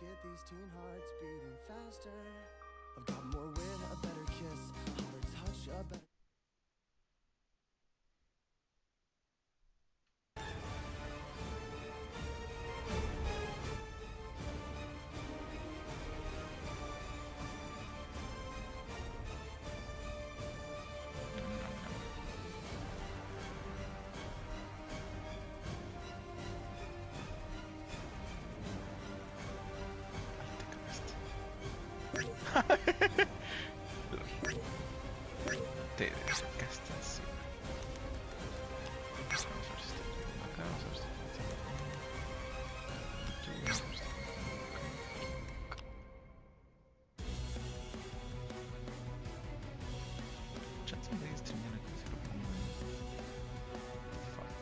get these teen hearts beating faster. I've got more wit, a better kiss, hotter touch, a better... Te desgaste encima. Vamos a ver si está acá, vamos a ver si está chance de streamear aquí, si lo pongo en default.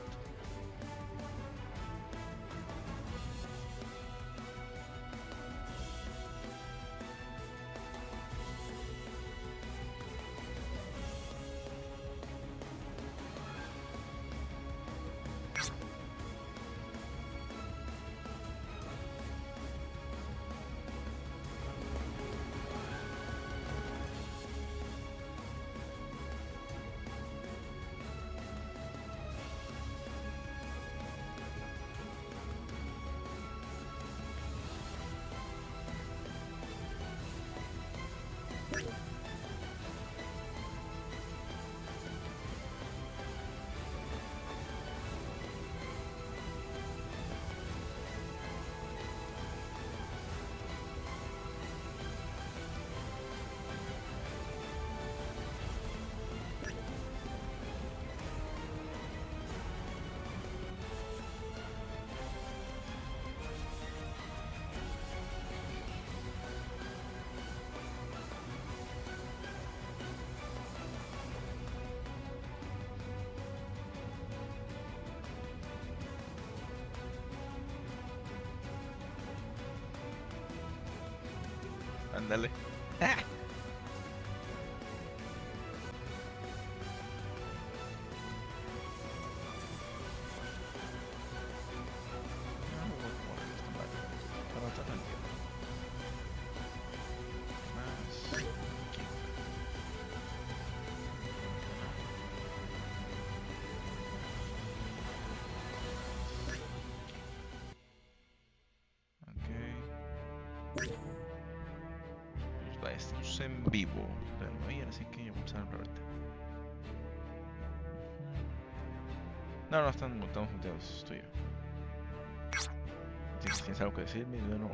Ándale. Estamos en vivo, pero no hay, así que vamos a hablar ahorita. No, estamos muteados, estoy yo. Si tienes algo que decirme, yo no.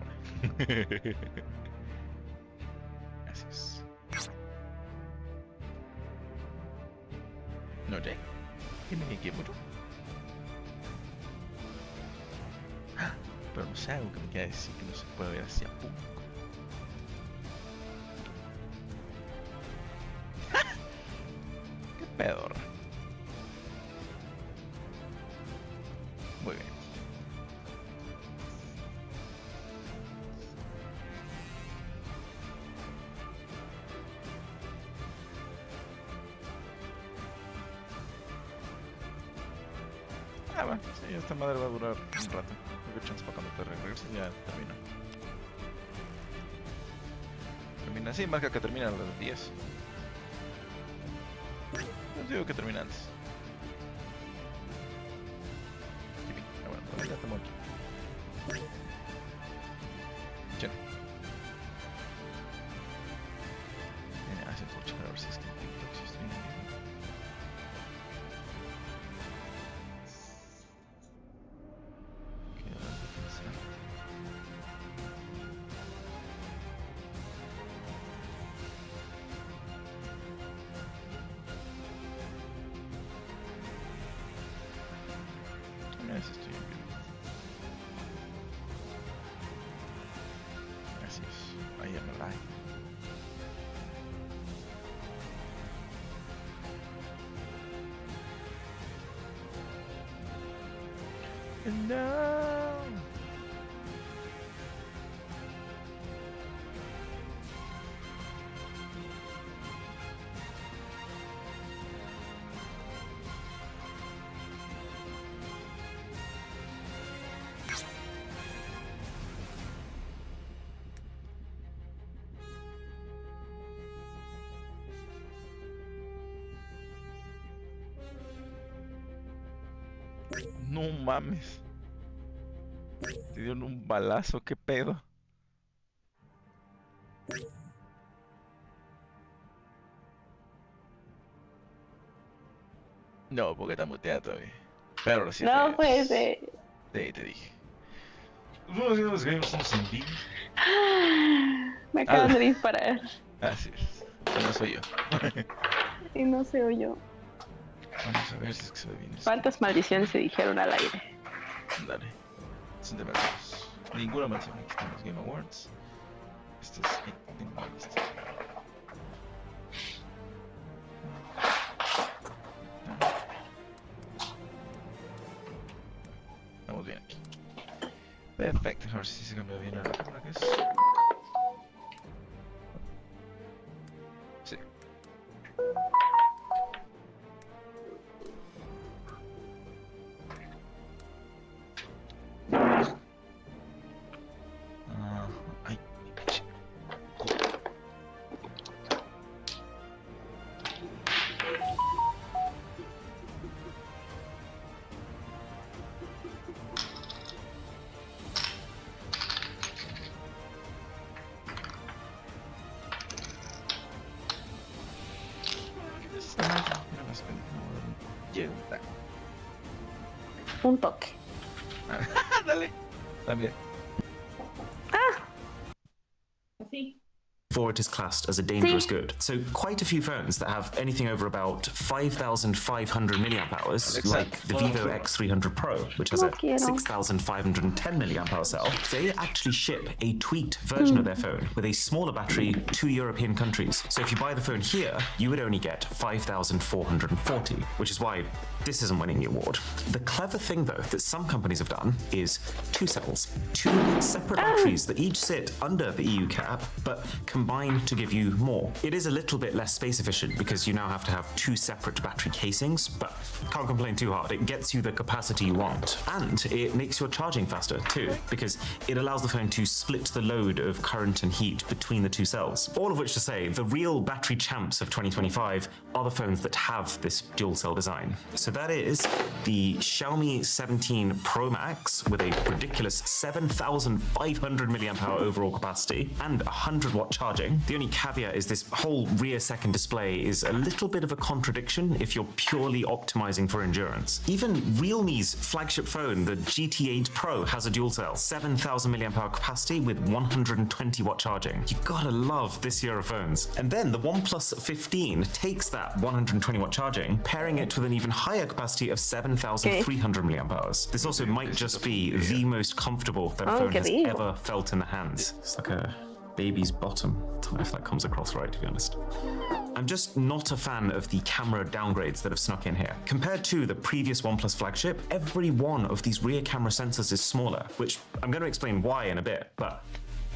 Gracias. No, Jack. ¿Qué me quedé mucho? Pero no sé, algo que me quiera decir que no se puede ver hacia público. Pedor. Muy bien. Bueno, sí, esta madre va a durar un rato. No hay chance para cuando te regreses, ya termina. Termina así, marca que termina a las 10. Digo que termina antes. Bueno, pues ya estamos aquí. Ya. Hace por checar a ver si es que estoy en No. No mames. Te dieron un balazo, qué pedo. No, porque está muteada todavía. Pero ahora sí No te... puede ser. Sí, te dije. Buenos días, gamers, estamos en vivo. Me acaban de disparar. Así es. No soy yo. Y no se oyó. Vamos a ver si es que se ve bien. ¿Cuántas maldiciones se dijeron al aire? Dale. Son de verdades. Ninguna maldición. Aquí están los Game Awards. Este es... tengo una lista. Estamos bien aquí. Perfecto. A ver si se cambia bien la cámara, que es. Sí. Ay, pinche. Un toque. Dale. También. Sí. Before it is classed as a dangerous good. So quite a few phones that have anything over about 5,500 milliamp hours, like the Vivo X300 Pro, which has a 6,510 milliamp hour cell, they actually ship a tweaked version of their phone with a smaller battery to European countries. So if you buy the phone here, you would only get 5,440, which is why this isn't winning the award. The clever thing, though, that some companies have done is two cells, two separate batteries that each sit under the EU cap, but combine to give you more. It is a little bit less space efficient because you now have to have two separate battery casings, but can't complain too hard. It gets you the capacity you want. And it makes your charging faster, too, because it allows the phone to split the load of current and heat between the two cells. All of which to say, the real battery champs of 2025 are the phones that have this dual cell design. So that is the Xiaomi 17 Pro Max with a ridiculous 7,500 milliamp hour overall capacity and 100-watt charging. The only caveat is this whole rear second display is a little bit of a contradiction if you're purely optimizing for endurance. Even Realme's flagship phone, the GT8 Pro, has a dual cell, 7,000 milliamp hour capacity with 120-watt charging. You gotta love this year of phones. And then the OnePlus 15 takes that 120-watt charging, pairing it with an even higher capacity of 7,300 milliamp hours. This also might just be the most comfortable that a phone has ever felt in the hands. It's like a baby's bottom. I don't know if that comes across right, to be honest. I'm just not a fan of the camera downgrades that have snuck in here. Compared to the previous OnePlus flagship, every one of these rear camera sensors is smaller, which I'm going to explain why in a bit, but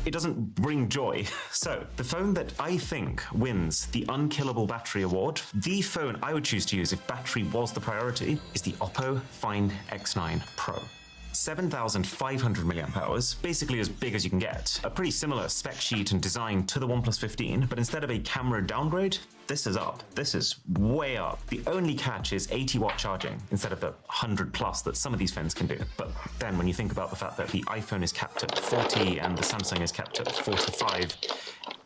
it doesn't bring joy. So, the phone that I think wins the Unkillable Battery Award, the phone I would choose to use if battery was the priority, is the Oppo Find X9 Pro. 7,500 milliamp hours, basically as big as you can get. A pretty similar spec sheet and design to the OnePlus 15, but instead of a camera downgrade, this is up. This is way up. The only catch is 80-watt charging instead of the 100 plus that some of these phones can do. But then when you think about the fact that the iPhone is capped at 40 and the Samsung is capped at 45,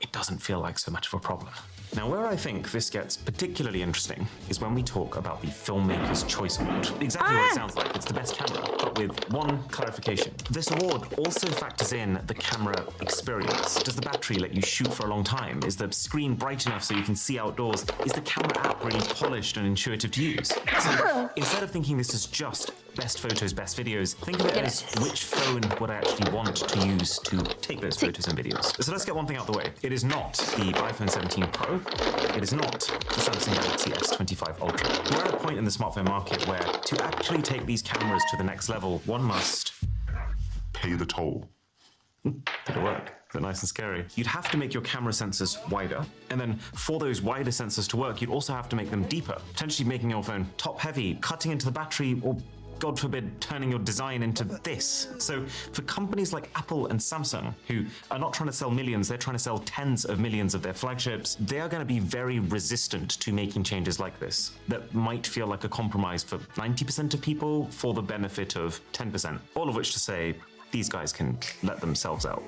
it doesn't feel like so much of a problem. Now, where I think this gets particularly interesting is when we talk about the Filmmaker's Choice Award. Exactly what it sounds like. It's the best camera, but with one clarification. This award also factors in the camera experience. Does the battery let you shoot for a long time? Is the screen bright enough so you can see outdoors? Is the camera app really polished and intuitive to use? So instead of thinking this is just best photos, best videos, think of it as which phone would I actually want to use to take those photos and videos. So let's get one thing out of the way. It is not the iPhone 17 Pro. It is not the Samsung Galaxy S25 Ultra. We're at a point in the smartphone market where to actually take these cameras to the next level, one must pay the toll. Did it work? Is it nice and scary? You'd have to make your camera sensors wider, and then for those wider sensors to work, you'd also have to make them deeper, potentially making your phone top heavy, cutting into the battery, or God forbid, turning your design into this. So for companies like Apple and Samsung, who are not trying to sell millions, they're trying to sell tens of millions of their flagships, they are going to be very resistant to making changes like this that might feel like a compromise for 90% of people for the benefit of 10%. All of which to say, these guys can let themselves out.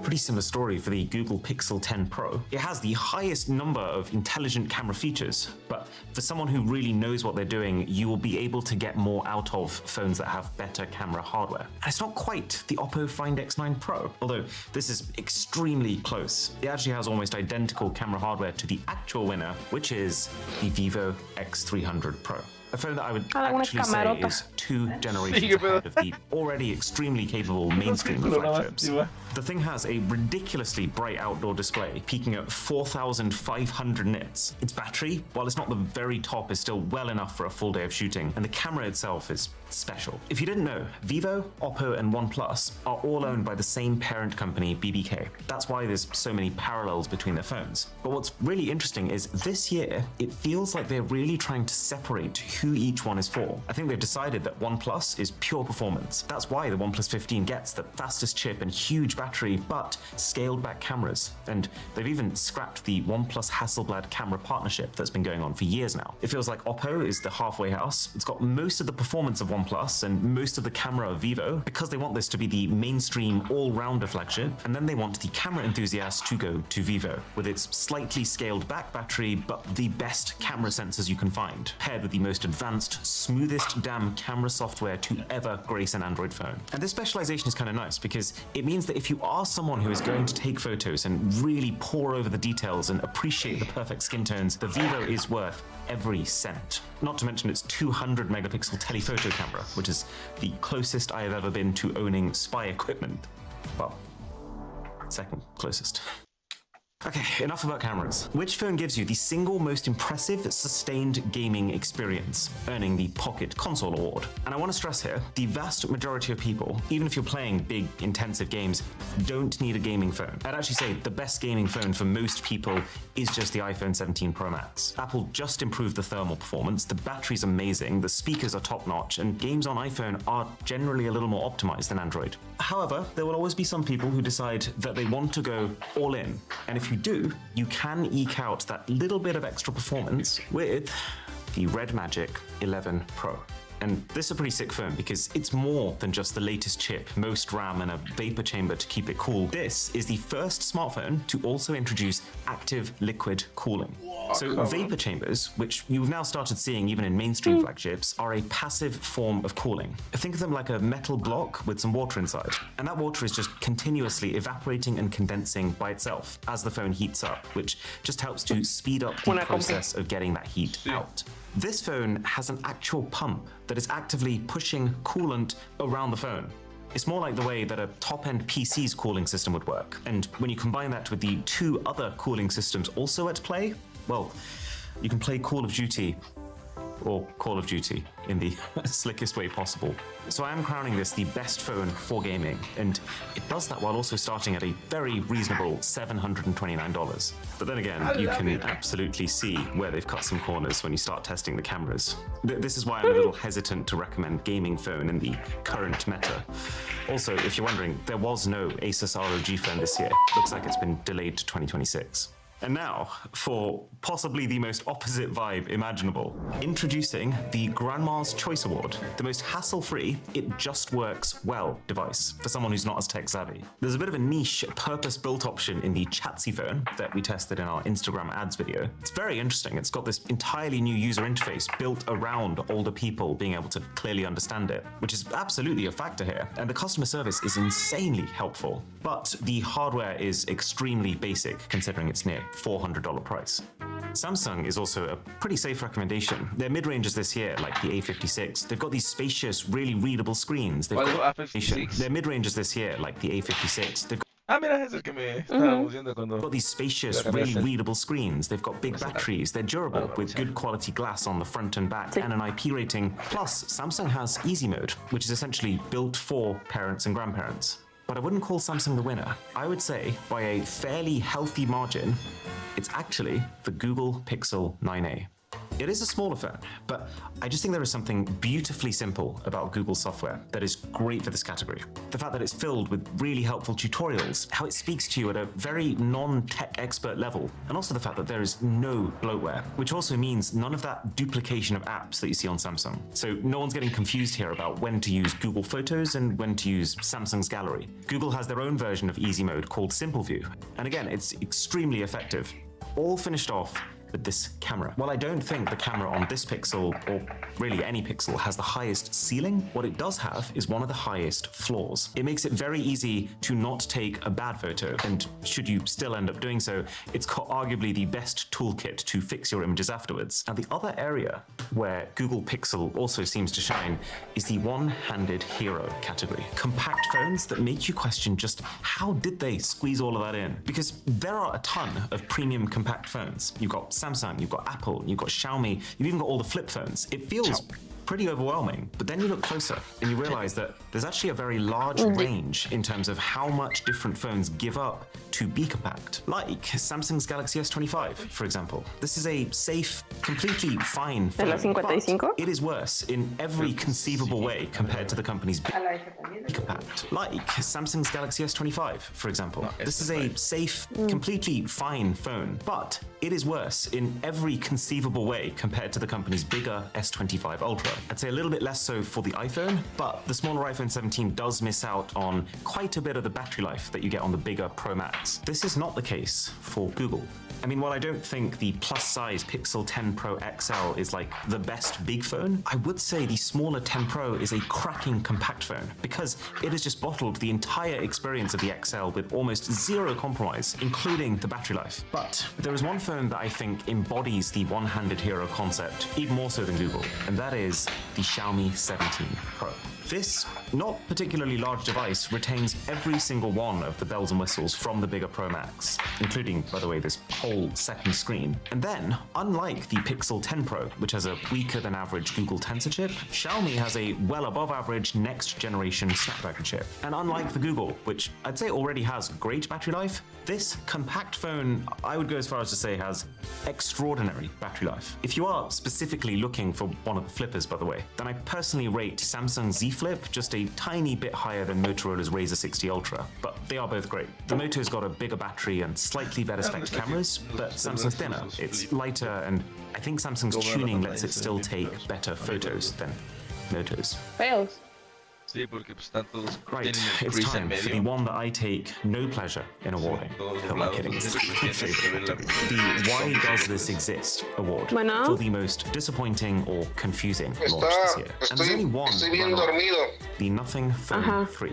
Pretty similar story for the Google Pixel 10 Pro. It has the highest number of intelligent camera features, but for someone who really knows what they're doing, you will be able to get more out of phones that have better camera hardware. And it's not quite the Oppo Find X9 Pro, although this is extremely close. It actually has almost identical camera hardware to the actual winner, which is the Vivo X300 Pro. A phone that I would actually say is 2 generations ahead of the already extremely capable mainstream flagships. The thing has a ridiculously bright outdoor display, peaking at 4,500 nits. Its battery, while it's not the very top, is still well enough for a full day of shooting, and the camera itself is special. If you didn't know, Vivo, Oppo, and OnePlus are all owned by the same parent company, BBK. That's why there's so many parallels between their phones. But what's really interesting is this year, it feels like they're really trying to separate who each one is for. I think they've decided that OnePlus is pure performance. That's why the OnePlus 15 gets the fastest chip and huge battery, but scaled back cameras. And they've even scrapped the OnePlus Hasselblad camera partnership that's been going on for years now. It feels like Oppo is the halfway house. It's got most of the performance of OnePlus and most of the camera of Vivo because they want this to be the mainstream all-rounder flagship, and then they want the camera enthusiast to go to Vivo with its slightly scaled back battery but the best camera sensors you can find, paired with the most advanced, smoothest damn camera software to ever grace an Android phone. And this specialization is kind of nice because it means that if you are someone who is going to take photos and really pore over the details and appreciate the perfect skin tones, the Vivo is worth every cent. Not to mention its 200 megapixel telephoto camera, which is the closest I have ever been to owning spy equipment. Well, second closest. Okay, enough about cameras. Which phone gives you the single most impressive sustained gaming experience, earning the Pocket Console Award? And I want to stress here, the vast majority of people, even if you're playing big, intensive games, don't need a gaming phone. I'd actually say the best gaming phone for most people is just the iPhone 17 Pro Max. Apple just improved the thermal performance, the battery's amazing, the speakers are top-notch, and games on iPhone are generally a little more optimized than Android. However, there will always be some people who decide that they want to go all in, and if you do, you can eke out that little bit of extra performance with the Red Magic 11 Pro. And this is a pretty sick phone because it's more than just the latest chip, most RAM, and a vapor chamber to keep it cool. This is the first smartphone to also introduce active liquid cooling. So vapor chambers, which you've now started seeing even in mainstream flagships, are a passive form of cooling. Think of them like a metal block with some water inside. And that water is just continuously evaporating and condensing by itself as the phone heats up, which just helps to speed up the process of getting that heat out. This phone has an actual pump that is actively pushing coolant around the phone. It's more like the way that a top-end PC's cooling system would work. And when you combine that with the 2 other cooling systems also at play, well, you can play Call of Duty, or Call of Duty, in the slickest way possible. So I am crowning this the best phone for gaming, and it does that while also starting at a very reasonable $729. But then again, you can absolutely see where they've cut some corners when you start testing the cameras. This is why I'm a little hesitant to recommend gaming phone in the current meta. Also, if you're wondering, there was no Asus ROG phone this year. Looks like it's been delayed to 2026. And now, for possibly the most opposite vibe imaginable, introducing the Grandma's Choice Award, the most hassle-free, it just works well device for someone who's not as tech-savvy. There's a bit of a niche, purpose-built option in the Chatsy phone that we tested in our Instagram ads video. It's very interesting. It's got this entirely new user interface built around older people being able to clearly understand it, which is absolutely a factor here. And the customer service is insanely helpful. But the hardware is extremely basic, considering it's near $400 price. Samsung is also a pretty safe recommendation. Their mid-ranges this year, like the A56, they've got these spacious, really readable screens. They've got their mid-ranges this year, like the A56, they've got these spacious, really readable screens. They've got big batteries. They're durable with good quality glass on the front and back and an IP rating. Plus, Samsung has Easy Mode, which is essentially built for parents and grandparents. But I wouldn't call Samsung the winner. I would say, by a fairly healthy margin, it's actually the Google Pixel 9a. It is a smaller phone, but I just think there is something beautifully simple about Google software that is great for this category. The fact that it's filled with really helpful tutorials, how it speaks to you at a very non-tech expert level, and also the fact that there is no bloatware, which also means none of that duplication of apps that you see on Samsung. So no one's getting confused here about when to use Google Photos and when to use Samsung's Gallery. Google has their own version of Easy Mode called Simple View, and again, it's extremely effective. All finished off with this camera. While I don't think the camera on this Pixel, or really any Pixel, has the highest ceiling, what it does have is one of the highest floors. It makes it very easy to not take a bad photo, and should you still end up doing so, it's got arguably the best toolkit to fix your images afterwards. And the other area where Google Pixel also seems to shine is the one-handed hero category. Compact phones that make you question just how did they squeeze all of that in? Because there are a ton of premium compact phones. You've got Samsung, you've got Apple, you've got Xiaomi, you've even got all the flip phones. It feels pretty overwhelming, but then you look closer and you realize that there's actually a very large range in terms of how much different phones give up to be compact. Like Samsung's Galaxy S25, for example. This is a safe, completely fine phone, but it is worse in every conceivable way compared to the company's compact. Like Samsung's Galaxy S25, for example. This is a safe, completely fine phone, but it is worse in every conceivable way compared to the company's bigger S25 Ultra. I'd say a little bit less so for the iPhone, but the smaller iPhone 17 does miss out on quite a bit of the battery life that you get on the bigger Pro Max. This is not the case for Google. I mean, while I don't think the plus-size Pixel 10 Pro XL is like the best big phone, I would say the smaller 10 Pro is a cracking compact phone because it has just bottled the entire experience of the XL with almost zero compromise, including the battery life. But there is one phone that I think embodies the one-handed hero concept even more so than Google, and that is the Xiaomi 17 Pro. This not particularly large device retains every single one of the bells and whistles from the bigger Pro Max, including, by the way, this whole second screen. And then, unlike the Pixel 10 Pro, which has a weaker than average Google Tensor chip, Xiaomi has a well above average next generation Snapdragon chip. And unlike the Google, which I'd say already has great battery life, this compact phone, I would go as far as to say, has extraordinary battery life. If you are specifically looking for one of the flippers, by the way, then I personally rate Samsung Z Flip just a tiny bit higher than Motorola's Razr 60 Ultra, but they are both great. The Moto's got a bigger battery and slightly better spec cameras, but Samsung's thinner. It's lighter, and I think Samsung's tuning lets it still take better photos than Moto's. Fails. Right, it's time for the one that I take no pleasure in awarding. Who am I kidding? It's my favorite category. The Why Does This Exist award for the most disappointing or confusing launch this year. And there's only one runner-up, the Nothing Phone 3.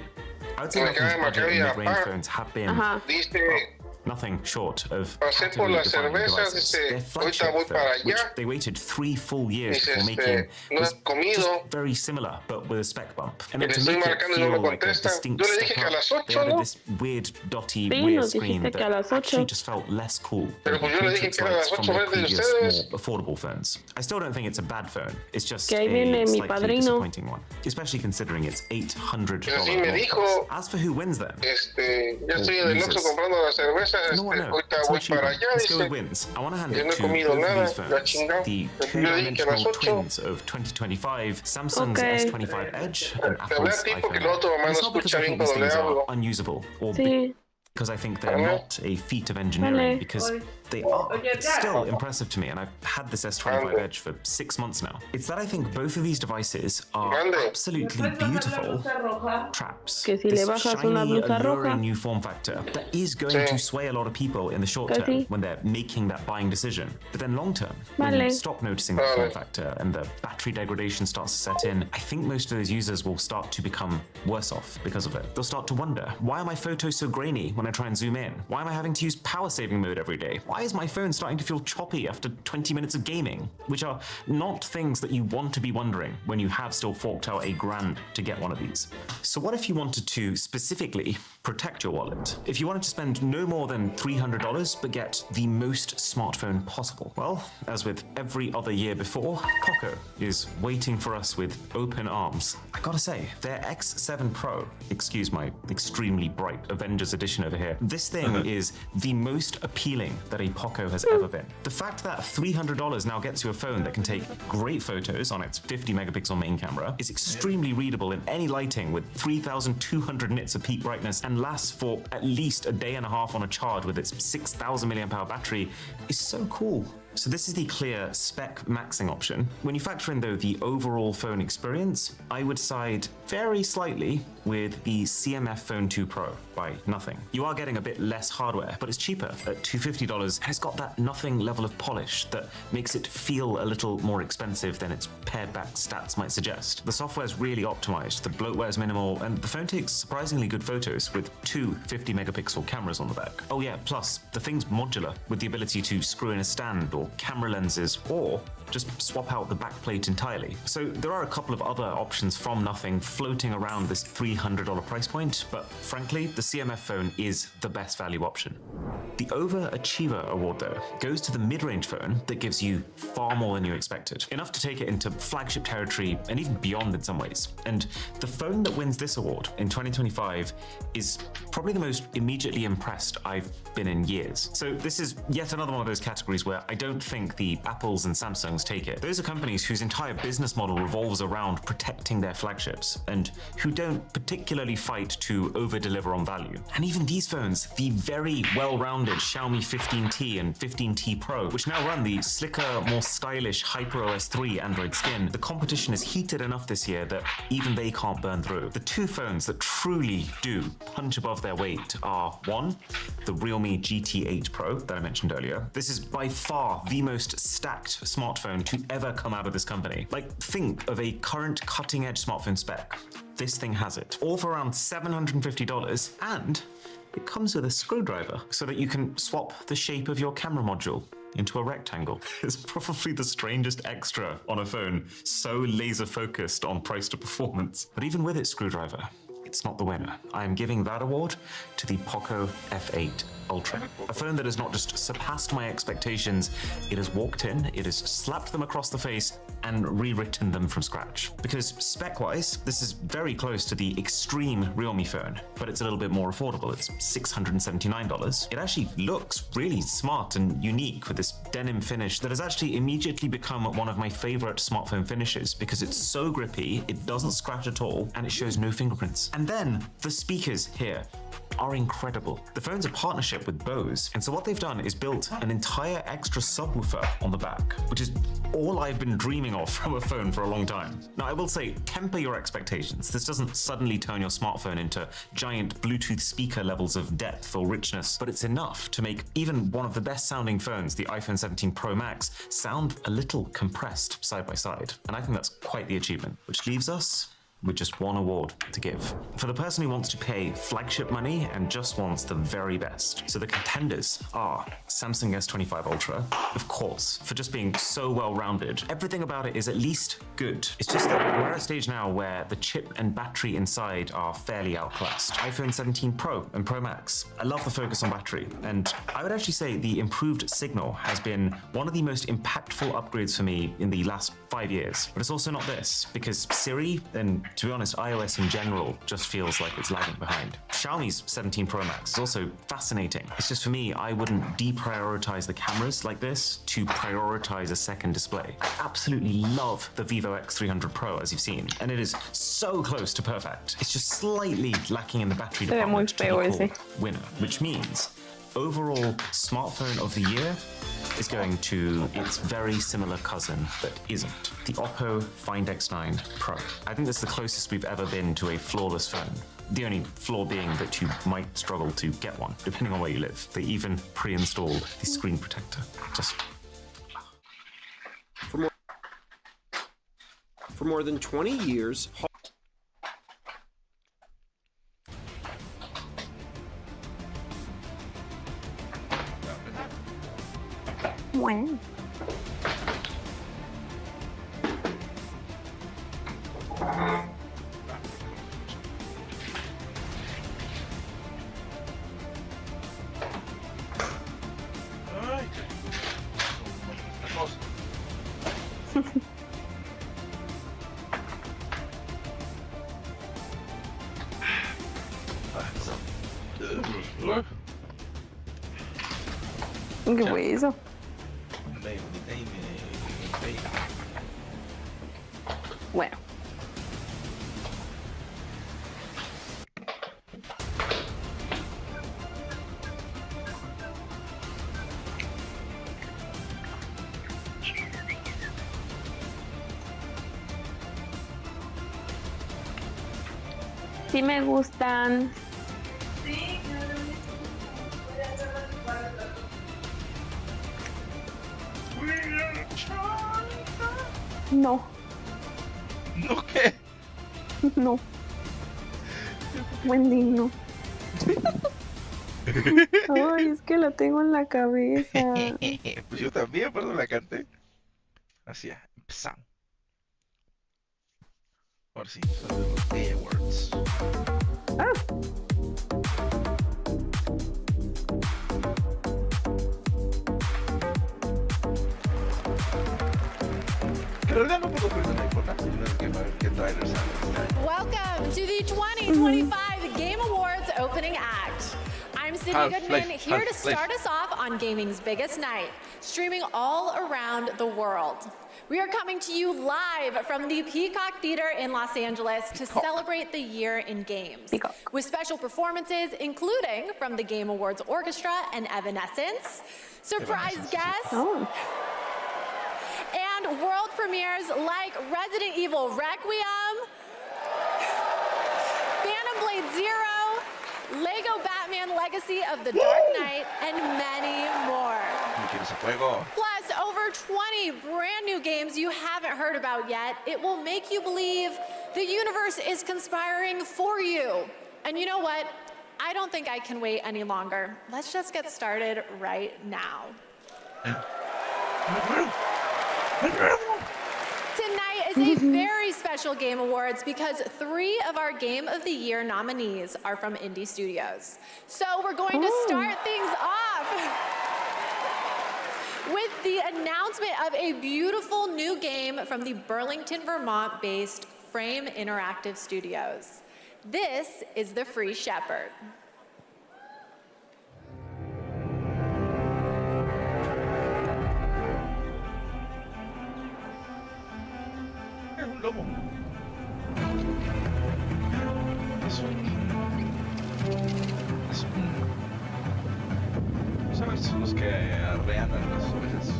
I would say Nothing's budget and mid-range phones have been nothing short of category-defining devices. Their flagship phone, which they waited 3 full years before making, was just very similar, but with a spec bump. And then to make it feel like a distinct step up, they added this weird, dotty, weird screen that actually just felt less cool than the Matrix lights from their previous, more affordable phones. I still don't think it's a bad phone. It's just a slightly disappointing one, especially considering it's $800. As for who wins then? You know what, no. Let's go with wins. I want to hand it to both of these phones. The two-dimensional twins of 2025, Samsung's S25 Edge and Apple's iPhone. And it's not because I think these things are unusable or because I think they're not a feat of engineering, because they are still impressive to me, and I've had this S25 Edge for 6 months now. It's that I think both of these devices are absolutely beautiful traps. This shiny, alluring new form factor that is going to sway a lot of people in the short term when they're making that buying decision. But then long term, when you stop noticing that form factor and the battery degradation starts to set in, I think most of those users will start to become worse off because of it. They'll start to wonder, why are my photos so grainy when I try and zoom in? Why am I having to use power saving mode every day? Why is my phone starting to feel choppy after 20 minutes of gaming? Which are not things that you want to be wondering when you have still forked out $1,000 to get one of these. So what if you wanted to specifically protect your wallet? If you wanted to spend no more than $300 but get the most smartphone possible? Well, as with every other year before, Poco is waiting for us with open arms. I gotta say, their X7 Pro, excuse my extremely bright Avengers edition over here, this thing is the most appealing that a a Poco has ever been. The fact that $300 now gets you a phone that can take great photos on its 50 megapixel main camera, is extremely readable in any lighting with 3,200 nits of peak brightness, and lasts for at least a day and a half on a charge with its 6,000 mAh battery is so cool. So this is the clear spec maxing option. When you factor in though the overall phone experience, I would side very slightly with the CMF Phone 2 Pro by nothing. You are getting a bit less hardware, but it's cheaper at $250, and it's got that nothing level of polish that makes it feel a little more expensive than its pared back stats might suggest. The software's really optimized, the bloatware's minimal, and the phone takes surprisingly good photos with two 50 megapixel cameras on the back. Oh yeah, plus the thing's modular with the ability to screw in a stand or camera lenses, or just swap out the back plate entirely. So there are a couple of other options from nothing floating around this $300 price point, but frankly, the CMF phone is the best value option. The Overachiever award though goes to the mid-range phone that gives you far more than you expected, enough to take it into flagship territory and even beyond in some ways. And the phone that wins this award in 2025 is probably the most immediately impressed I've been in years. So this is yet another one of those categories where I don't think the Apples and Samsungs take it. Those are companies whose entire business model revolves around protecting their flagships and who don't particularly fight to over-deliver on value. And even these phones, the very well-rounded Xiaomi 15T and 15T Pro, which now run the slicker, more stylish HyperOS 3 Android skin, the competition is heated enough this year that even they can't burn through. The two phones that truly do punch above their weight are, one, the Realme GT8 Pro that I mentioned earlier. This is by far the most stacked smartphone to ever come out of this company. Like, think of a current cutting-edge smartphone spec. This thing has it. All for around $750, and it comes with a screwdriver so that you can swap the shape of your camera module into a rectangle. It's probably the strangest extra on a phone, so laser focused on price to performance. But even with its screwdriver, it's not the winner. I am giving that award to the Poco F8 Ultra. A phone that has not just surpassed my expectations, it has walked in, it has slapped them across the face and rewritten them from scratch. Because spec-wise, this is very close to the extreme Realme phone, but it's a little bit more affordable. It's $679. It actually looks really smart and unique with this denim finish that has actually immediately become one of my favorite smartphone finishes because it's so grippy, it doesn't scratch at all, and it shows no fingerprints. And then the speakers here are incredible. The phone's a partnership with Bose, and so what they've done is built an entire extra subwoofer on the back, which is all I've been dreaming of from a phone for a long time. Now, I will say, temper your expectations. This doesn't suddenly turn your smartphone into giant Bluetooth speaker levels of depth or richness, but it's enough to make even one of the best sounding phones, the iPhone 17 Pro Max, sound a little compressed side by side. And I think that's quite the achievement, which leaves us with just one award to give. For the person who wants to pay flagship money and just wants the very best. So the contenders are Samsung S25 Ultra, of course, for just being so well-rounded. Everything about it is at least good. It's just that we're at a stage now where the chip and battery inside are fairly outclassed. iPhone 17 Pro and Pro Max. I love the focus on battery, and I would actually say the improved signal has been one of the most impactful upgrades for me in the last 5 years. But it's also not this, because Siri, and to be honest, iOS in general just feels like it's lagging behind. Xiaomi's 17 Pro Max is also fascinating. It's just, for me, I wouldn't deprioritize the cameras like this to prioritize a second display. I absolutely love the Vivo X300 Pro, as you've seen, and it is so close to perfect. It's just slightly lacking in the battery department to be called winner, which means overall smartphone of the year is going to its very similar cousin that isn't, the Oppo Find X9 Pro. I think that's the closest we've ever been to a flawless phone. The only flaw being that you might struggle to get one, depending on where you live. They even pre-installed the screen protector. Just... For more than 20 years, Wow. ¿Qué fue eso? Bueno. Sí me gustan. No, ¿No qué? no. Wendy, no. Ay, es que la tengo en la cabeza. Pues yo también, por eso la canté. Así es, empezamos. Ahora sí, son de los Day Awards. Ah, Que en realidad no puedo perder, no importa. Yo no quiero ver qué trailers salen. Welcome to the 2025 Game Awards opening act. I'm Sydney Goodman, here to start us off on gaming's biggest night, streaming all around the world. We are coming to you live from the Peacock Theater in Los Angeles to celebrate the year in games. Peacock. With special performances, including from the Game Awards Orchestra and Evanescence, surprise guests, oh. and world premieres like Resident Evil Requiem, Phantom Blade Zero, Lego Batman Legacy of the Dark Knight, and many more. Plus, over 20 brand new games you haven't heard about yet. It will make you believe the universe is conspiring for you. And you know what? I don't think I can wait any longer. Let's just get started right now. Tonight is a very special Game Awards because 3 of our Game of the Year nominees are from indie studios. So we're going to start things off with the announcement of a beautiful new game from the Burlington, Vermont-based Frame Interactive Studios. This is The Free Shepherd. Es un lobo. ¿Sabes? Son los que arrean a las ovejas.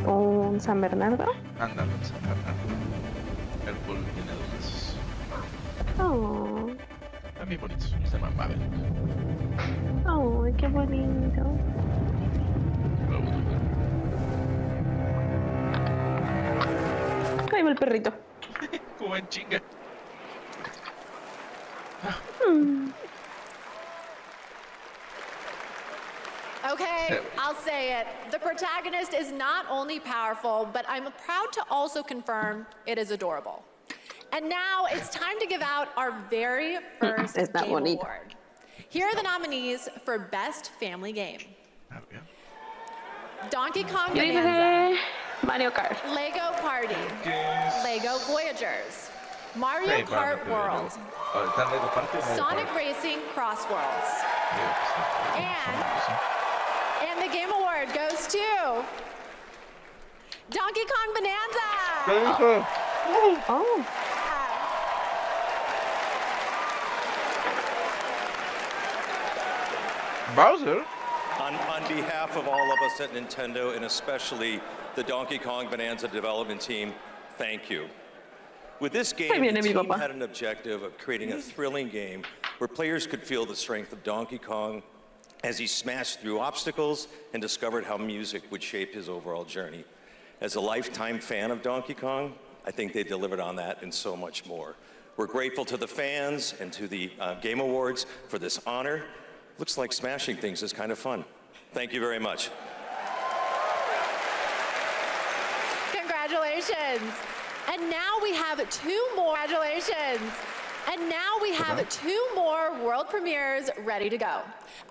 ¿Un San Bernardo? Ándale, San Bernardo. El pueblo tiene 2 de esos. Oh, Están bien bonitos. Se llaman Maverick. oh, qué bonito. Ahí va el perrito. Como en chinga. Okay, I'll say it. The protagonist is not only powerful, but I'm proud to also confirm it is adorable. And now it's time to give out our very first Está Game bonito. Award. Here are the nominees for Best Family Game. Donkey Kong Yo Bonanza, dije Mario Kart. Lego Party, Lego Voyagers, Mario Kart World, Sonic Racing Cross Worlds. And the Game Award goes to Donkey Kong Bonanza! Oh, Bowser? On behalf of all of us at Nintendo, and especially the Donkey Kong Bonanza development team, thank you. With this game, viene the mi team papá. had an objective of creating a thrilling game where players could feel the strength of Donkey Kong as he smashed through obstacles and discovered how music would shape his overall journey. As a lifetime fan of Donkey Kong, I think they delivered on that and so much more. We're grateful to the fans and to the Game Awards for this honor. Looks like smashing things is kind of fun. Thank you very much. Congratulations. And now we have 2 more. Congratulations. And now we have 2 more world premieres ready to go.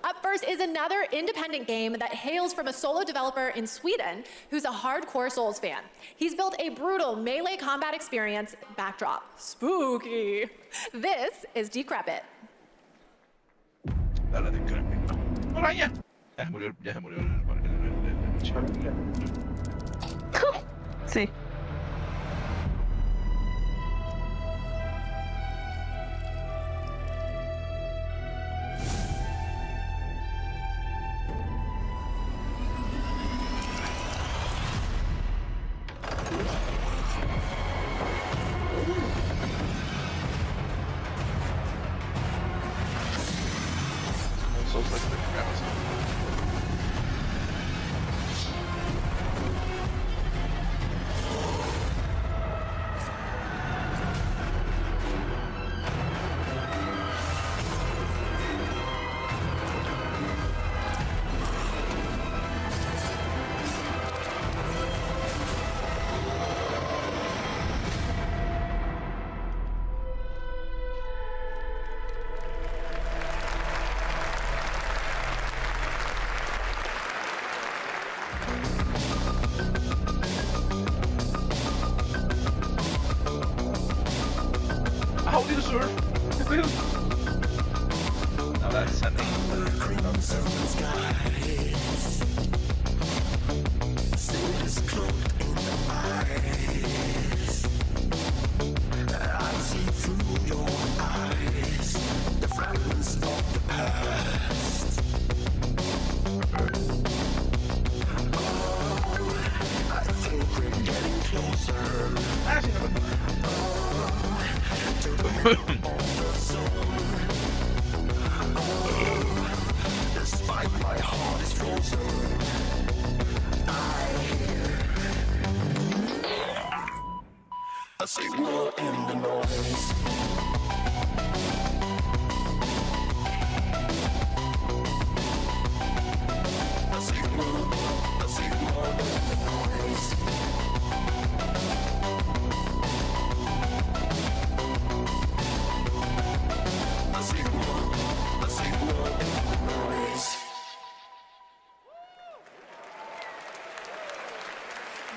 Up first is another independent game that hails from a solo developer in Sweden who's a hardcore Souls fan. He's built a brutal melee combat experience backdrop. Spooky. This is Decrepit. Dale, Decrepit. Araña. Ya se murió el chico. Sí. Souls like the grounds. How do you surf? Now that's sending. I say we're in the noise.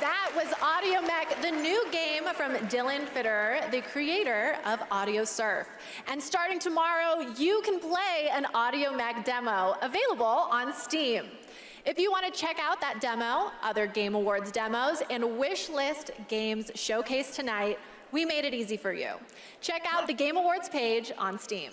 That was Audio Mech, the new game from Dylan Fitter, the creator of Audio Surf. And starting tomorrow, you can play an Audio Mech demo available on Steam. If you want to check out that demo, other Game Awards demos, and wish list games showcased tonight, we made it easy for you. Check out the Game Awards page on Steam.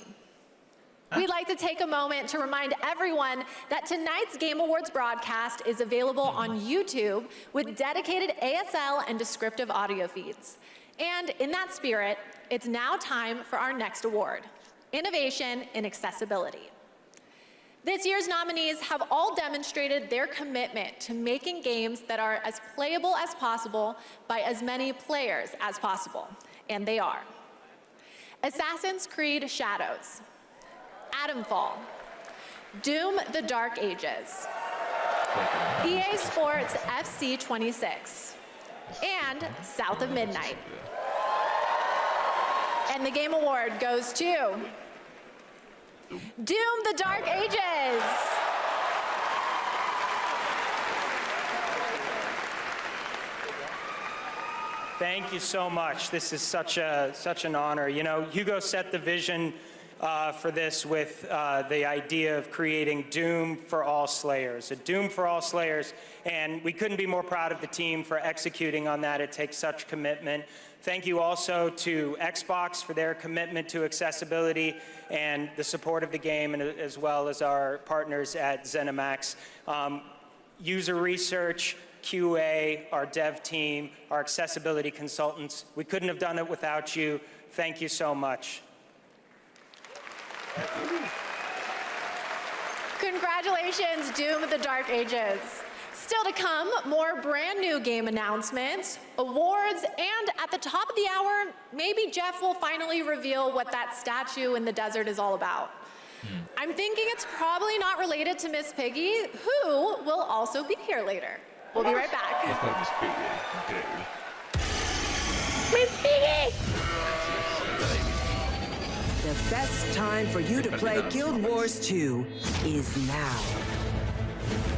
We'd like to take a moment to remind everyone that tonight's Game Awards broadcast is available on YouTube with dedicated ASL and descriptive audio feeds. And in that spirit, it's now time for our next award, Innovation in Accessibility. This year's nominees have all demonstrated their commitment to making games that are as playable as possible by as many players as possible, and they are. Assassin's Creed Shadows, Atomfall, Doom: The Dark Ages, EA Sports FC 26, and South of Midnight. And the Game Award goes to Doom: The Dark Ages. Thank you so much. This is such an honor. You know, Hugo set the vision for this with the idea of creating Doom for all Slayers, a Doom for all Slayers, and we couldn't be more proud of the team for executing on that. It takes such commitment. Thank you also to Xbox for their commitment to accessibility and the support of the game, and as well as our partners at ZeniMax. User research, QA, our dev team, our accessibility consultants. We couldn't have done it without you. Thank you so much. Congratulations, Doom: The Dark Ages. Still to come, more brand new game announcements, awards, and at the top of the hour, maybe Jeff will finally reveal what that statue in the desert is all about. I'm thinking it's probably not related to Miss Piggy, who will also be here later. We'll be right back. Miss Piggy! The best time for you to play Guild Wars 2 is now.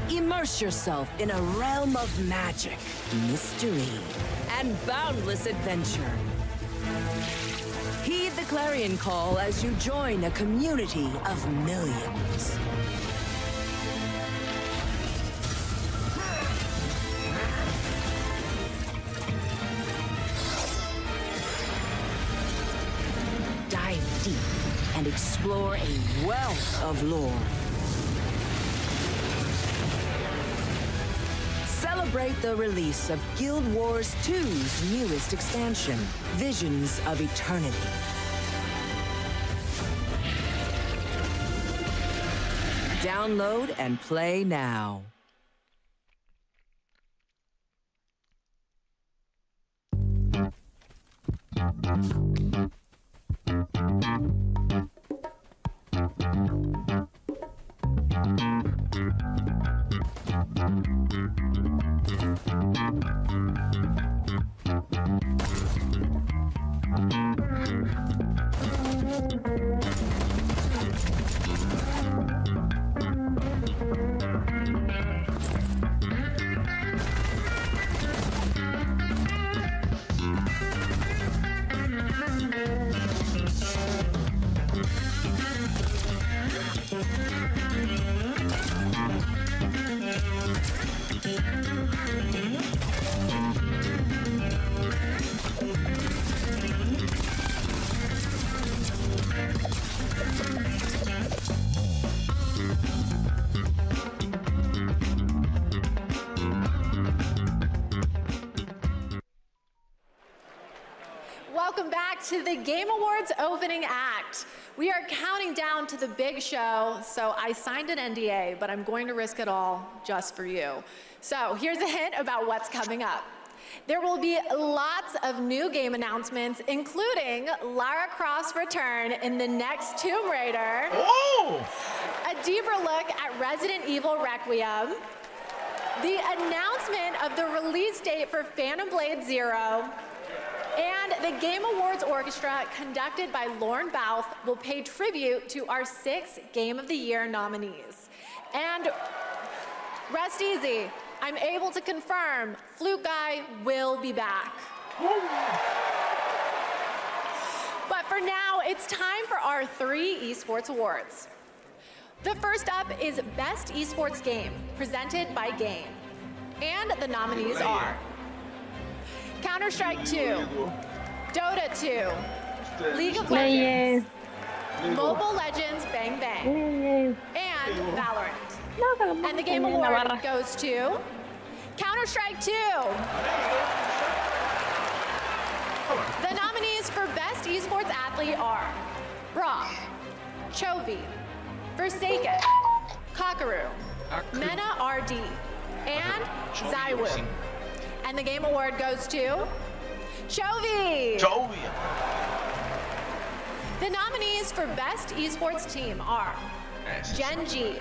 Immerse yourself in a realm of magic, mystery, and boundless adventure. Heed the clarion call as you join a community of millions. and explore a wealth of lore. Celebrate the release of Guild Wars 2's newest expansion, Visions of Eternity. Download and play now. Welcome back to the Game Awards opening act. We are counting down to the big show, so I signed an NDA, but I'm going to risk it all just for you. So here's a hint about what's coming up. There will be lots of new game announcements, including Lara Croft's return in the next Tomb Raider, a deeper look at Resident Evil Requiem, the announcement of the release date for Phantom Blade Zero, and the Game Awards Orchestra, conducted by Lauren Bouth, will pay tribute to our 6 Game of the Year nominees. And rest easy, I'm able to confirm Flute Guy will be back. But for now, it's time for our 3 esports awards. The first up is Best Esports Game, presented by Game. And the nominees are Counter-Strike 2, Dota 2, League of Legends, Mobile Legends Bang Bang, and Valorant. And the Game Award goes to Counter-Strike 2. The nominees for Best Esports Athlete are Brock, Chovy, Forsaken, Kakaru, Mena RD, and Zywoo. And the Game Award goes to Chovy. The nominees for Best Esports Team are Gen G,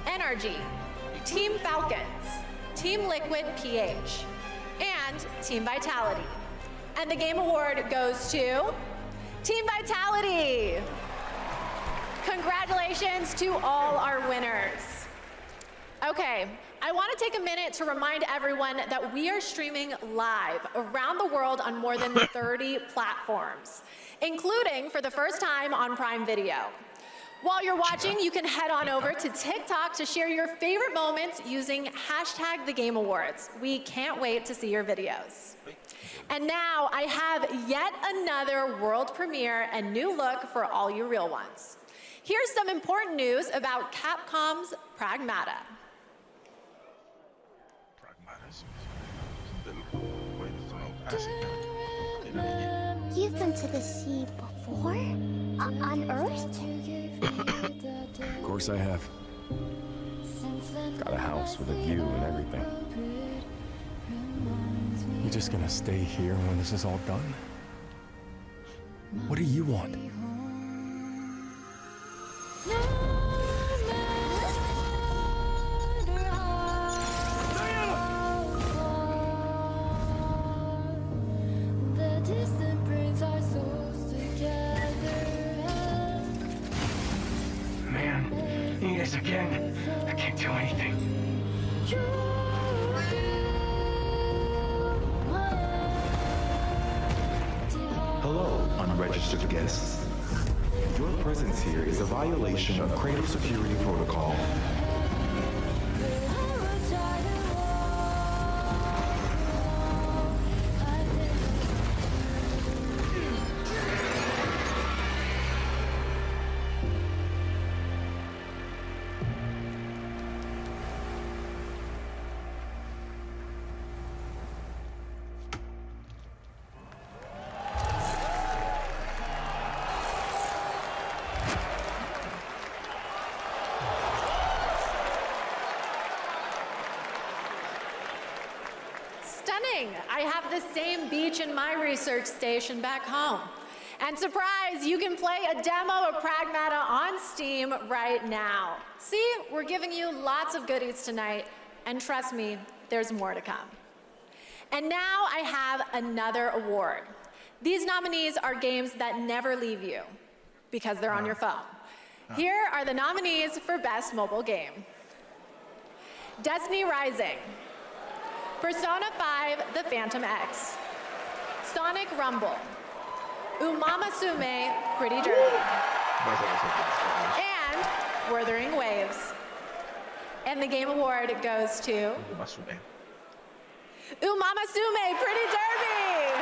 NRG, Team Falcons, Team Liquid PH, and Team Vitality. And the Game Award goes to Team Vitality. Congratulations to all our winners. Okay, I want to take a minute to remind everyone that we are streaming live around the world on more than 30 platforms, including for the first time on Prime Video. While you're watching, you can head on over to TikTok to share your favorite moments using #TheGameAwards. We can't wait to see your videos. And now I have yet another world premiere and new look for all you real ones. Here's some important news about Capcom's Pragmata. You've been to the sea before? On Earth? Of course I have. Got a house with a view and everything. You just gonna stay here when this is all done? What do you want? Man, you guys again. I can't do anything. Hello, unregistered guests. Your presence here is a violation of Cradle Security Protocol. stunning. I have the same beach in my research station back home. And surprise, you can play a demo of Pragmata on Steam right now. See, we're giving you lots of goodies tonight, and trust me, there's more to come. And now I have another award. These nominees are games that never leave you because they're on your phone. Here are the nominees for Best Mobile Game. Destiny Rising, Persona 5 The Phantom X, Sonic Rumble, Umamasume Pretty Derby, and Wuthering Waves. And the game award goes to Umamasume Pretty Derby!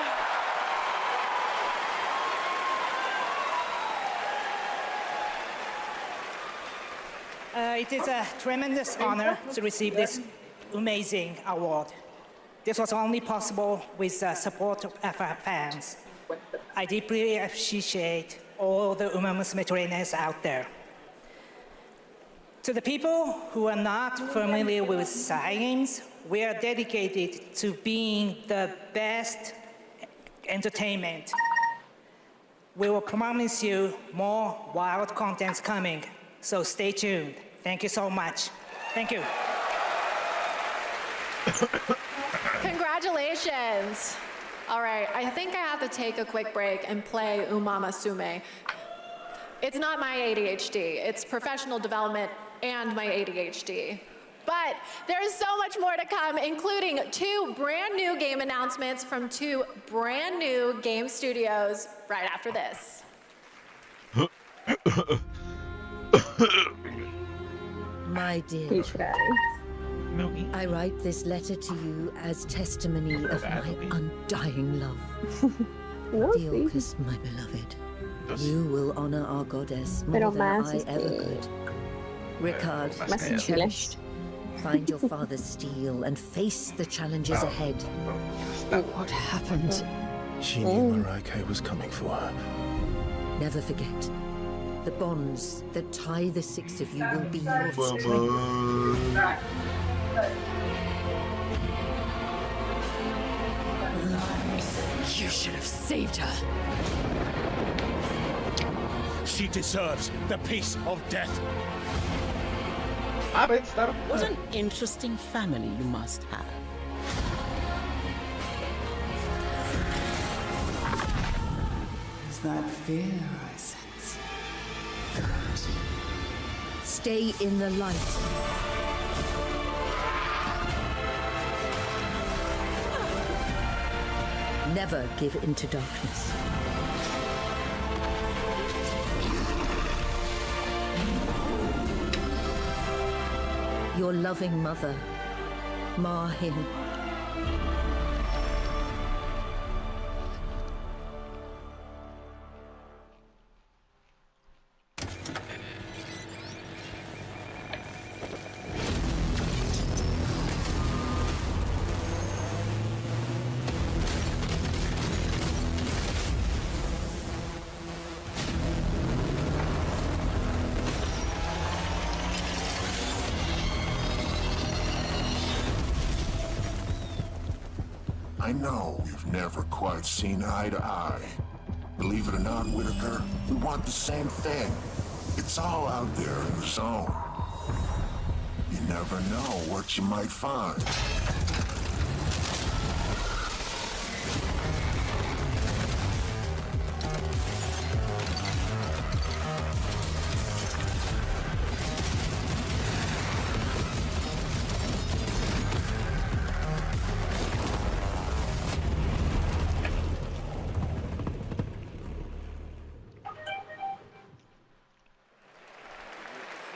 It is a tremendous honor to receive this amazing award. This was only possible with the support of our fans. I deeply appreciate all the Umamusume trainers out there. To the people who are not familiar with games, we are dedicated to being the best entertainment. We will promise you more wild contents coming, so stay tuned. Thank you so much. Thank you. Congratulations. All right, I think I have to take a quick break and play Umamasume. It's not my ADHD, it's professional development and my ADHD. But there's so much more to come, including 2 brand new game announcements from 2 brand new game studios right after this. My dear, I write this letter to you as testimony of my undying love. Theocus, my beloved, you will honor our goddess more than I ever could. Ricard, cherished, find your father's steel and face the challenges ahead. What happened? She knew Marike was coming for her. Never forget, the bonds that tie the 6 of you will be your strength. You should have saved her. She deserves the peace of death. What an interesting family you must have. Is that fear I sense? Good. Stay in the light. Never give in to darkness. Your loving mother, Ma-Hin. I know we've never quite seen eye to eye. Believe it or not, Whitaker, we want the same thing. It's all out there in the zone. You never know what you might find.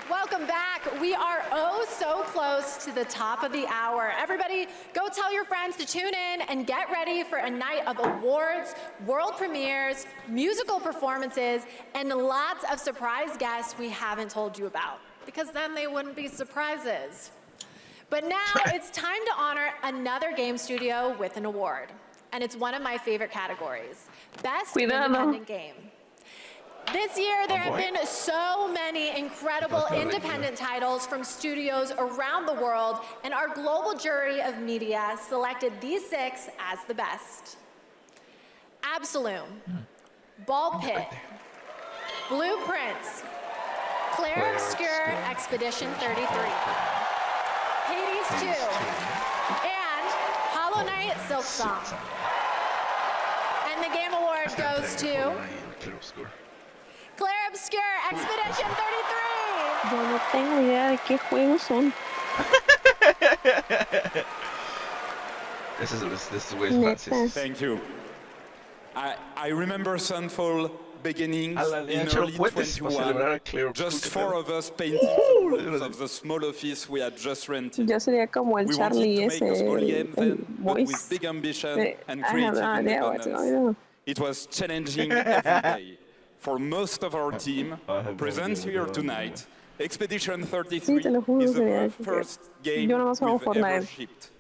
Welcome back. We are oh so close to the top of the hour. Everybody, go tell your friends to tune in and get ready for a night of awards, world premieres, musical performances, and lots of surprise guests we haven't told you about, because then they wouldn't be surprises. But now it's time to honor another game studio with an award. And it's one of my favorite categories, Best Independent Game. This year, there have been so many incredible independent titles from studios around the world, and our global jury of media selected these 6 as the best. Absolum, Ball Pit, Blueprints, Claire Obscure Expedition 33, Hades 2, and Hollow Knight Silksong. And the Game Award goes to Claire Obscure Expedition 33. Yo no tengo idea de qué juegos son. This is the way it's fancy. Thank you. I remember Sunfall beginnings in early 21. Just 4 of us painting the walls of the small office we had just rented. Yo sería como el We Charlie wanted to make a small game ese, then, but with voice. big ambition and I have creative no idea what's going independence. on. It was challenging every day. For most of our team, present here tonight, Expedition 33 is the first game we've ever shipped.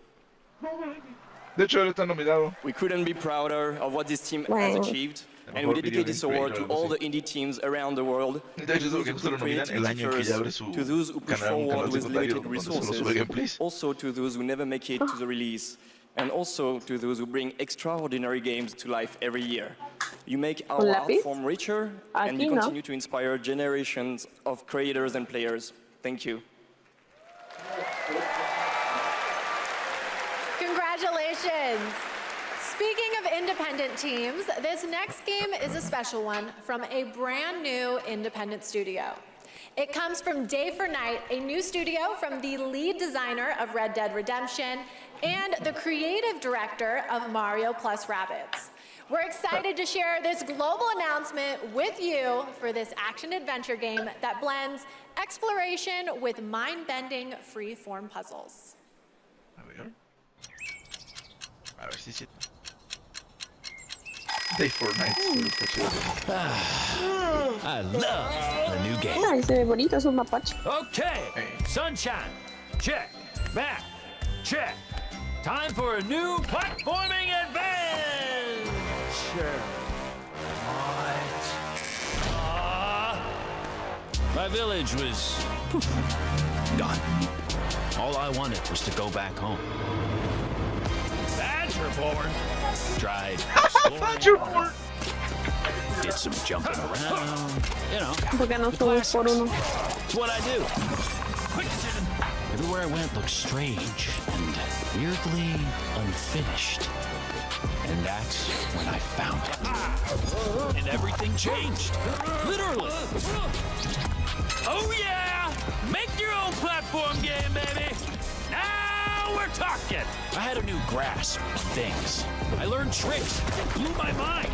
De hecho, él está nominado. We couldn't be prouder of what this team has achieved, and we dedicate this award to all the indie teams around the world, to those who put creativity first, to those who push forward with limited resources, also to those who never make it to the release, and also to those who bring extraordinary games to life every year. You make our art form richer, and you continue to inspire generations of creators and players. Thank you. Congratulations! Speaking of independent teams, this next game is a special one from a brand new independent studio. It comes from Day for Night, a new studio from the lead designer of Red Dead Redemption and the creative director of Mario plus Rabbids. We're excited to share this global announcement with you for this action-adventure game that blends exploration with mind-bending free-form puzzles. A ver si sí. Day for Night. I love the new game. Ay, se ve bonito, es un mapache. Okay, sunshine, check. Back, check. Time for a new platforming adventure. My village was done. All I wanted was to go back home. Badgerborn. Tried exploring. Did some jumping around. You know. Porque no subes por uno. It's what I do. Everywhere I went looked strange and weirdly unfinished. And that's when I found it. And everything changed. Literally. Oh yeah! Make your own platform game, baby! Now we're talking! I had a new grasp on things. I learned tricks that blew my mind.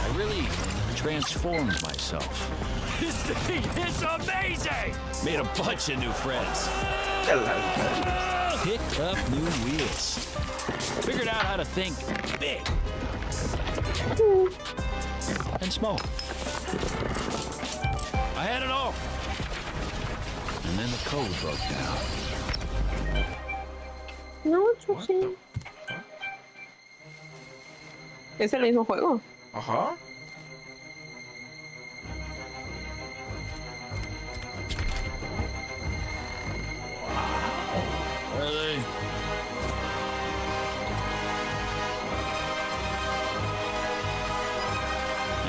I really transformed myself. This thing is amazing! Made a bunch of new friends. Picked up new wheels. Figured out how to think big. And small. I had it all. And then the code broke down. No, yo sí. Es el mismo juego. Ajá. Where are they?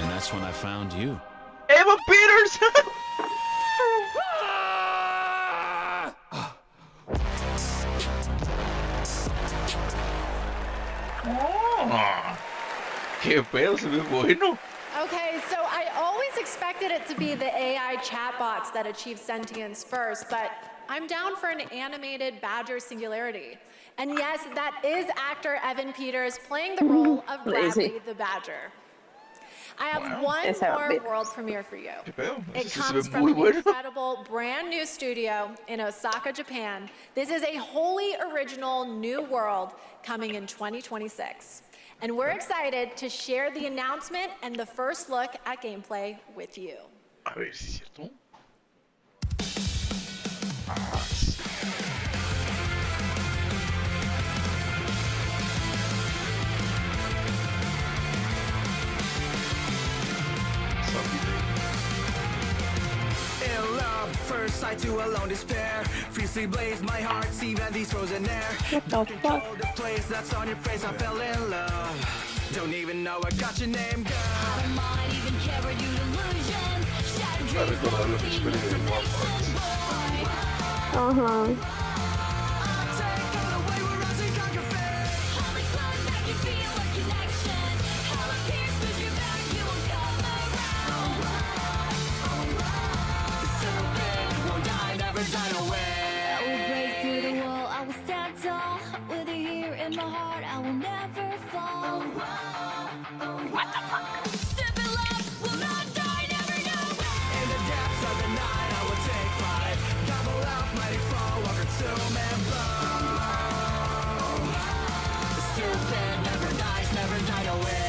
And that's when I found you. Eva Peters! ¡Qué pedo! Se ve bueno. Okay, so I always expected it to be the AI chatbots that achieve sentience first, but I'm down for an animated Badger Singularity. And yes, that is actor Evan Peters playing the role of Bradley the Badger. I have one more world premiere for you. It comes from an incredible brand new studio in Osaka, Japan. This is a wholly original new world coming in 2026. And we're excited to share the announcement and the first look at gameplay with you. A ver si es cierto. first sight to alone despair. Fiercely blaze my heart's even these frozen air. What the fuck? The place that's on your face, I fell in love. Don't even know I got your name, girl. I don't mind even care you illusion. Shattered dreams, What the fuck? Step in love, will not die, never know. In the depths of the night, I will take flight. Gobble up, mighty fall, walk her tomb and blow. The stupid never dies, never died away.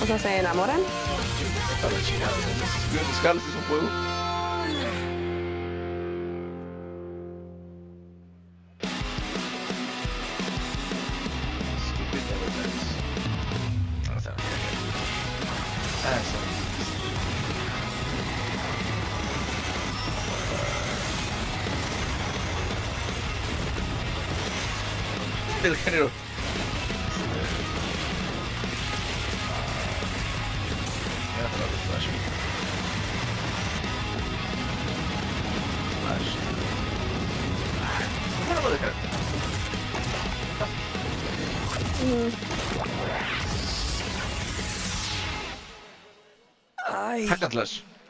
O sea, ¿se enamoran? Musicales es un juego. Del género. I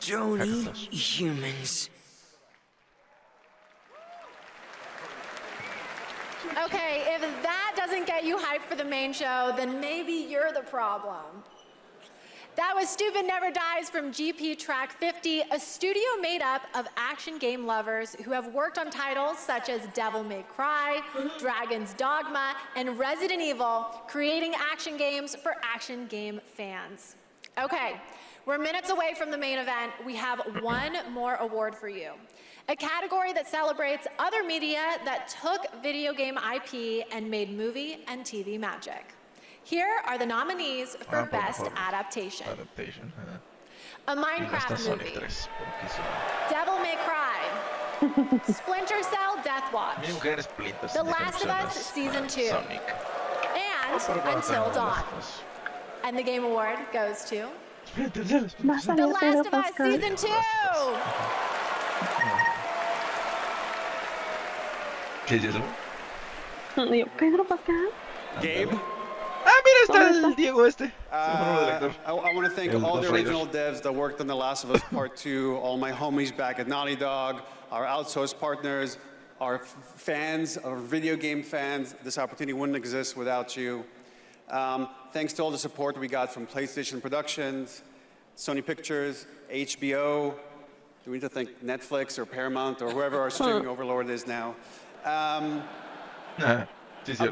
don't eat humans. Okay, if that doesn't get you hyped for the main show, then maybe you're the problem. That was Stupid Never Dies from GP Track 50, a studio made up of action game lovers who have worked on titles such as Devil May Cry, Dragon's Dogma, and Resident Evil, creating action games for action game fans. Okay, we're minutes away from the main event. We have one more award for you. A category that celebrates other media that took video game IP and made movie and TV magic. Here are the nominees for Best Adaptation. A Minecraft movie, Devil May Cry, Splinter Cell Death Watch, The Last of Us Season 2, and Until Dawn. And the Game Award goes to The Last of Us Season 2! ¿Qué es eso? Pedro Pascal. Gabe? Ah, mira, está el Diego este. I want to thank all the original devs that worked on The Last of Us Part 2, all my homies back at Naughty Dog, our outsourced partners, our fans, our video game fans. This opportunity wouldn't exist without you. Thanks to all the support we got from PlayStation Productions, Sony Pictures, HBO. Do we need to thank Netflix or Paramount or whoever our streaming overlord is now? But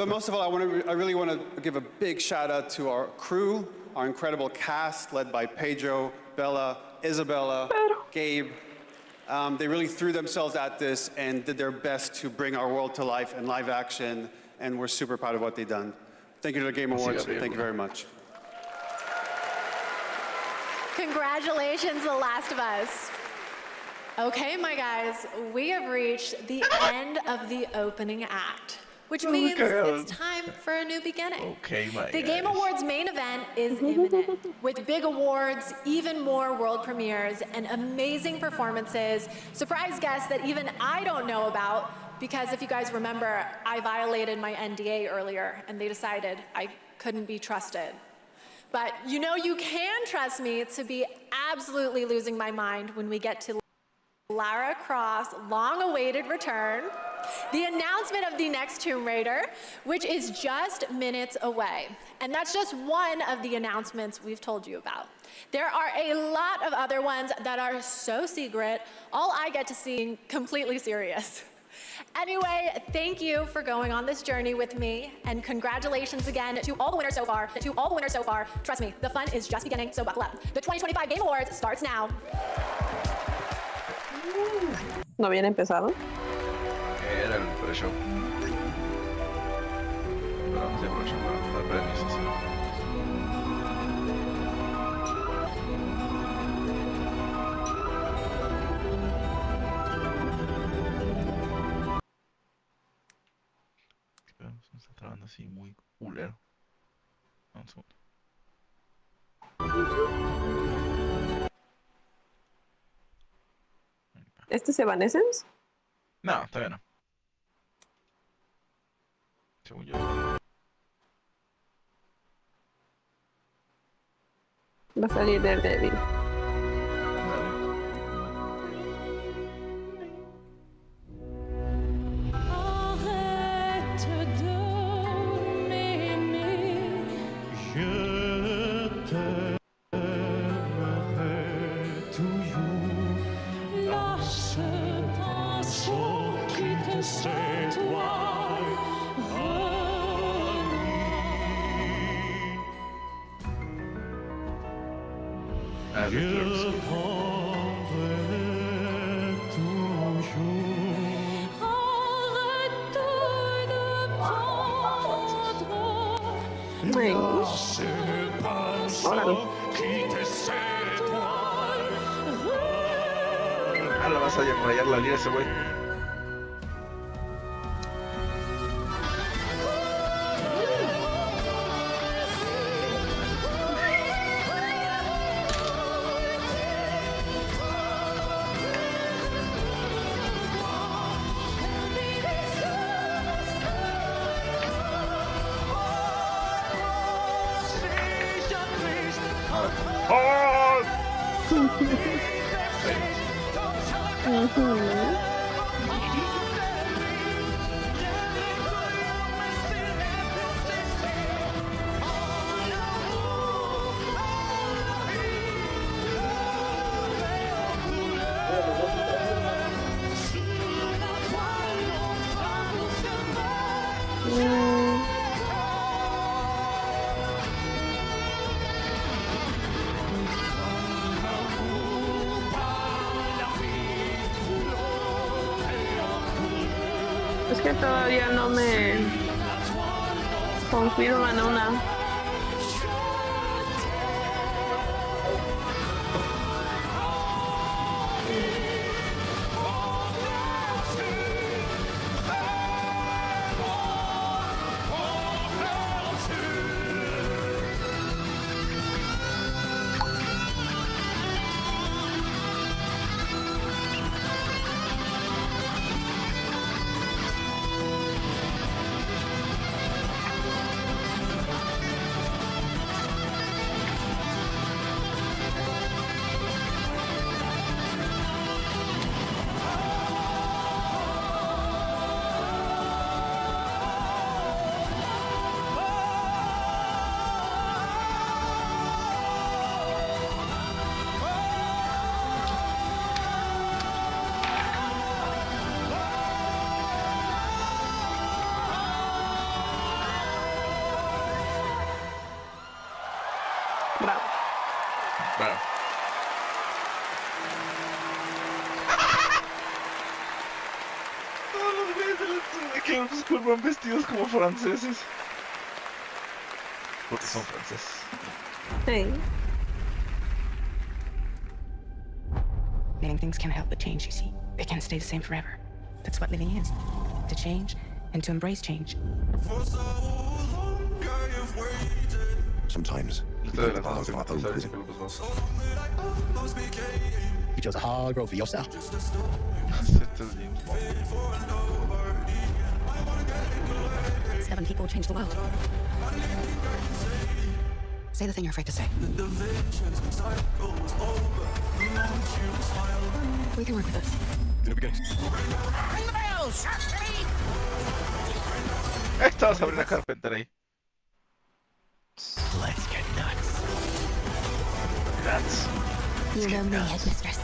most of all, I really want to give a big shout out to our crew, our incredible cast led by Pedro, Bella, Isabella, Gabe. They really threw themselves at this and did their best to bring our world to life in live action, and we're super proud of what they've done. Thank you to the Game Awards. Thank you very much. Congratulations, The Last of Us. Okay, my guys, we have reached the end of the opening act, which means it's time for a new beginning. Okay, my The Game Awards main event is imminent, with big awards, even more world premieres, and amazing performances, surprise guests that even I don't know about, because if you guys remember, I violated my NDA earlier, and they decided I couldn't be trusted. But you know you can trust me to be absolutely losing my mind when we get to Lara Croft's long-awaited return, the announcement of the next Tomb Raider, which is just minutes away. And that's just one of the announcements we've told you about. There are a lot of other ones that are so secret, all I get to see completely serious. Anyway, thank you for going on this journey with me, and congratulations again to all the winners so far. Trust me, the fun is just beginning, so buckle up. The 2025 Game Awards starts now. ¿No habían empezado? Era el pre-show. Pero vamos a aprovechar para dar premios así. así muy culero. Un segundo. ¿Este es Evanescence? No, todavía no. Según yo. Va a salir Daredevil. La vas a rayar la liga ese güey. Es que todavía no me confirman una. Bravo. Bravo. Todos los güeyes de Club School van vestidos como franceses. Porque son franceses. Sí. Many things can't help but change, you see. They can't stay the same forever. That's what living is. To change and to embrace change. Sometimes you chose a hard road for yourself. 7 people change the world. Say the thing you're afraid to say. We can work with this. In the beginning. Ring the bells! Estaba Sabrina Carpenter ahí. Let's get nuts. Nuts. You know me, headmistress.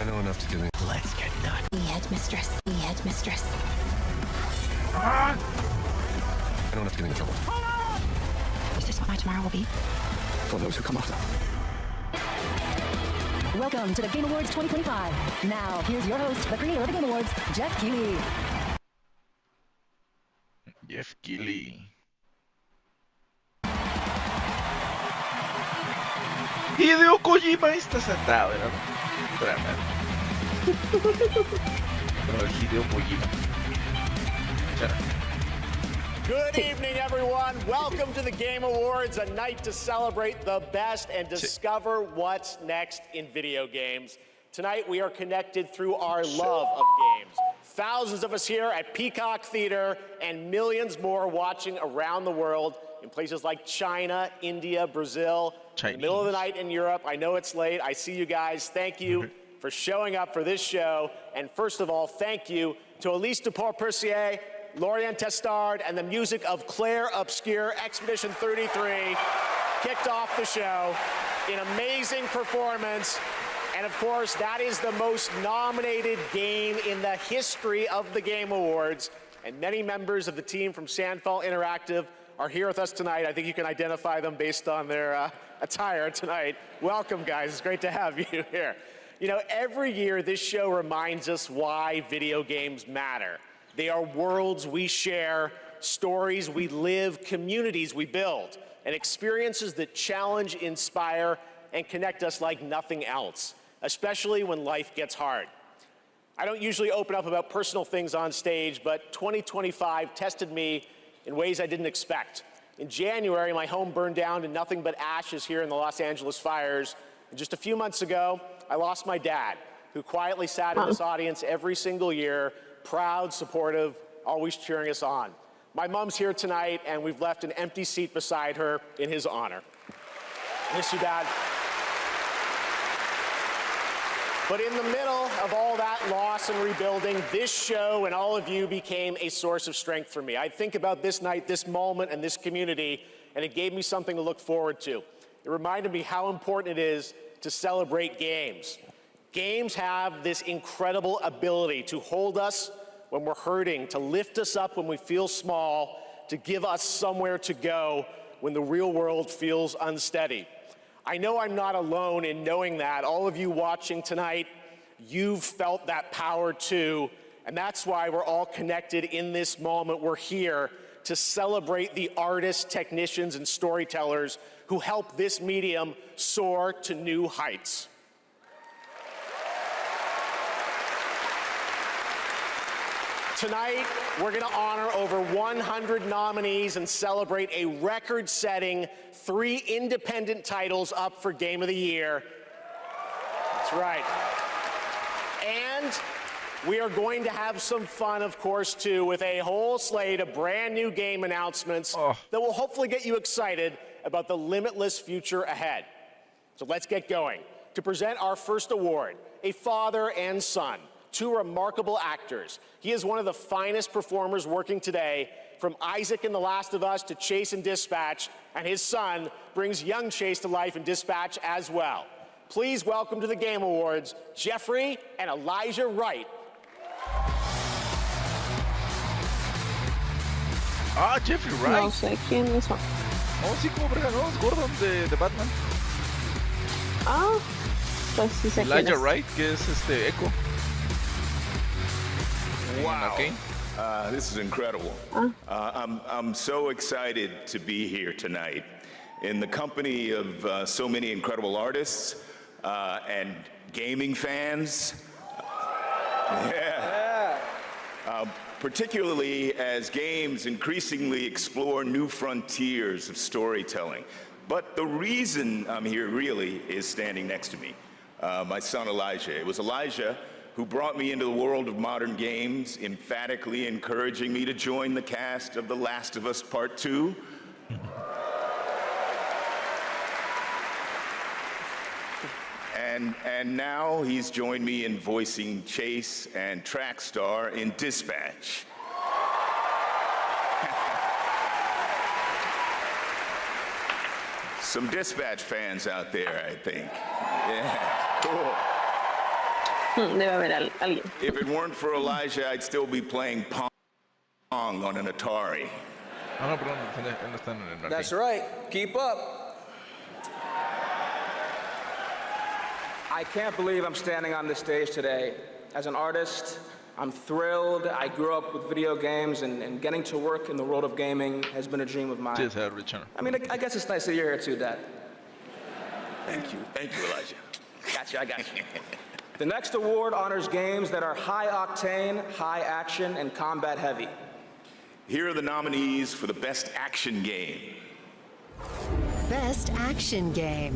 I know enough to get in. Let's get nuts. Headmistress. Headmistress. I know enough to get in trouble. Is this what my tomorrow will be? For those who come after. Welcome to the Game Awards 2025. Now, here's your host, the creator of the Game Awards, Jeff Keighley. Jeff Keighley. Hideo Kojima está sentado, ¿verdad? Pero el Hideo Kojima. Good evening, everyone. Welcome to the Game Awards, a night to celebrate the best and discover what's next in video games. Tonight, we are connected through our love of games. Thousands of us here at Peacock Theater and millions more watching around the world in places like China, India, Brazil, in the middle of the night in Europe. I know it's late. I see you guys. Thank you for showing up for this show. And first of all, thank you to Elise Dupont-Percier, Lorian Testard, and the music of Claire Obscure. Expedition 33 kicked off the show. An amazing performance. And of course, that is the most nominated game in the history of the Game Awards. And many members of the team from Sandfall Interactive are here with us tonight. I think you can identify them based on their attire tonight. Welcome, guys. It's great to have you here. You know, every year this show reminds us why video games matter. They are worlds we share, stories we live, communities we build, and experiences that challenge, inspire, and connect us like nothing else, especially when life gets hard. I don't usually open up about personal things on stage, but 2025 tested me in ways I didn't expect. In January, my home burned down to nothing but ashes here in the Los Angeles fires. And just a few months ago, I lost my dad, who quietly sat in this audience every single year, proud, supportive, always cheering us on. My mom's here tonight, and we've left an empty seat beside her in his honor. Miss you, Dad. But in the middle of all that loss and rebuilding, this show and all of you became a source of strength for me. I think about this night, this moment, and this community, and it gave me something to look forward to. It reminded me how important it is to celebrate games. Games have this incredible ability to hold us when we're hurting, to lift us up when we feel small, to give us somewhere to go when the real world feels unsteady. I know I'm not alone in knowing that. All of you watching tonight, you've felt that power too, and that's why we're all connected in this moment. We're here to celebrate the artists, technicians, and storytellers who help this medium soar to new heights. Tonight, we're going to honor over 100 nominees and celebrate a record-setting 3 independent titles up for Game of the Year. That's right. And we are going to have some fun, of course, too, with a whole slate of brand new game announcements that will hopefully get you excited about the limitless future ahead. So let's get going. To present our first award, a father and son, 2 remarkable actors. He is one of the finest performers working today, from Isaac in The Last of Us to Chase in Dispatch, and his son brings young Chase to life in Dispatch as well. Please welcome to the Game Awards, Jeffrey and Elijah Wright. Ah, Jeffrey Wright. No sé quiénes son. Oh, sí, como Gordon de Batman. Ah, pues sí sé quién Elijah es. Wright, que es Echo. Wow. Okay. This is incredible. I'm so excited to be here tonight in the company of so many incredible artists and gaming fans. Particularly as games increasingly explore new frontiers of storytelling. But the reason I'm here really is standing next to me, my son Elijah. It was Elijah who brought me into the world of modern games, emphatically encouraging me to join the cast of The Last of Us Part 2. And now he's joined me in voicing Chase and Trackstar in Dispatch. Some Dispatch fans out there, I think. Yeah, cool. Debe haber alguien. If it weren't for Elijah, I'd still be playing Pong on an Atari. That's right. Keep up. I can't believe I'm standing on this stage today. As an artist, I'm thrilled. I grew up with video games, and getting to work in the world of gaming has been a dream of mine. I mean, I guess it's nice that you're here too, Dad. Thank you, Elijah. Got you, I got you. The next award honors games that are high octane, high action, and combat heavy. Here are the nominees for the Best Action Game. Best action game.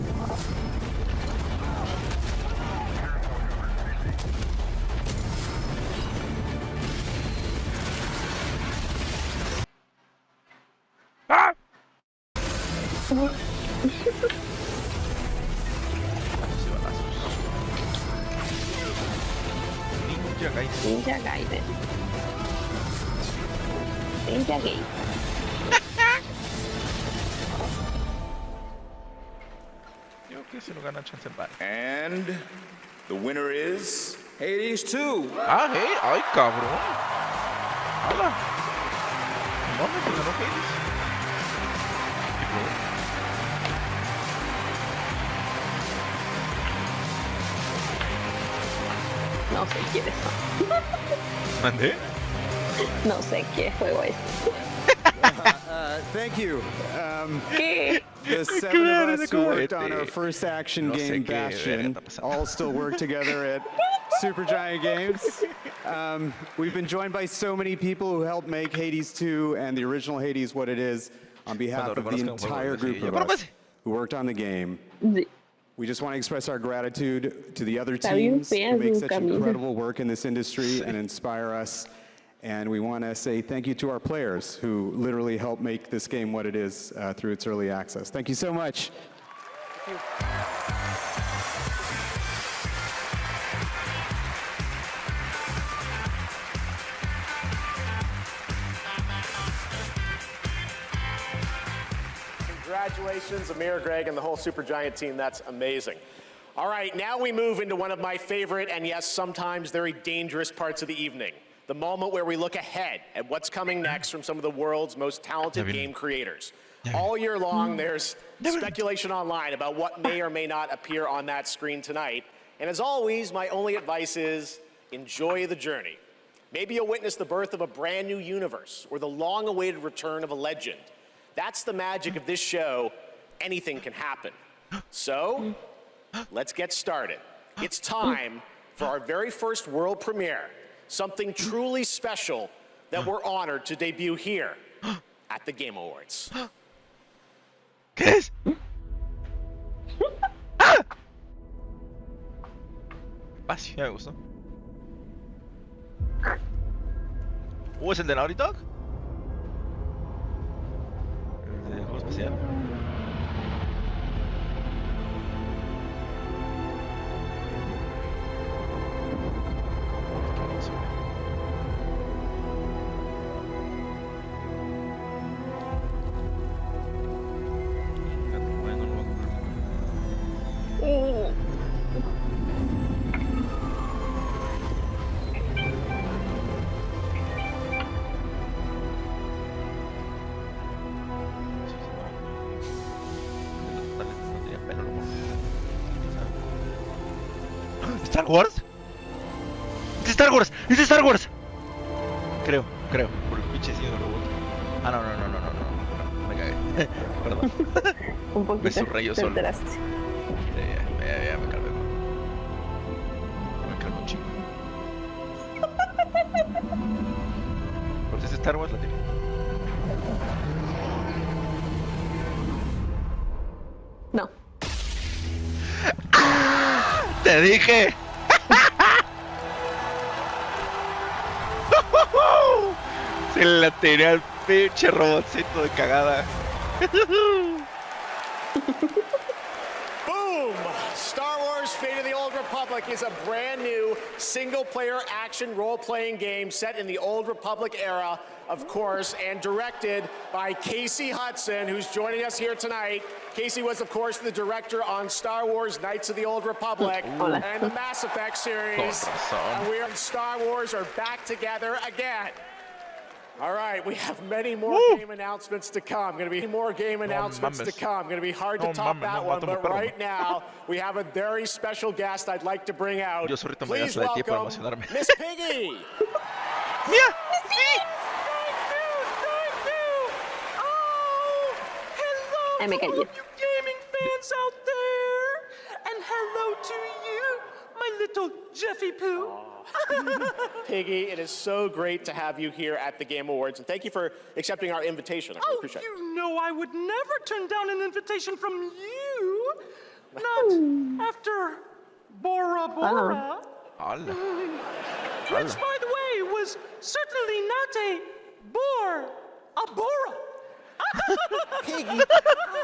Ninja Gaiden. Ninja Gaiden. And the winner is Hades 2. Ay, cabrón. Hala. No, me ganó Hades. No sé quién es. ¿Mandé? No sé qué juego es. Thank you. ¿Qué? The seven of us who worked on our first action game, Bastion, all still work together at Supergiant Games. We've been joined by so many people who helped make Hades 2 and the original Hades what it is on behalf of the entire group of us who worked on the game. We just want to express our gratitude to the other teams who make such incredible work in this industry and inspire us. And we want to say thank you to our players who literally helped make this game what it is through its early access. Thank you so much. Thank you. Congratulations, Amir, Greg, and the whole Supergiant team. That's amazing. All right, now we move into one of my favorite and, yes, sometimes very dangerous parts of the evening. The moment where we look ahead at what's coming next from some of the world's most talented game creators. All year long, there's speculation online about what may or may not appear on that screen tonight. And as always, my only advice is enjoy the journey. Maybe you'll witness the birth of a brand new universe or the long-awaited return of a legend. That's the magic of this show. Anything can happen. So, let's get started. It's time for our very first world premiere. Something truly special that we're honored to debut here at the Game Awards. ¿Qué es? ¡Ah! Así me gustó. ¿Es el de Naughty Dog? ¿El de juego especial? ¿Star Wars? ¡Es Star Wars! ¡Es Star Wars! Creo, por el pinche signo del robot. Ah, no, me cagué. Perdón. Un poquito. Me subrayó solo. Ya me cargué. Me cargué un chingo. Por si es Star Wars la tiene. No. ¡Te dije! Se la tiré al pinche robotcito de cagada. Boom! Star Wars Fate of the Old Republic is a brand new single-player action role-playing game set in the Old Republic era, of course, and directed by Casey Hudson, who's joining us here tonight. Casey was, of course, the director on Star Wars Knights of the Old Republic and the Mass Effect series. And we in Star Wars are back together again. All right, we have many more game announcements to come. Going to be more game announcements to come. Going to be hard to top that one, but right now we have a very special guest I'd like to bring out. Please welcome Miss Piggy. Mia. Ay, me callé. Gaming fans out there, and hello to you, my little little Jeffy Poo. Piggy, it is so great to have you here at the Game Awards, and thank you for accepting our invitation. I really appreciate it. You know I would never turn down an invitation from you. Not after Bora Bora. Which, by the way, was certainly not a bore, a Bora. Piggy, come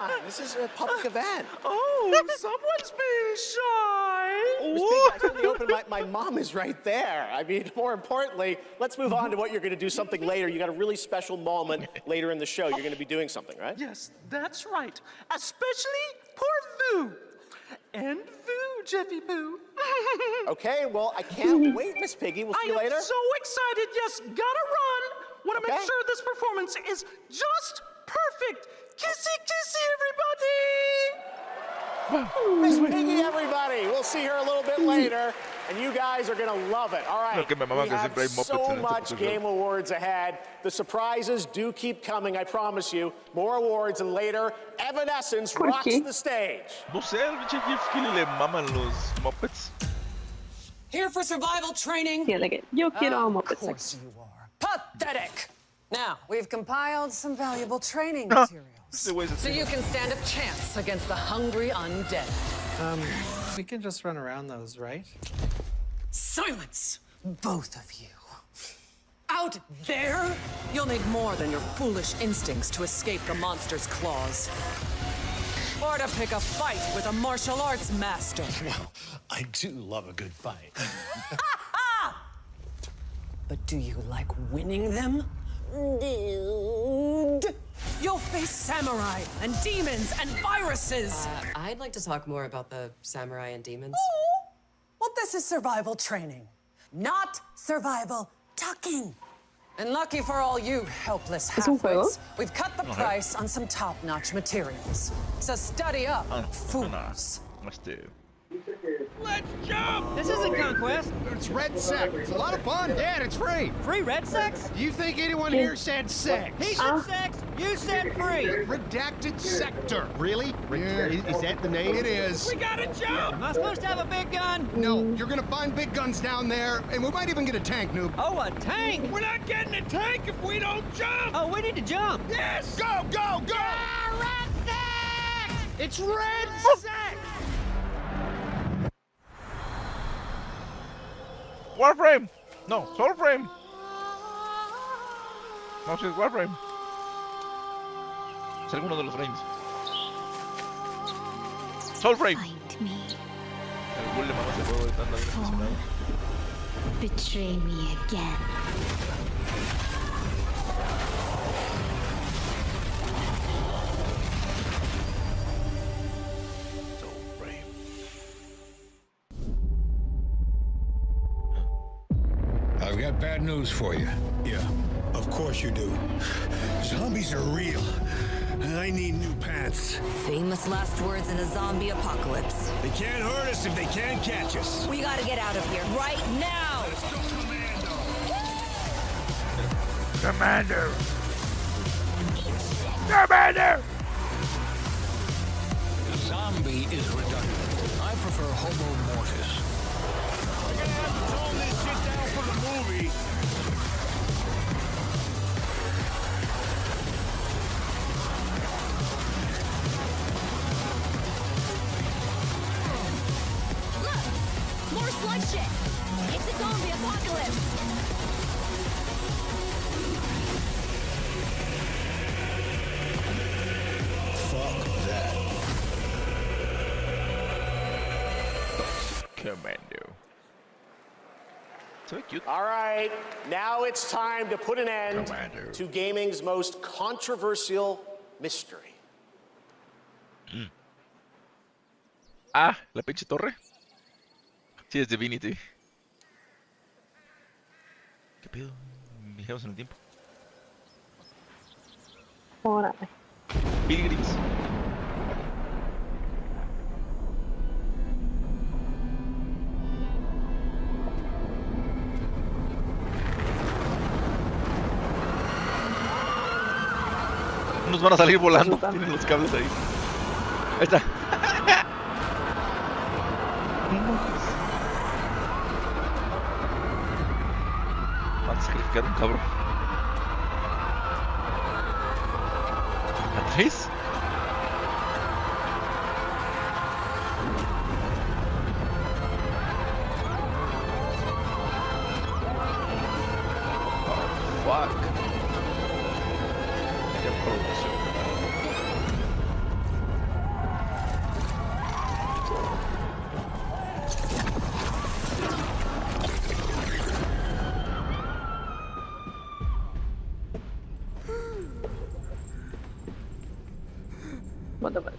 on, this is a public event. Oh, someone's being shy. Miss Piggy, I told you open, my mom is right there. I mean, more importantly, let's move on to what you're going to do something later. You got a really special moment later in the show. You're going to be doing something, right? Yes, that's right. Especially poor Vu. And Vu, Jeffy Poo. Okay, well, I can't wait, Miss Piggy. We'll see you later. I am so excited. Yes, gotta run. Want to make sure this performance is just perfect. Kissy, kissy, everybody. Miss Piggy, everybody. We'll see her a little bit later, and you guys are going to love it. All right, we have so much Game Awards ahead. The surprises do keep coming, I promise you. More awards, and later, Evanescence rocks the stage. No sé, el pinche GIF que le maman los Muppets. Here for survival training? Yeah, like yo quiero Of course you are. Pathetic! Now, we've compiled some valuable training materials. So you can stand a chance against the hungry undead. We can just run around those, right? Silence, both of you. Out there, you'll need more than your foolish instincts to escape the monster's claws. Or to pick a fight with a martial arts master. Well, I do love a good fight. But do you like winning them? Dude. You'll face samurai and demons and viruses. I'd like to talk more about the samurai and demons. Oh, well, this is survival training, not survival tucking. And lucky for all you helpless halfwits, we've cut the price on some top-notch materials. So study up, fools. Must do. Let's jump! This isn't Conquest. It's Red Sec. It's a lot of fun. Yeah, and it's free. Free Red Sex? Do you think anyone here said sex? He said sex. You said free. Redacted Sector. Really? Is that the name? It is. We gotta jump! Am I supposed to have a big gun? No, you're gonna find big guns down there, and we might even get a tank, noob. Oh, a tank? We're not getting a tank if we don't jump! Oh, we need to jump. Yes! Go, go, go! Red Sex! It's Red Sex! Warframe! No, Soulframe! No, si es Warframe. Es alguno de los frames. Soulframe! El bull le mandó ese juego de tanta impresionado. Betray me again. I've got bad news for you. Yeah, of course you do. Zombies are real, and I need new pants. Famous last words in a zombie apocalypse. They can't hurt us if they can't catch us. We gotta get out of here right now! Let's go, Commando! Commander! Commander! Zombie is redundant. I prefer Homo Mortis. We're gonna have to tone this shit down for the movie. Look! More slug shit! It's a zombie apocalypse! Fuck that. Commando. So cute. All right, now it's time to put an end to gaming's most controversial mystery. Ah, la pinche torre. Sí, es Divinity. ¿Qué pedo? Viajamos en el tiempo. Órale. Pilgrims. Nos van a salir volando. Tienen los cables ahí. Ahí está. sacar un cabrón. ¿A 3? Fuck. Qué producción. What the fuck?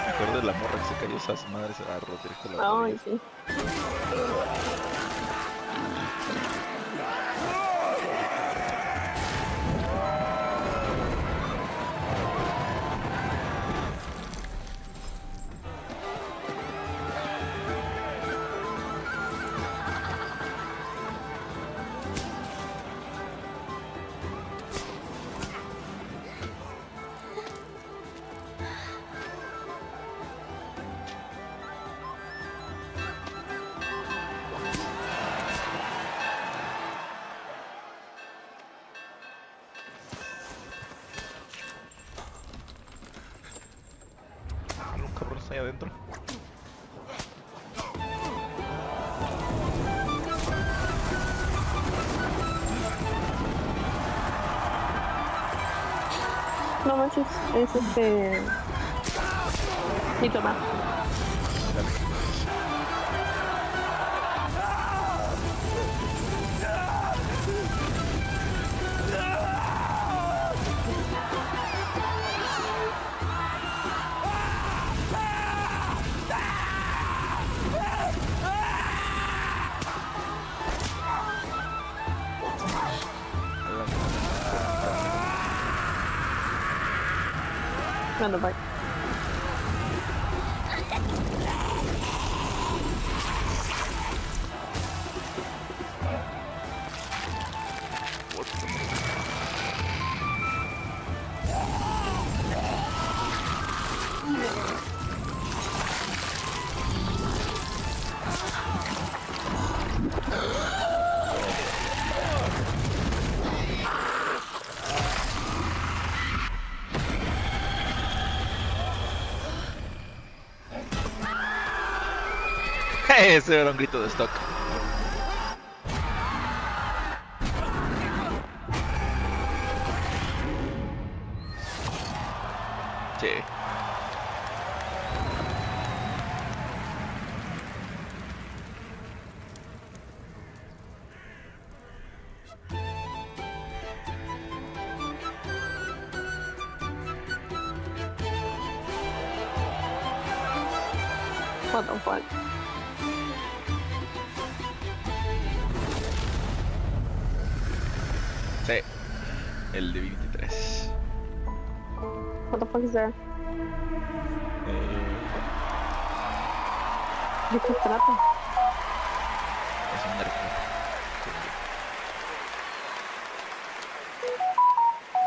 Me acuerdo de la morra que se cayó, esas madres se agarró directo a la Ay, sí. Un cabrón está ahí adentro. No manches, es mi toma. What the fuck? Ese era un grito de stock. Sí. What the fuck? Sí. El de 23. What the fuck is that? ¿De qué trata? Es un nerfo.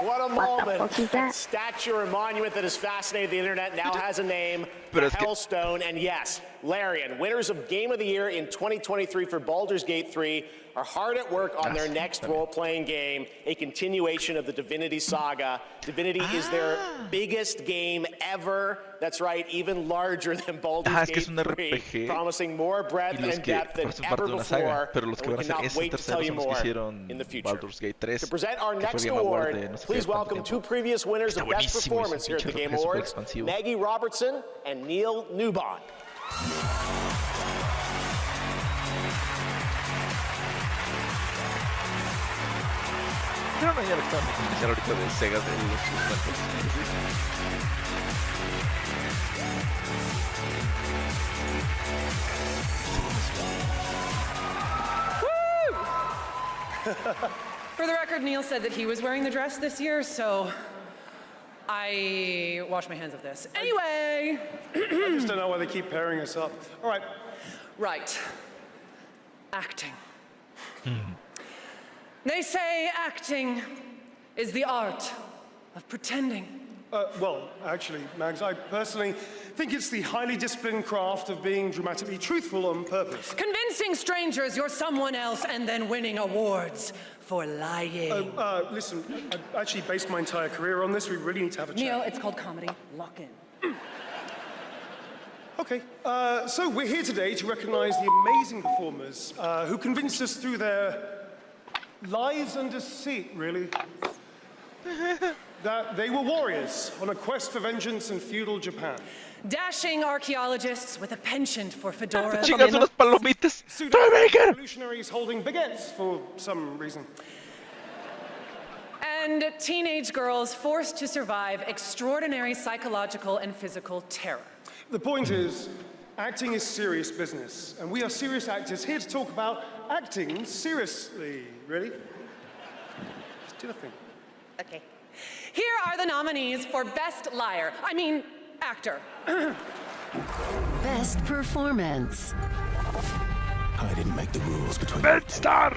What a What the moment. fuck is that? Statue or monument that has fascinated the internet now has a name, Pero the es que- Hellstone. And yes, Larian, winners of Game of the Year in 2023 for Baldur's Gate 3, are hard at work on their next role-playing game, a continuation of the Divinity saga. Divinity is their biggest game ever. That's right, even larger than Baldur's Es que Gate es un 3, RPG. promising more breadth Y los and que depth than hacen ever parte de una before. saga, pero los que and van we a hacer cannot ese wait to tell tercero you son los que more hicieron in the future. Baldur's Gate 3. To present our que next fue Game Award award, de no sé please qué cuánto welcome tiempo. two previous winners Está of Best buenísimo ese Performance here at the pinche Game RPG súper Awards, expansivo. Maggie Robertson and Neil Newbon. Era una idea que estaban por iniciar ahorita de Sega de los For the record, Neil said that he was wearing the dress this year, so I wash my hands of this. Anyway. I just don't know why they keep pairing us up. All right. Right. Acting. They say acting is the art of pretending. Well, actually, Mags, I personally think it's the highly disciplined craft of being dramatically truthful on purpose. Convincing strangers you're someone else and then winning awards for lying. Listen, I actually based my entire career on this. We really need to have a chat. Neil, it's called comedy. Lock in. Okay, so we're here today to recognize the amazing performers who convinced us through their lies and deceit, really, that they were warriors on a quest for vengeance in feudal Japan. Dashing archaeologists with a penchant for fedoras. Chingas unas palomitas. Revolutionaries holding baguettes for some reason. And teenage girls forced to survive extraordinary psychological and physical terror. The point is, acting is serious business, and we are serious actors here to talk about acting seriously. Ready? Just do the thing. Okay. Here are the nominees for Best Liar. I mean, actor. Best performance. I didn't make the rules between Star.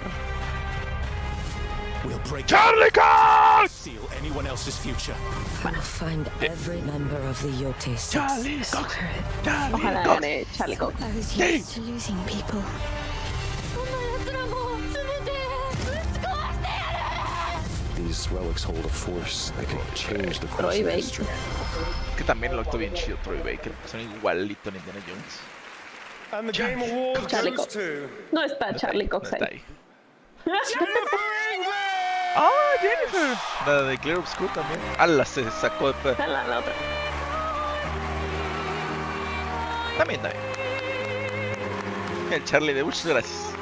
We'll break Charlie Cox! Seal anyone else's future. I'll find every member of the Yote Charlie Cox. Charlie Ojalá Cox. gane Charlie Cox. I was used to losing people. These relics hold a force that can change the course of Troy history. Que también lo actuó bien chido Troy Baker. Son igualito a Indiana Jones. And the Game Award Charlie goes Cox. to... No está Charlie Cox No está ahí. ahí. ¡Ah, Jennifer! La de Clear Obscure también. ¡Hala! Se sacó de pedo. La otra. También. El Charlie de muchas gracias.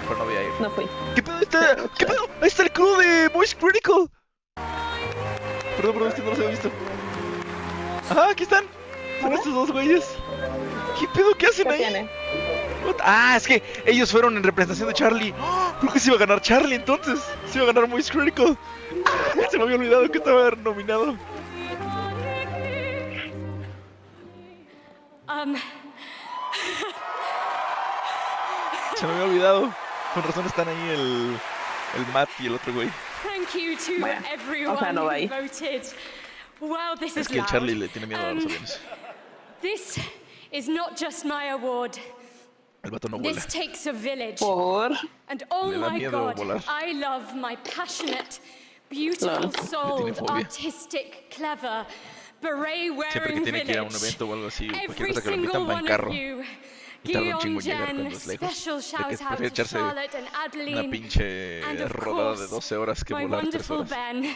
Pero no voy a ir. No fui. ¿Qué pedo está? ¿Qué pedo? Ahí está el crew de Voice Critical. Perdón, es que no los he visto. Ajá, aquí están. Son estos dos güeyes. ¿Qué pedo? ¿Qué hacen ahí? Tiene? Ah, es que ellos fueron en representación de Charlie. ¡Oh! Creo que se iba a ganar Charlie entonces. Se iba a ganar Voice Critical. Se me había olvidado que estaba nominado. Se me había olvidado. Con razón están ahí el Matt y el otro güey. Thank you to Bueno, everyone o sea, no va who ahí. voted. Wow, this Es is que el loud. Charlie le tiene miedo a los aviones. This is not just my award. El vato no vuela. This takes a village. Por. And oh Le da my miedo God, volar. I love my passionate, beautiful Lol. souled, Le tiene fobia. artistic, clever, Siempre que beret-wearing tiene que ir a un village. evento o algo así, cualquier Every cosa que lo single invitan va en one carro. of you. Y tarda un chingo Guillaume, en llegar Jen, cuando es lejos. special De que shout out prefiere to echarse Charlotte and una Adeline. pinche And of rodada de course, 12 horas que my volar 3 wonderful horas. Ben,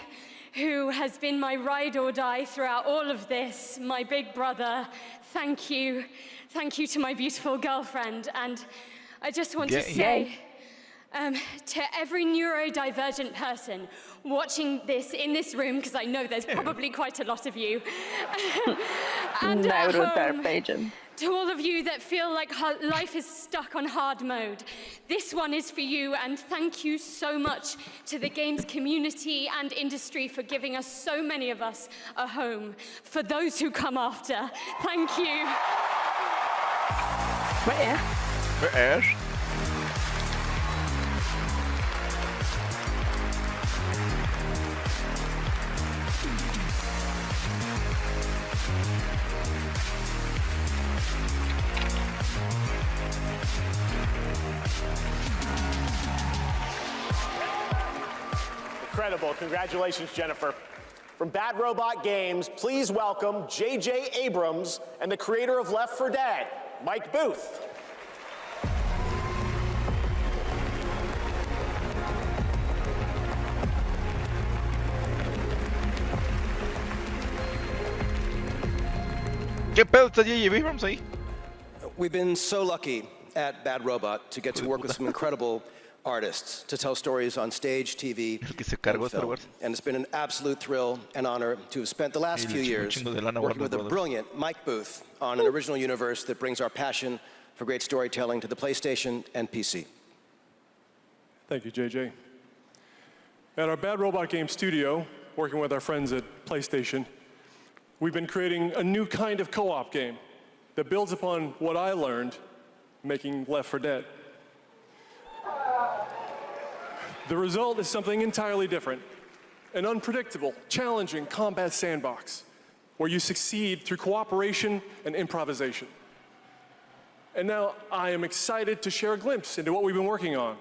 who has been my ride or die throughout all of this, my big brother. Thank you. Thank you to my beautiful girlfriend. And I just want to Yay. say to every neurodivergent person watching this in this room, because I know there's probably quite a lot of you, and at home, Neurodivergent. to all of you that feel like life is stuck on hard mode, this one is for you, and thank you so much to the games community and industry for giving us, so many of us, a home. For those who come after, thank you. Where? Incredible. Congratulations, Jennifer. From Bad Robot Games, please welcome J.J. Abrams and the creator of Left 4 Dead, Mike Booth. ¿Qué pedo está J.J. Abrams ahí? We've been so lucky at Bad Robot to get to work with some incredible artists to tell stories on stage, TV, and film. And it's been an absolute thrill and honor to have spent the last few years working with the brilliant Mike Booth on an original universe that brings our passion for great storytelling to the PlayStation and PC. Thank you, JJ. At our Bad Robot Game studio, working with our friends at PlayStation, we've been creating a new kind of co-op game that builds upon what I learned making Left 4 Dead. The result is something entirely different, an unpredictable, challenging combat sandbox where you succeed through cooperation and improvisation. And now I am excited to share a glimpse into what we've been working on.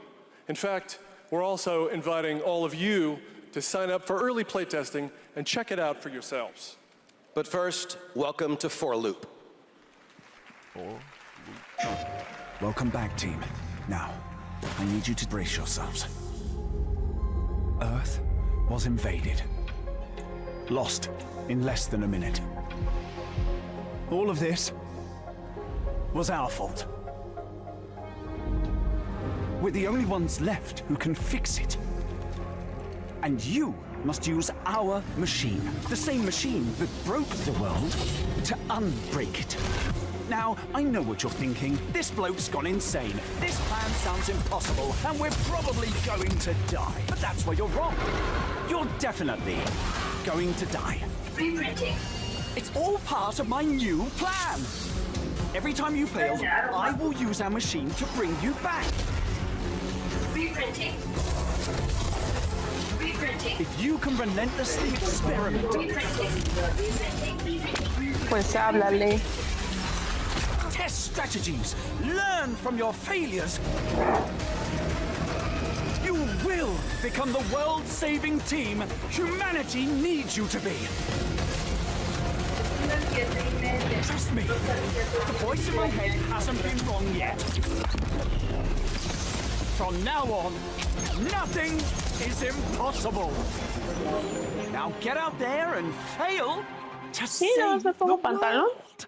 In fact, we're also inviting all of you to sign up for early playtesting and check it out for yourselves. But first, welcome to 4 Loop. Welcome back, team. Now, I need you to brace yourselves. Earth was invaded. Lost in less than a minute. All of this was our fault. We're the only ones left who can fix it. And you must use our machine, the same machine that broke the world, to unbreak it. Now, I know what you're thinking. This bloke's gone insane. This plan sounds impossible, and we're probably going to die. But that's where you're wrong. You're definitely going to die. Reprinting. It's all part of my new plan. Every time you fail, I will use our machine to bring you back. Reprinting. Reprinting. If you can relentlessly experiment. Pues háblale. Test strategies. Learn from your failures. You will become the world-saving team humanity needs you to be. Trust me, the voice in my head hasn't been wrong yet. From now on, nothing is impossible. Now get out there and fail to save the world.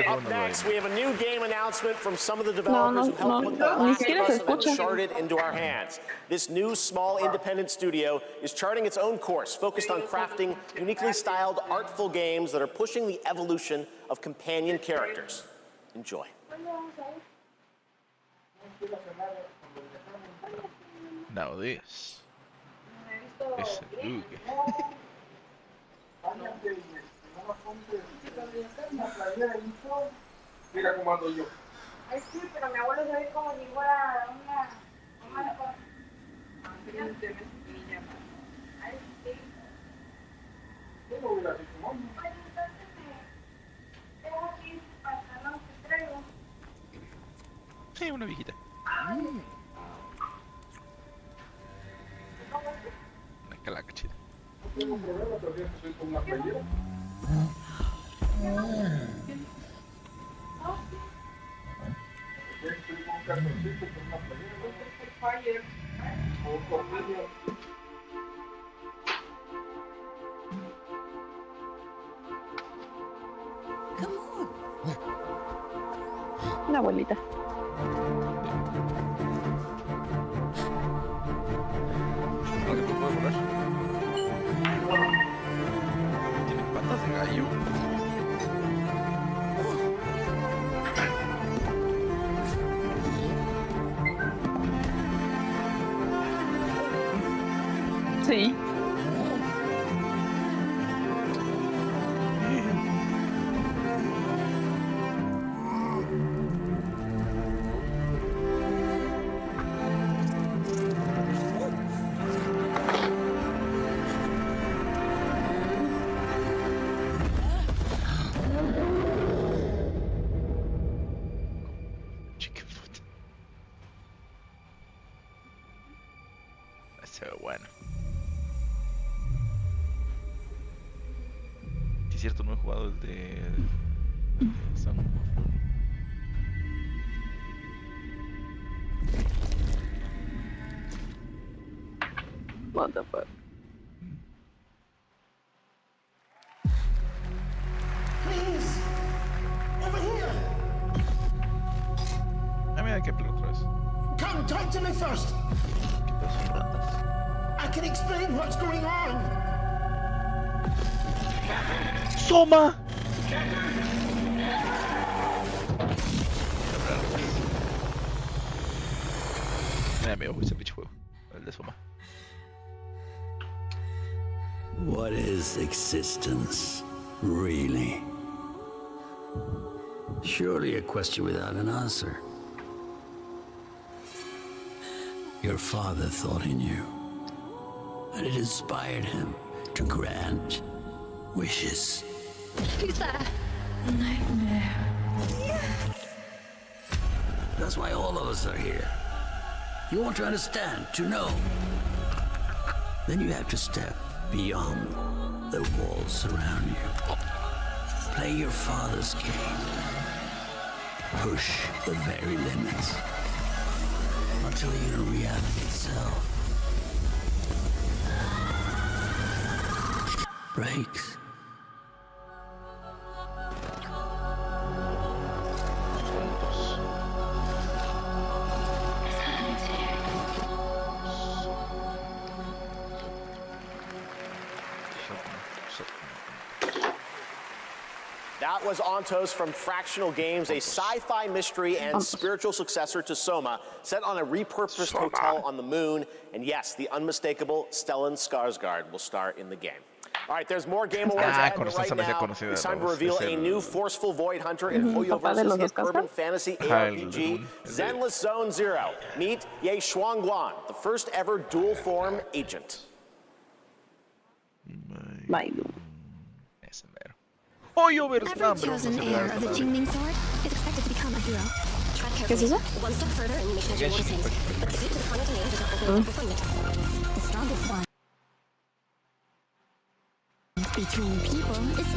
Up next, we have a new game announcement from some of the developers who helped put The Last of Us and Uncharted into our hands. This new, small, independent studio is charting its own course, focused on crafting uniquely styled, artful games that are pushing the evolution of companion characters. Enjoy. Now this is a Luke. Mira cómo ando yo. Ay, sí, pero mi abuelo se ve como igual a una... Ay, sí. Yo no hubiera dicho, ¿no? Pues entonces tengo aquí su pantalón que traigo. Sí, una viejita. Una calaca chida. Tengo un problema, todavía estoy con una playera. Una abuelita. Tiene patas de gallo. Sí. Chicken foot. Se ve bueno. Sí, es cierto, no he jugado el de Son. What the fuck? Please! Over here! Ah, mira, hay que pelear otra vez. Come, talk to me first! I can explain what's going on! ¡Soma! Me da miedo ese pinche juego, el de Soma. this existence, really? Surely a question without an answer. Your father thought in you, and it inspired him to grant wishes. Who's there? Nightmare. Yes! That's why all of us are here. You want to understand, to know. Then you have to step beyond the walls around you. Play your father's game. Push the very limits. Until you're reality itself. Breaks. That was Ontos from Fractional Games, a sci-fi mystery and spiritual successor to Soma, set on a repurposed hotel on the moon. And yes, the unmistakable Stellan Skarsgård will star in the game. All right, there's more Game Awards ahead, but right now, it's time to reveal a new Forceful Void Hunter in Hoyoverse's hit urban fantasy ARPG, Zenless Zone Zero. Meet Ye Shuangguan, the first ever dual-form agent. Every chosen heir of the Jingming sword is expected to become a hero. Tread carefully. One step further and you may measure your sins. But the gate to the final domain does not open in fulfillment. The strongest one between people is...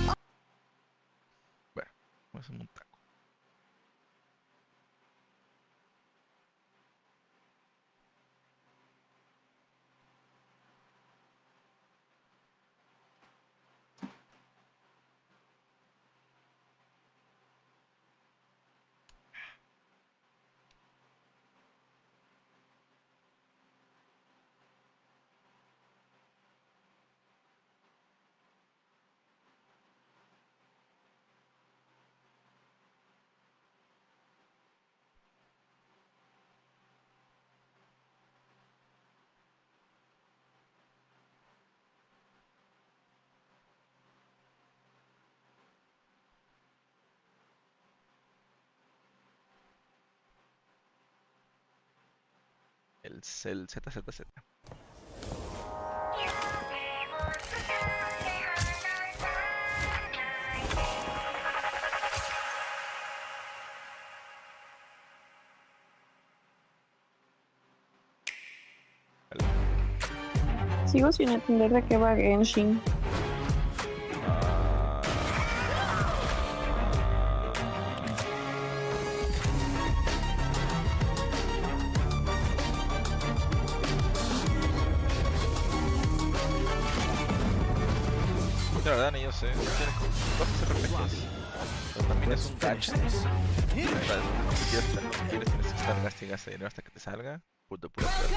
Bueno, vamos a montar. El ZZZ. Sigo sin entender de qué va Genshin. La verdad, ni yo sé. Tiene cosas RPGs. Pero también es un gacha. Si quieres, tienes que estar gastando dinero hasta que te salga. Puta pura suerte.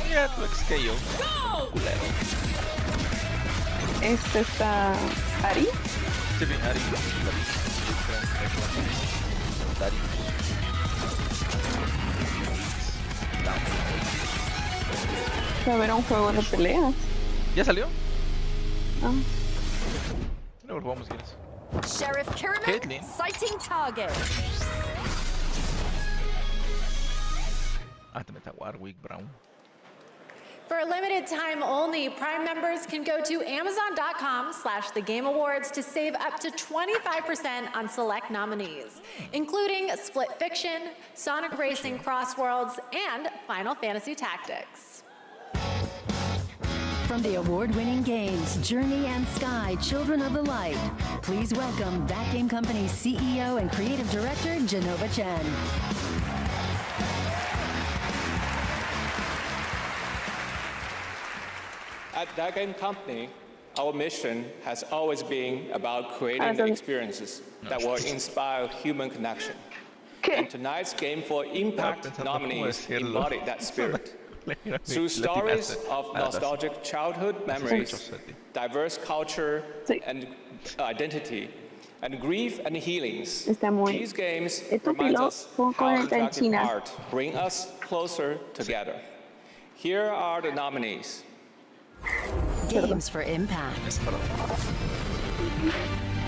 Mira tu XKO. Culero. Este está... ¿Ari? Sí, Ari. Va a haber un juego de peleas. ¿Ya salió? Ah. No, vamos a ir eso. Sheriff Pyramid, sighting target. Ah, te meta Warwick Brown. For a limited time only, Prime members can go to Amazon.com/The Game Awards to save up to 25% on select nominees, including Split Fiction, Sonic Racing Crossworlds, and Final Fantasy Tactics. From the award-winning games Journey and Sky, Children of the Light, please welcome That Game Company's CEO and Creative Director, Genova Chen. At That Game Company, our mission has always been about creating experiences that will inspire human connection. And tonight's Game for Impact nominees embody that spirit. Through stories of nostalgic childhood memories, diverse culture and identity, and grief and healings, these games remind us how interactive art brings us closer together. Here are the nominees. games for impact.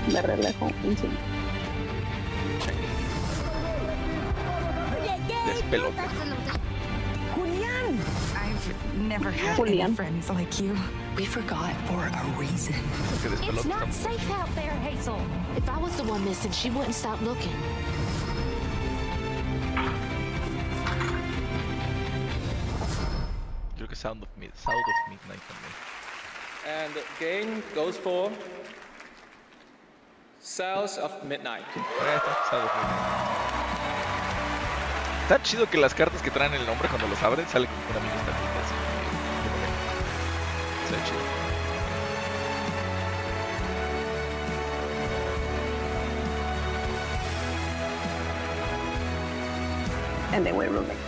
Me relejo un chingo. Despelota. Julian! I've never had any friends like you. We forgot for a reason. It's not safe out there, Hazel. If I was the one missing, she wouldn't stop looking. Creo que Sound of Midnight también. And the game goes for Sounds of Midnight. Sound of Midnight. Está chido que las cartas que traen el nombre cuando los abren salen como una mini estatuita así. Está chido. And they were roommates.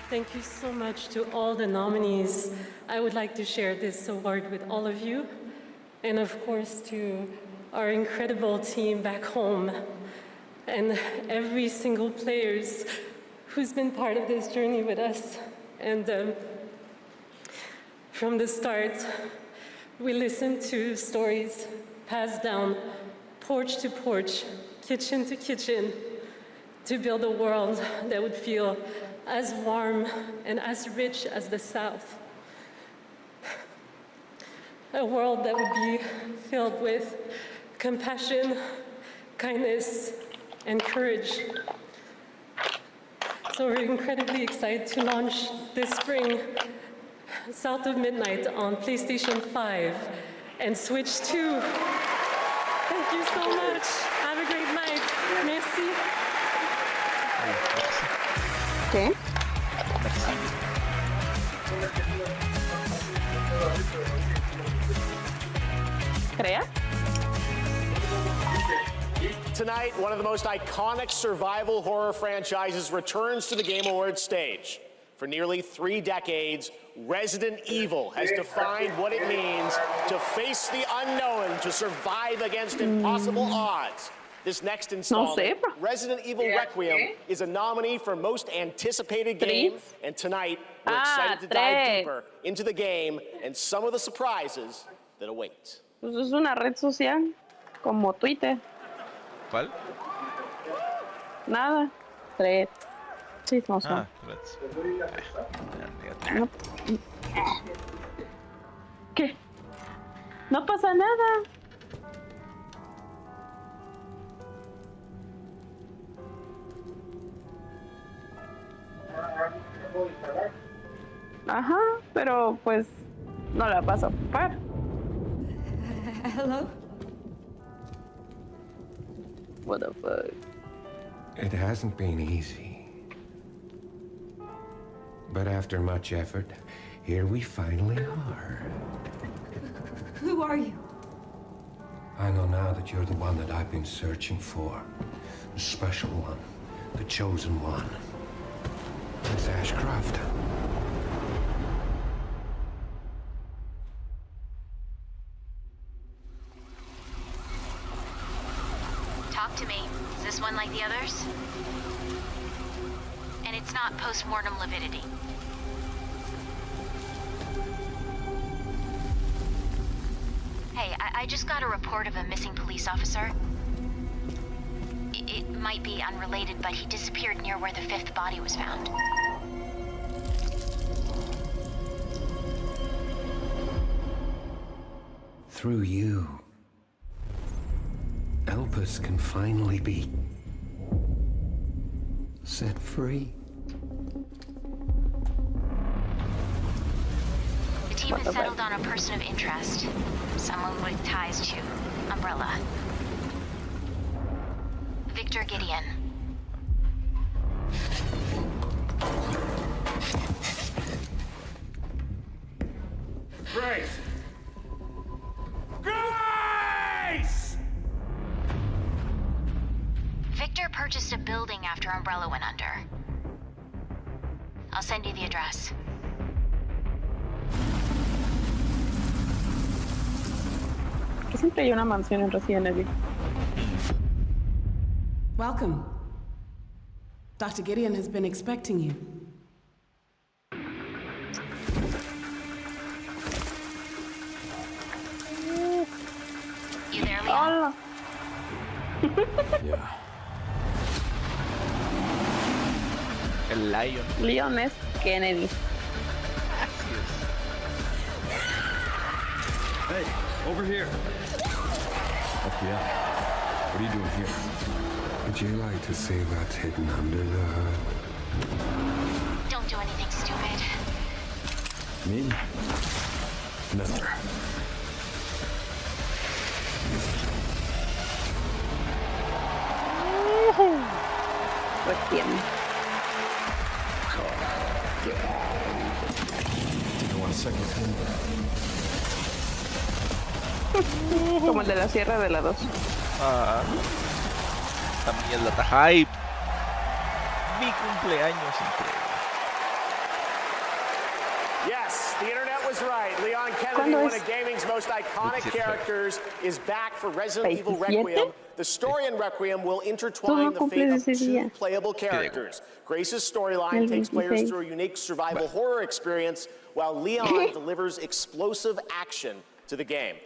Thank you so much to all the nominees. I would like to share this award with all of you, and of course to our incredible team back home, and every single players who's been part of this journey with us. And from the start, we listened to stories passed down porch to porch, kitchen to kitchen, to build a world that would feel as warm and as rich as the South. A world that would be filled with compassion, kindness, and courage. So we're incredibly excited to launch this spring South of Midnight on PlayStation 5 and Switch 2. Thank you so much. Have a great night. Merci. ¿Qué? ¿Crea? Tonight, one of the most iconic survival horror franchises returns to the Game Awards stage. For nearly 3 decades, Resident Evil has defined what it means to face the unknown, to survive against impossible odds. This next installment, Resident Evil Requiem, is a nominee for Most Anticipated Game, and tonight we're excited to dive deeper into the game and some of the surprises that await. Pues es una red social, como Twitter. ¿Cuál? Nada. Threads. Chismoso. Ah, Threads. No. ¿Qué? No pasa nada. Ajá, pero pues no la paso a ocupar. Hello? What the fuck? It hasn't been easy. But after much effort, here we finally are. Who are you? I know now that you're the one that I've been searching for. The special one. The chosen one. Miss Ashcroft. Talk to me. Is this one like the others? And it's not post-mortem lividity. Hey, I just got a report of a missing police officer. It might be unrelated, but he disappeared near where the 5th body was found. Through you, Elpis can finally be set free. The team has settled on a person of interest. Someone with ties to Umbrella. Victor Gideon. Grace! Grace! Victor purchased a building after Umbrella went under. I'll send you the address. Que siempre hay una mansión en Resident Evil. Welcome. Dr. Gideon has been expecting you. You there, Leon? Yeah. El Lion. Leon es Kennedy. Hey, over here. FBI, what are you doing here? Would you like to see what's hidden under the hood? Don't do anything stupid. Me? Never. Recién. You want a second hand? Como el de la Sierra de la 2. Ah, también la hype. Mi cumpleaños increíble. Yes, the internet was right. Leon Kennedy, one of gaming's most iconic characters, is back for Resident Evil Requiem. The story in Requiem will intertwine the fate of two playable characters. Grace's storyline takes players through a unique survival horror experience, while Leon delivers explosive action to the game.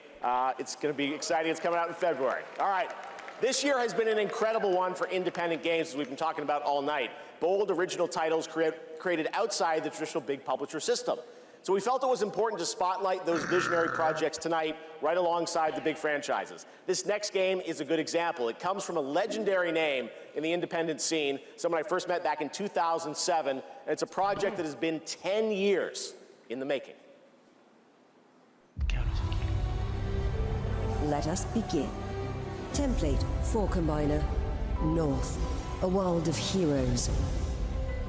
It's going to be exciting. It's coming out in February. All right. This year has been an incredible one for independent games, as we've been talking about all night. Bold original titles created outside the traditional big publisher system. So we felt it was important to spotlight those visionary projects tonight, right alongside the big franchises. This next game is a good example. It comes from a legendary name in the independent scene, someone I first met back in 2007, and it's a project that has been 10 years in the making. Let us begin. Template for Combiner. North. A world of heroes.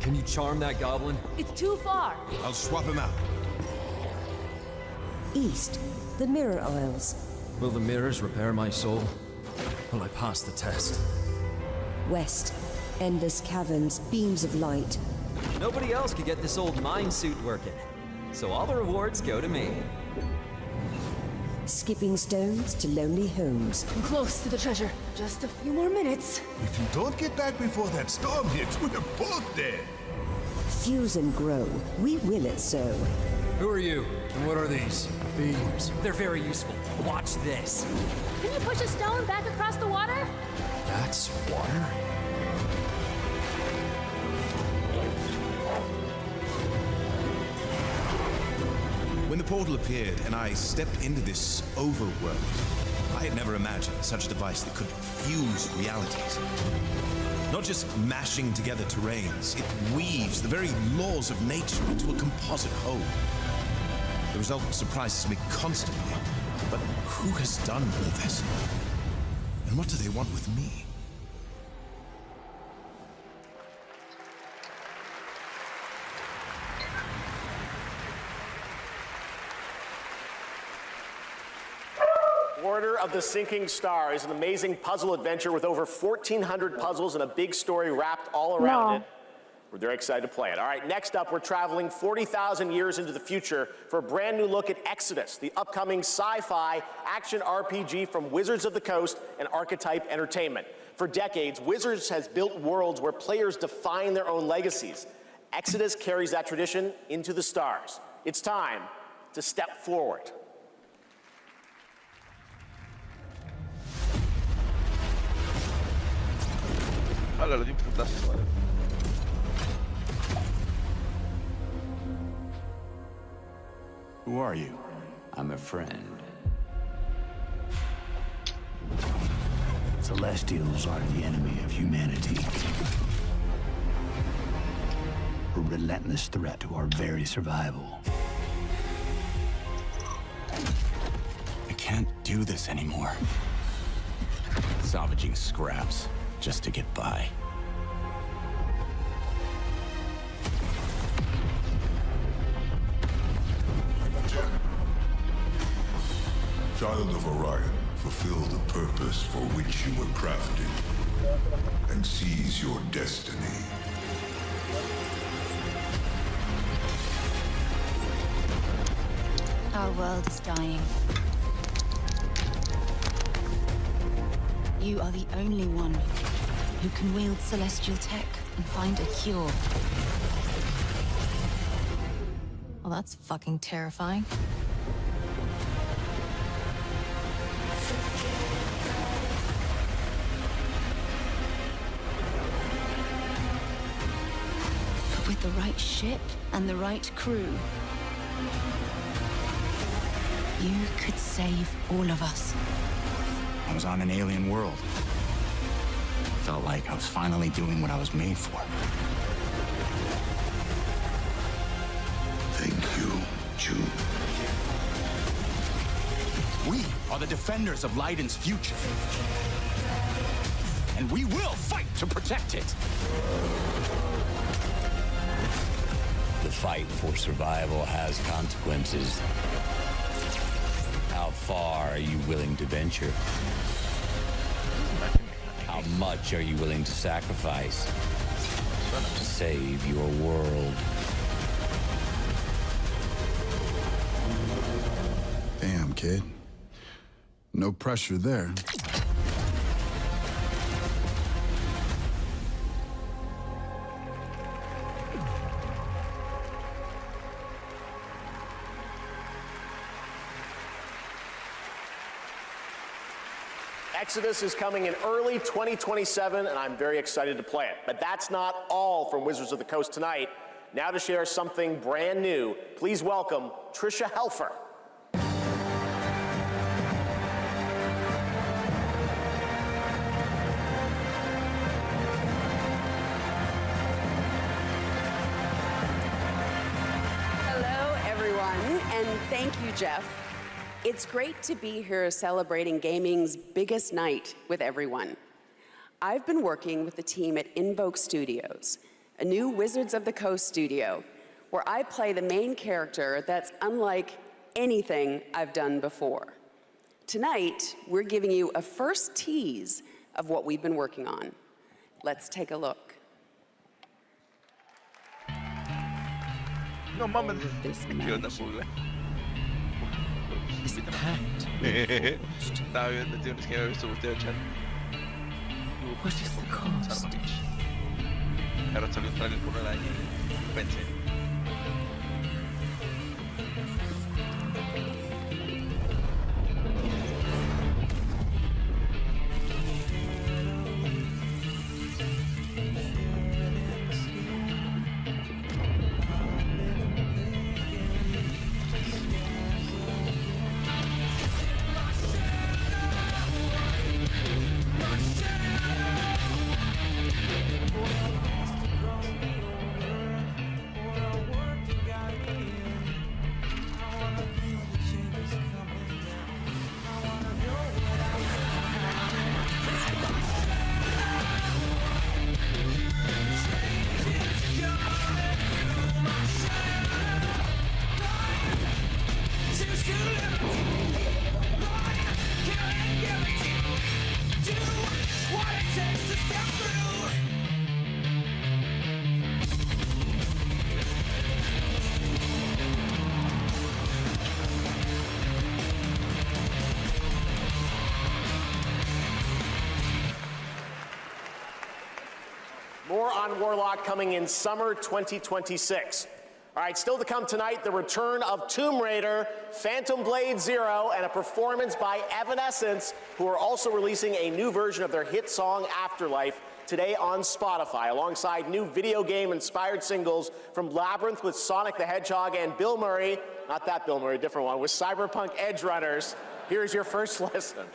Can you charm that goblin? It's too far. I'll swap him out. East. The Mirror Isles. Will the mirrors repair my soul? Will I pass the test? West. Endless caverns, beams of light. Nobody else could get this old mine suit working. So all the rewards go to me. Skipping stones to lonely homes. I'm close to the treasure. Just a few more minutes. If you don't get back before that storm hits, we're both dead. Fuse and grow. We will it so. Who are you? And what are these? Beams. They're very useful. Watch this. Can you push a stone back across the water? That's water? When the portal appeared and I stepped into this overworld, I had never imagined such a device that could fuse realities. Not just mashing together terrains, it weaves the very laws of nature into a composite whole. The result surprises me constantly, but who has done all this? And what do they want with me? Order of the Sinking Star is an amazing puzzle adventure with over 1,400 puzzles and a big story wrapped all around it. We're very excited to play it. All right, next up, we're traveling 40,000 years into the future for a brand new look at Exodus, the upcoming sci-fi action RPG from Wizards of the Coast and Archetype Entertainment. For decades, Wizards has built worlds where players define their own legacies. Exodus carries that tradition into the stars. It's time to step forward. Hola, le di un putazo. Who are you? I'm a friend. Celestials are the enemy of humanity. A relentless threat to our very survival. I can't do this anymore. Salvaging scraps just to get by. Child of Orion, fulfill the purpose for which you were crafted, and seize your destiny. Our world is dying. You are the only one who can wield celestial tech and find a cure. Well, that's fucking terrifying. But with the right ship and the right crew, you could save all of us. I was on an alien world. Felt like I was finally doing what I was made for. Thank you, June. We are the defenders of Leiden's future. And we will fight to protect it. The fight for survival has consequences. How far are you willing to venture? How much are you willing to sacrifice to save your world? Damn, kid. No pressure there. Exodus is coming in early 2027, and I'm very excited to play it. But that's not all from Wizards of the Coast tonight. Now to share something brand new, please welcome Tricia Helfer. Hello, everyone, and thank you, Jeff. It's great to be here celebrating gaming's biggest night with everyone. I've been working with the team at Invoke Studios, a new Wizards of the Coast studio, where I play the main character that's unlike anything I've done before. Tonight, we're giving you a first tease of what we've been working on. Let's take a look. No mames. ¿Qué onda, pula? Estaba viendo, tienes que haber visto usted, chat. What is the cost? Ahora salió un trailer por el año y pensé. More on Warlock coming in summer 2026. All right, still to come tonight, the return of Tomb Raider, Phantom Blade Zero, and a performance by Evanescence, who are also releasing a new version of their hit song Afterlife today on Spotify, alongside new video game-inspired singles from Labyrinth with Sonic the Hedgehog and Bill Murray, not that Bill Murray, different one, with Cyberpunk Edge Runners. Here's your first listen.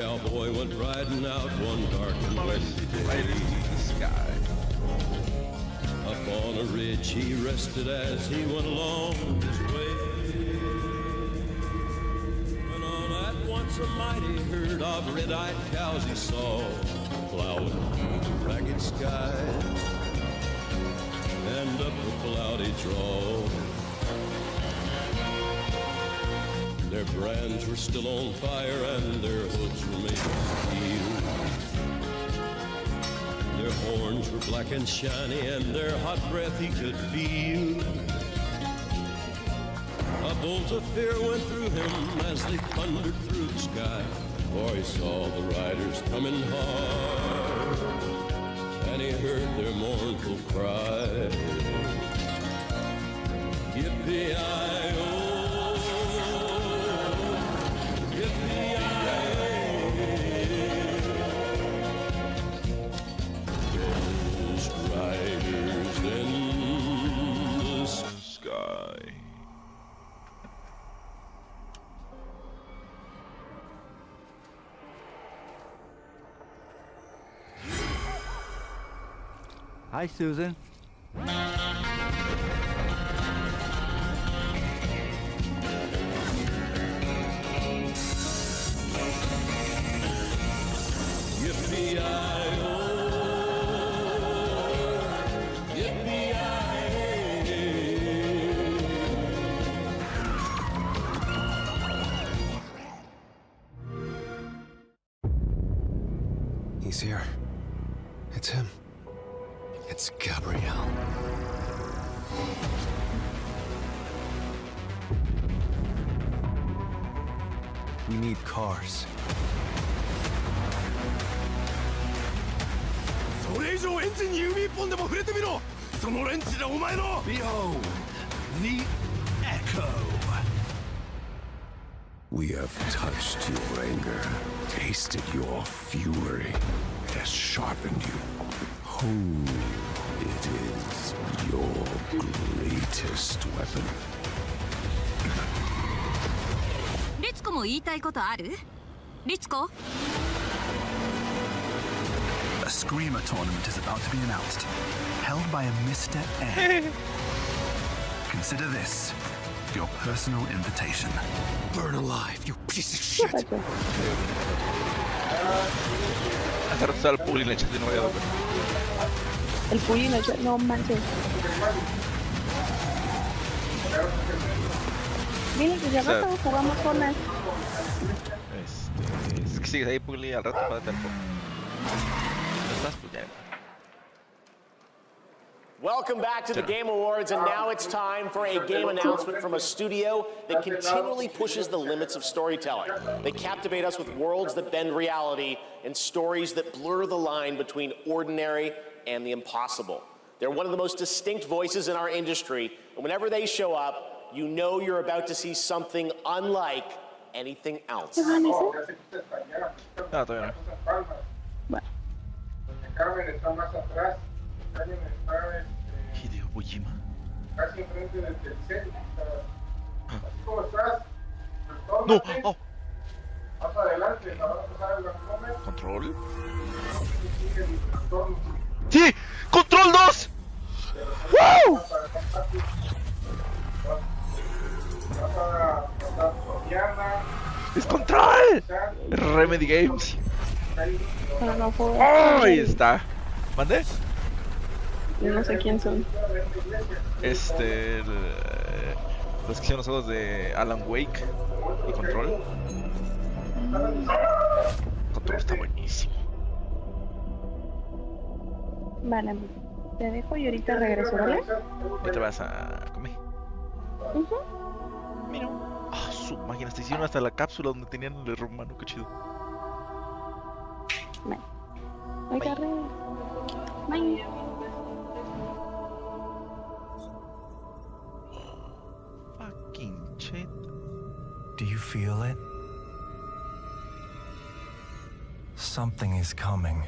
cowboy went riding out one dark and windy day. Up on a ridge he rested as he went along his way. When all at once a mighty herd of red-eyed cows he saw plowing through the ragged skies and up a cloudy draw. Their brands were still on fire and their hooves were made of steel. Their horns were black and shiny and their hot breath he could feel. A bolt of fear went through him as they thundered through the sky, for he saw the riders coming hard and he heard their mournful cry. Yippee-i-oh, riders in the sky. Hi, Susan. He's here. It's him. It's Gabrielle. We need cars. Behold, the Echo. We have touched your anger, tasted your fury. It has sharpened you. It is your greatest weapon. リツコも言いたいことある？リツコ？ A Screamer tournament is about to be announced, held by a Mr. A. Consider this your personal invitation. Burn alive, you piece of shit! Hacer el puli le echaste no vaya a ver. El puli no manches. Dile que ya rato jugamos zonas. Es que sigues ahí puli al rato para tener poco. ¿Estás? Pues ya. Welcome back to the Game Awards, and now it's time for a game announcement from a studio that continually pushes the limits of storytelling. They captivate us with worlds that bend reality and stories that blur the line between ordinary and the impossible. They're one of the most distinct voices in our industry, and whenever they show up, you know you're about to see something unlike anything else. No, todavía no. Hideo Kojima. No, oh. Control. Sí, control 2. ¡Woo! Es control. Remedy Games. Oh, ahí está. ¿Mandé? Yo no sé quién son. Los que hicieron los juegos de Alan Wake y Control. Control está buenísimo. Vale, te dejo y ahorita regreso, ¿vale? Ya te vas a comer. Mira. Ah, su máquina, hasta hicieron hasta la cápsula donde tenían el romano, qué chido. Vale. Oiga, bye. Fucking shit. Do you feel it? Something is coming.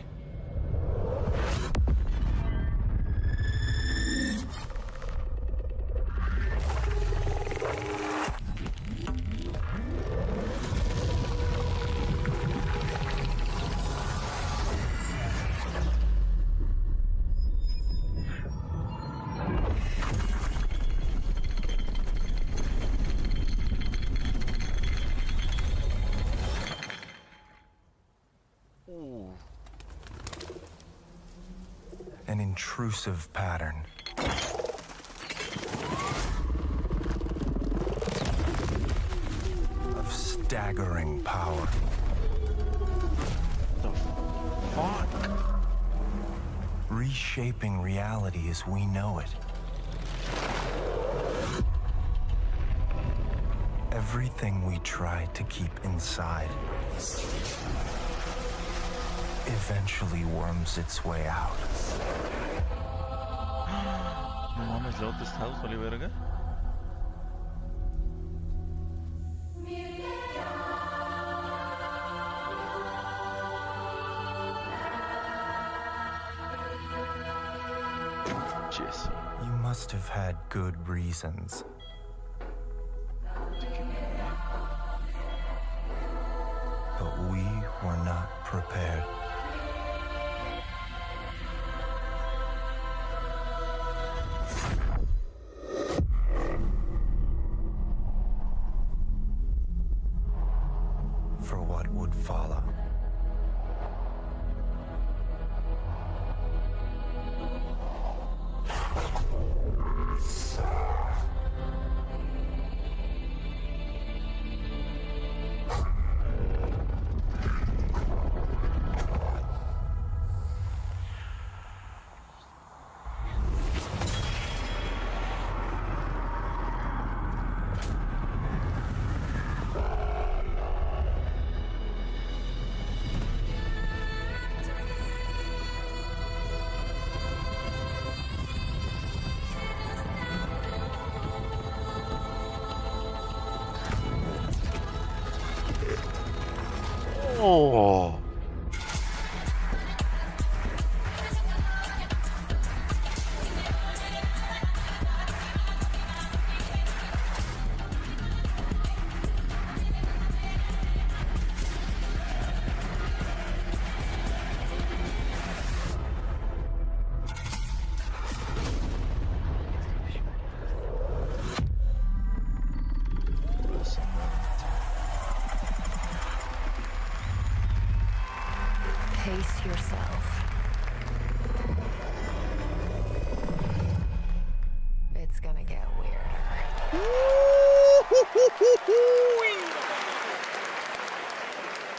An intrusive pattern. Of staggering power. Fuck. Reshaping reality as we know it. Everything we tried to keep inside eventually worms its way out. No mames, luego te estás, vale verga. Cheers. You must have had good reasons. But we were not prepared. For what would follow. Oh. Pace yourself. It's gonna get weirder.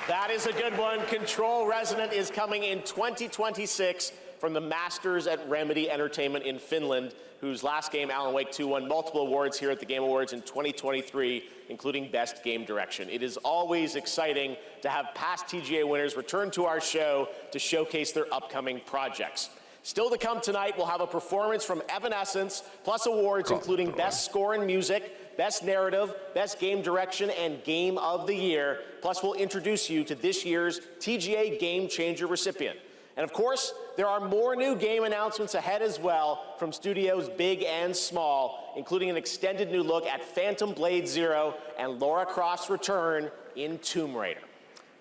That is a good one. Control Resonant is coming in 2026 from the Masters at Remedy Entertainment in Finland, whose last game, Alan Wake 2, won multiple awards here at the Game Awards in 2023, including Best Game Direction. It is always exciting to have past TGA winners return to our show to showcase their upcoming projects. Still to come tonight, we'll have a performance from Evanescence, plus awards including Best Score in Music, Best Narrative, Best Game Direction, and Game of the Year. Plus, we'll introduce you to this year's TGA Game Changer recipient. And of course, there are more new game announcements ahead as well from studios big and small, including an extended new look at Phantom Blade Zero and Lara Croft's return in Tomb Raider.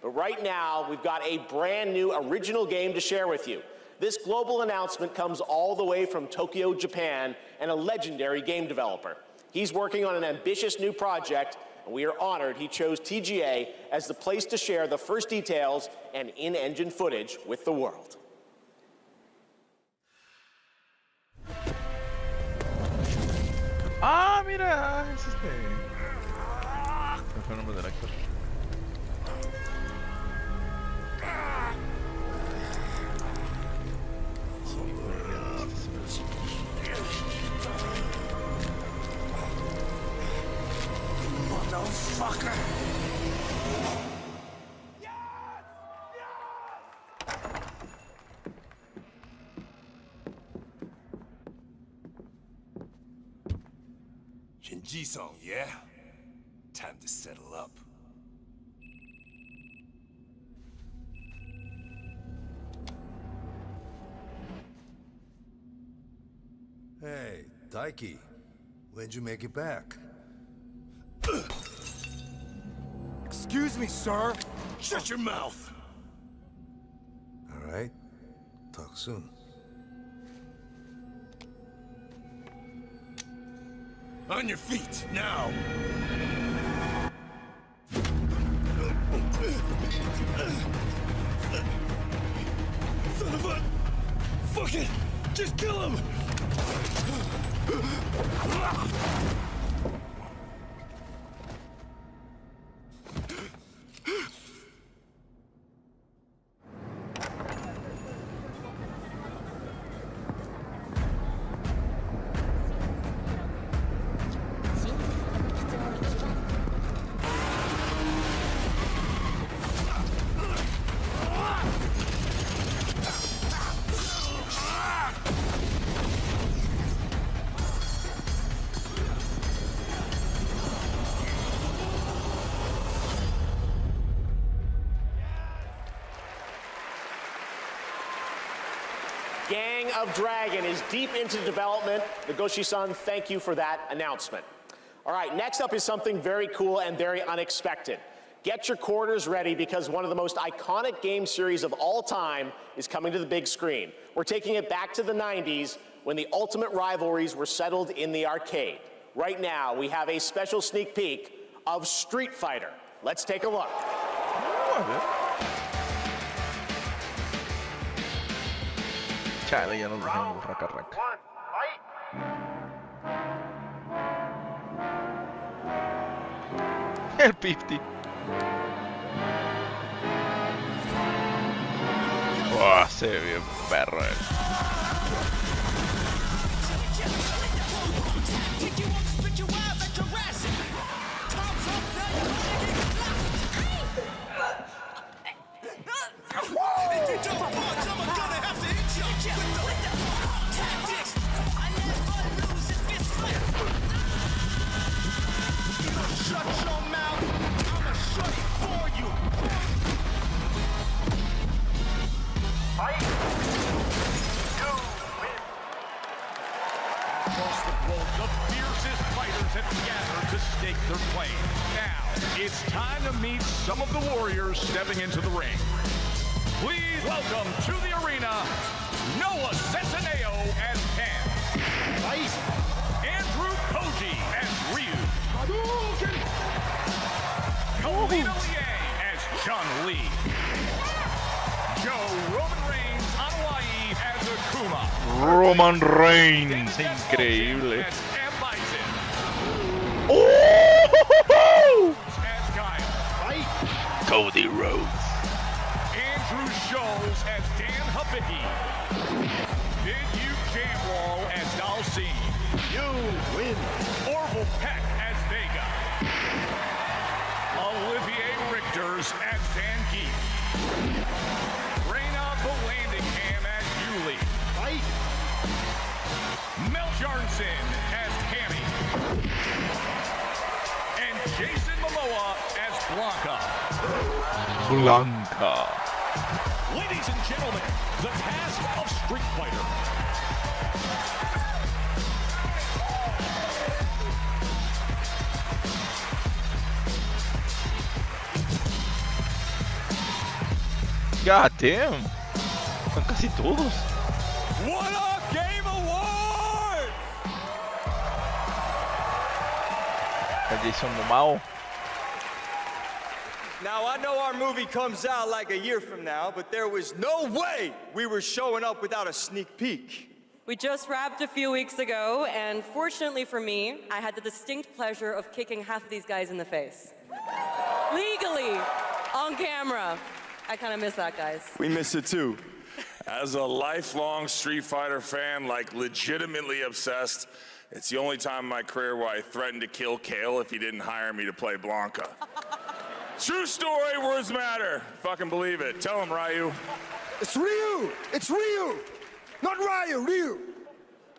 But right now, we've got a brand new original game to share with you. This global announcement comes all the way from Tokyo, Japan, and a legendary game developer. He's working on an ambitious new project, and we are honored he chose TGA as the place to share the first details and in-engine footage with the world. Ah, mira, es este. ¿Cuál fue el nombre del actor? Motherfucker! Shinji-song, yeah? Time to settle up. Hey, Daiki. When'd you make it back? Excuse me, sir! Shut your mouth! All right. Talk soon. On your feet, now! Son of a... fucking Just kill him! Gang of Dragon is deep into development. Nagoshi-san, thank you for that announcement. All right, next up is something very cool and very unexpected. Get your quarters ready because one of the most iconic game series of all time is coming to the big screen. We're taking it back to the 90s when the ultimate rivalries were settled in the arcade. Right now, we have a special sneak peek of Street Fighter. Let's take a look. Chale, ya nos dejamos raca. El 50. Buah, se ve bien perro Across the globe, the fiercest fighters have gathered to stake their claim. Now, it's time to meet some of the warriors stepping into the ring. Please welcome to the arena, Noah Centineo as Ken. Andrew Koji as Ryu. Kalina Liang as Chun-Li. Joe Roman Reigns Hawaii as Akuma. Roman Reigns, increíble. Oh! As Kyle. Cody Rhodes. Andrew Scholes as Dan Habicki. Bid Yu Jamwal as Dalcine. You win. Orville Peck as Vega. Olivier Richters as Zangief. Reyna Vallandigham as Yuli. Mel Jarnson as Cammy. And Jason Momoa as Blanca. Ladies and gentlemen, the cast of Street Fighter. God damn. Son casi todos. What a Game Award! Jason Momoa. Now, I know our movie comes out like a year from now, but there was no way we were showing up without a sneak peek. We just wrapped a few weeks ago, and fortunately for me, I had the distinct pleasure of kicking half of these guys in the face. Legally, on camera. I kind of miss that, guys. We miss it too. As a lifelong Street Fighter fan, like legitimately obsessed, it's the only time in my career where I threatened to kill Kale if he didn't hire me to play Blanca. True story, words matter. Fucking believe it. Tell him, Ryu. It's Ryu! It's Ryu! Not Ryu, Ryu!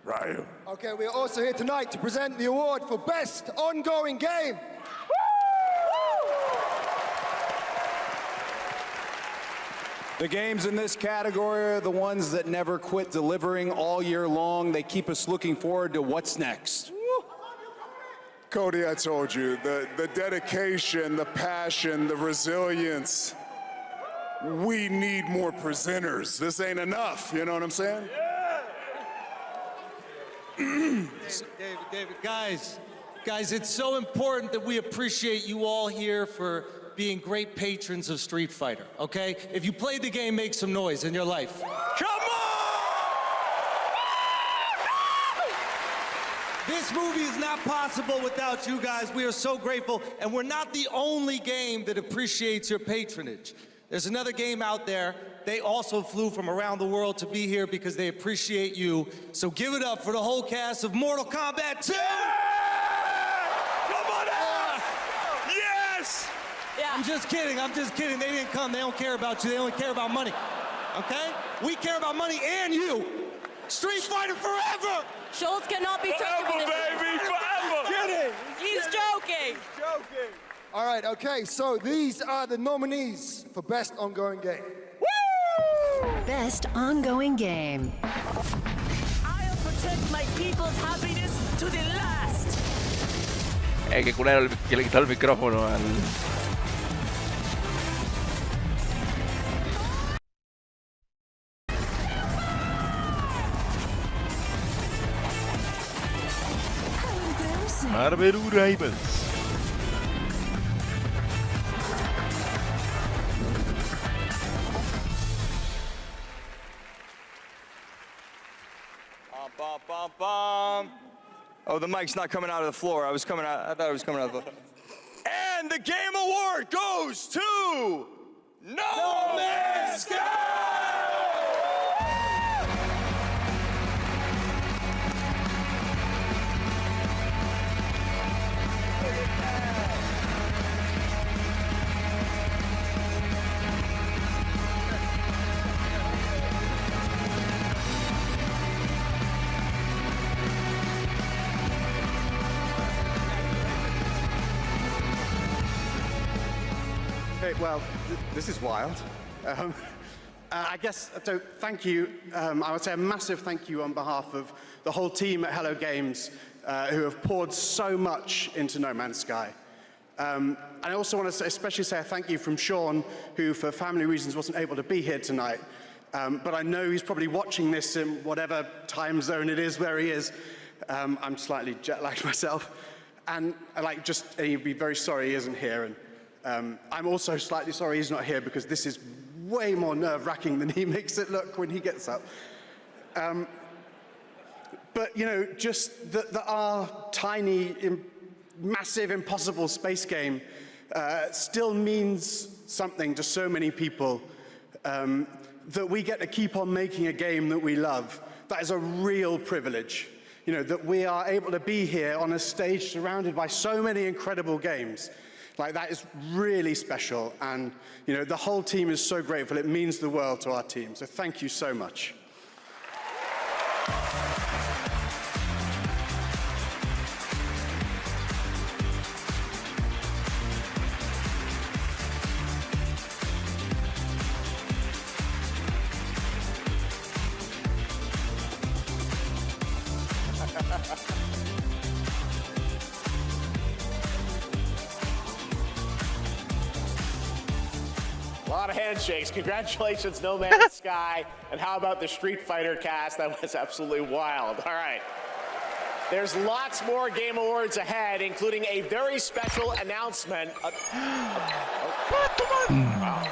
Ryu. Okay, we're also here tonight to present the award for Best Ongoing Game. The games in this category are the ones that never quit delivering all year long. They keep us looking forward to what's next. Cody, I told you, the dedication, the passion, the resilience. We need more presenters. This ain't enough, you know what I'm saying? David, guys, it's so important that we appreciate you all here for being great patrons of Street Fighter, okay? If you played the game, make some noise in your life. Come on! This movie is not possible without you guys. We are so grateful, and we're not the only game that appreciates your patronage. There's another game out there. They also flew from around the world to be here because they appreciate you. So give it up for the whole cast of Mortal Kombat 2! Come on out! Yes! Yeah. I'm just kidding. They didn't come. They don't care about you. They only care about money. Okay? We care about money and you. Street Fighter forever! Schultz cannot be trusted with this. Baby, forever! Kidding! He's joking. Joking. All right, okay, so these are the nominees for Best Ongoing Game. Best ongoing game. I'll protect my people's happiness to the last. Qué culero que le quitó el micrófono al... Marvel Rivals. Bum, bum, bum. Oh, the mic's not coming out of the floor. I thought it was coming out of the floor. And the Game Award goes to No Man's Sky! Okay, well, this is wild. I guess, so thank you. I would say a massive thank you on behalf of the whole team at Hello Games who have poured so much into No Man's Sky. I also want to especially say a thank you from Sean, who for family reasons wasn't able to be here tonight. But I know he's probably watching this in whatever time zone it is where he is. I'm slightly jet-lagged myself. And he'd be very sorry he isn't here. And I'm also slightly sorry he's not here because this is way more nerve-wracking than he makes it look when he gets up. But, you know, just that our tiny, massive, impossible space game still means something to so many people, that we get to keep on making a game that we love. That is a real privilege. You know, that we are able to be here on a stage surrounded by so many incredible games. Like, that is really special, and, you know, the whole team is so grateful. It means the world to our team, so thank you so much. A lot of handshakes. Congratulations, No Man's Sky. And how about the Street Fighter cast? That was absolutely wild. All right. There's lots more Game Awards ahead, including a very special announcement. Wow,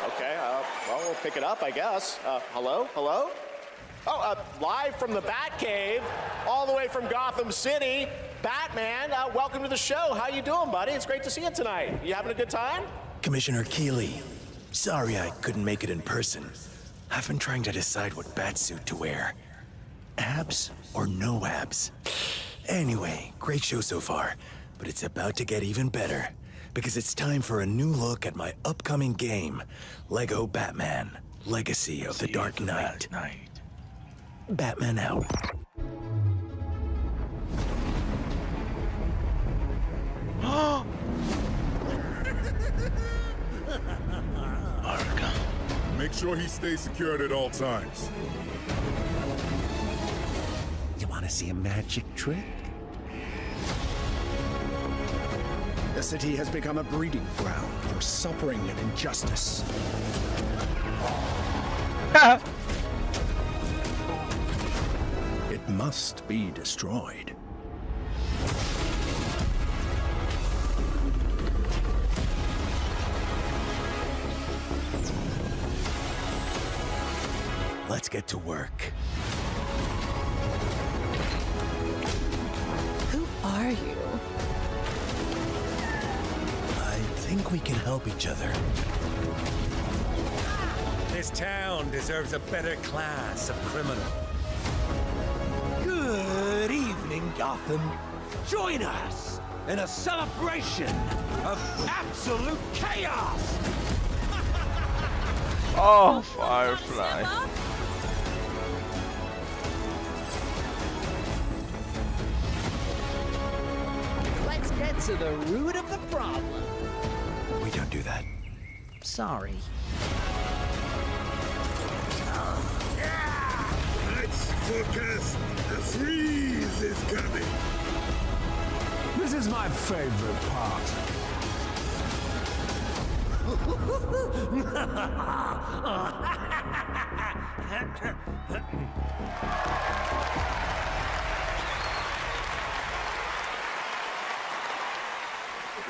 okay. Well, we'll pick it up, I guess. Hello? Hello? Oh, live from the Batcave, all the way from Gotham City, Batman, welcome to the show. How you doing, buddy? It's great to see you tonight. You having a good time? Commissioner Keeley, sorry I couldn't make it in person. I've been trying to decide what batsuit to wear. Abs or no abs? Anyway, great show so far, but it's about to get even better, because it's time for a new look at my upcoming game, Lego Batman, Legacy of the Dark Knight. Batman out. Make sure he stays secured at all times. You want to see a magic trick? The city has become a breeding ground for suffering and injustice. It must be destroyed. Let's get to work. Who are you? I think we can help each other. This town deserves a better class of criminal. Good evening, Gotham. Join us in a celebration of absolute chaos! Oh, Firefly. Let's get to the root of the problem. We don't do that. Sorry. Let's focus. The freeze is coming. This is my favorite part.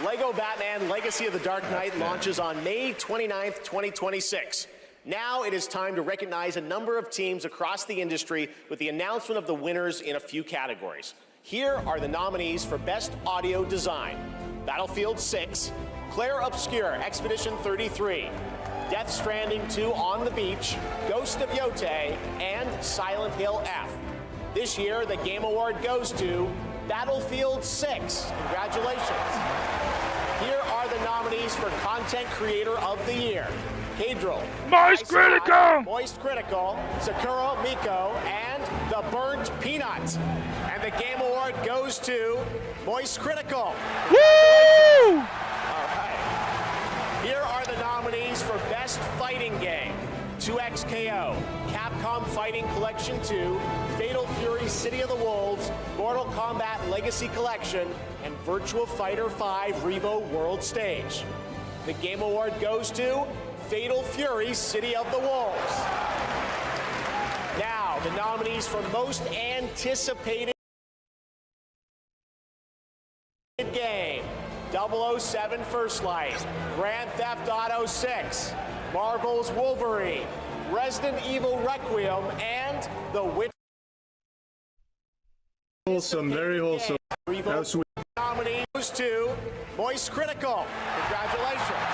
Lego Batman Legacy of the Dark Knight launches on May 29th, 2026. Now it is time to recognize a number of teams across the industry with the announcement of the winners in a few categories. Here are the nominees for Best Audio Design: Battlefield 6, Claire Obscure Expedition 33, Death Stranding 2 On the Beach, Ghost of Yotei, and Silent Hill F. This year, the Game Award goes to Battlefield 6. Congratulations. Here are the nominees for Content Creator of the Year: Cadril, Moist Critical, Moist Critical, Sakura Miko, and The Burnt Peanut. And the Game Award goes to Moist Critical. Woo! All right. Here are the nominees for Best Fighting Game: 2XKO, Capcom Fighting Collection 2, Fatal Fury City of the Wolves, Mortal Kombat Legacy Collection, and Virtua Fighter 5 Revo World Stage. The Game Award goes to Fatal Fury City of the Wolves. Now, the nominees for Most Anticipated Game: 007 First Light, Grand Theft Auto 6, Marvel's Wolverine, Resident Evil Requiem, and The Witcher. Wholesome, very wholesome. How sweet. Nominee goes to Moist Critical. Congratulations.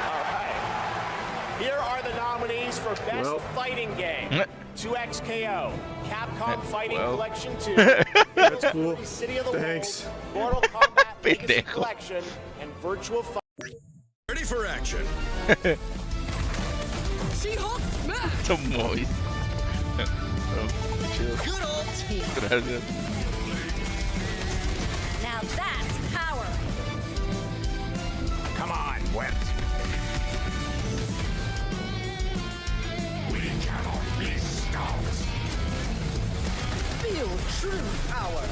All right. Here are the nominees for Best Fighting Game: 2XKO, Capcom Fighting Collection 2, That's cool. City of the Thanks. Wolves, Mortal Kombat Legacy Collection, and Virtua Fighter. Ready for action. She-Hulk smash! So moist. Good old team. Gracias. Now that's power. Come on, Wet. We cannot be stopped. Feel true power.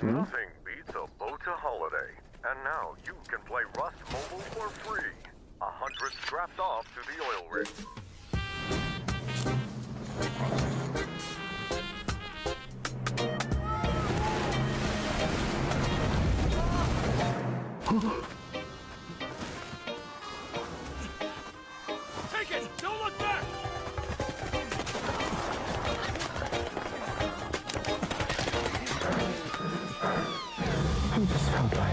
Nothing beats a Bota holiday. And now you can play Rust Mobile for free. 100 strapped off to the oil rig. Take it! Don't look back!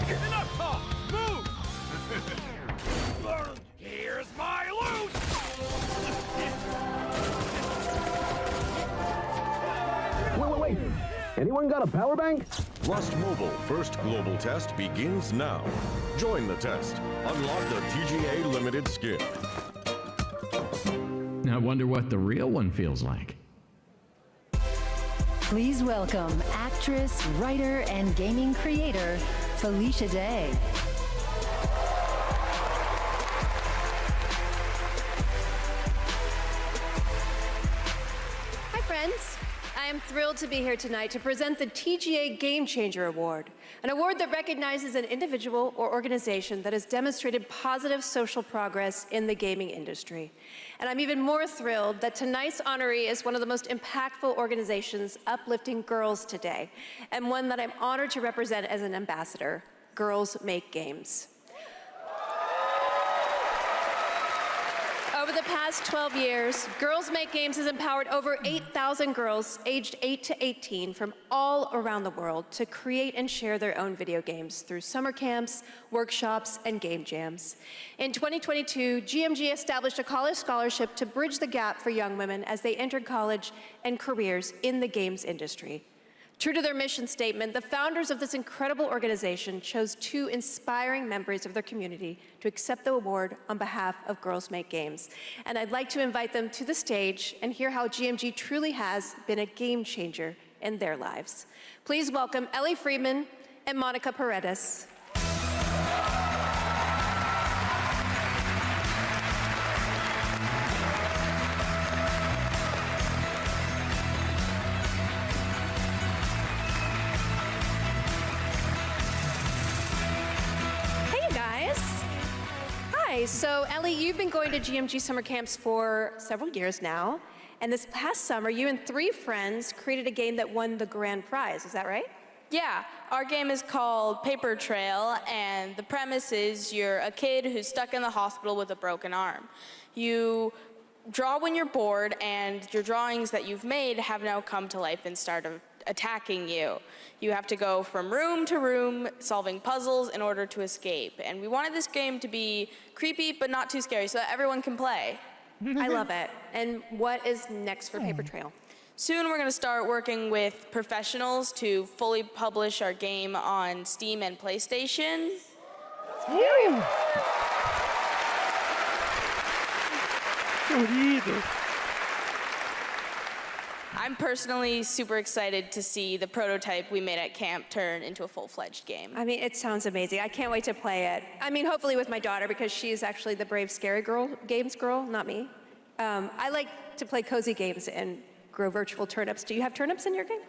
Enough talk! Move! Here's my loot! Wait. Anyone got a power bank? Rust Mobile first global test begins now. Join the test. Unlock the TGA limited skin. I wonder what the real one feels like. Please welcome actress, writer, and gaming creator, Felicia Day. Hi, friends. am thrilled to be here tonight to present the TGA Game Changer Award, an award that recognizes an individual or organization that has demonstrated positive social progress in the gaming industry. And I'm even more thrilled that tonight's honoree is one of the most impactful organizations uplifting girls today, and one that I'm honored to represent as an ambassador, Girls Make Games. Over the past 12 years, Girls Make Games has empowered over 8,000 girls aged 8 to 18 from all around the world to create and share their own video games through summer camps, workshops, and game jams. In 2022, GMG established a college scholarship to bridge the gap for young women as they entered college and careers in the games industry. True to their mission statement, the founders of this incredible organization chose 2 inspiring members of their community to accept the award on behalf of Girls Make Games. And I'd like to invite them to the stage and hear how GMG truly has been a game changer in their lives. Please welcome Ellie Freeman and Monica Paredes. So Ellie, you've been going to GMG summer camps for several years now, and this past summer, you and 3 friends created a game that won the grand prize, is that right? Yeah, our game is called Paper Trail, and the premise is you're a kid who's stuck in the hospital with a broken arm. You draw when you're bored, and your drawings that you've made have now come to life and started attacking you. You have to go from room to room solving puzzles in order to escape. And we wanted this game to be creepy but not too scary so that everyone can play. I love it. And what is next for Paper Trail? Soon we're going to start working with professionals to fully publish our game on Steam and PlayStation. I'm personally super excited to see the prototype we made at camp turn into a full-fledged game. I mean, it sounds amazing. I can't wait to play it. I mean, hopefully with my daughter, because she's actually the brave, scary games girl, not me. I like to play cozy games and grow virtual turnips. Do you have turnips in your game?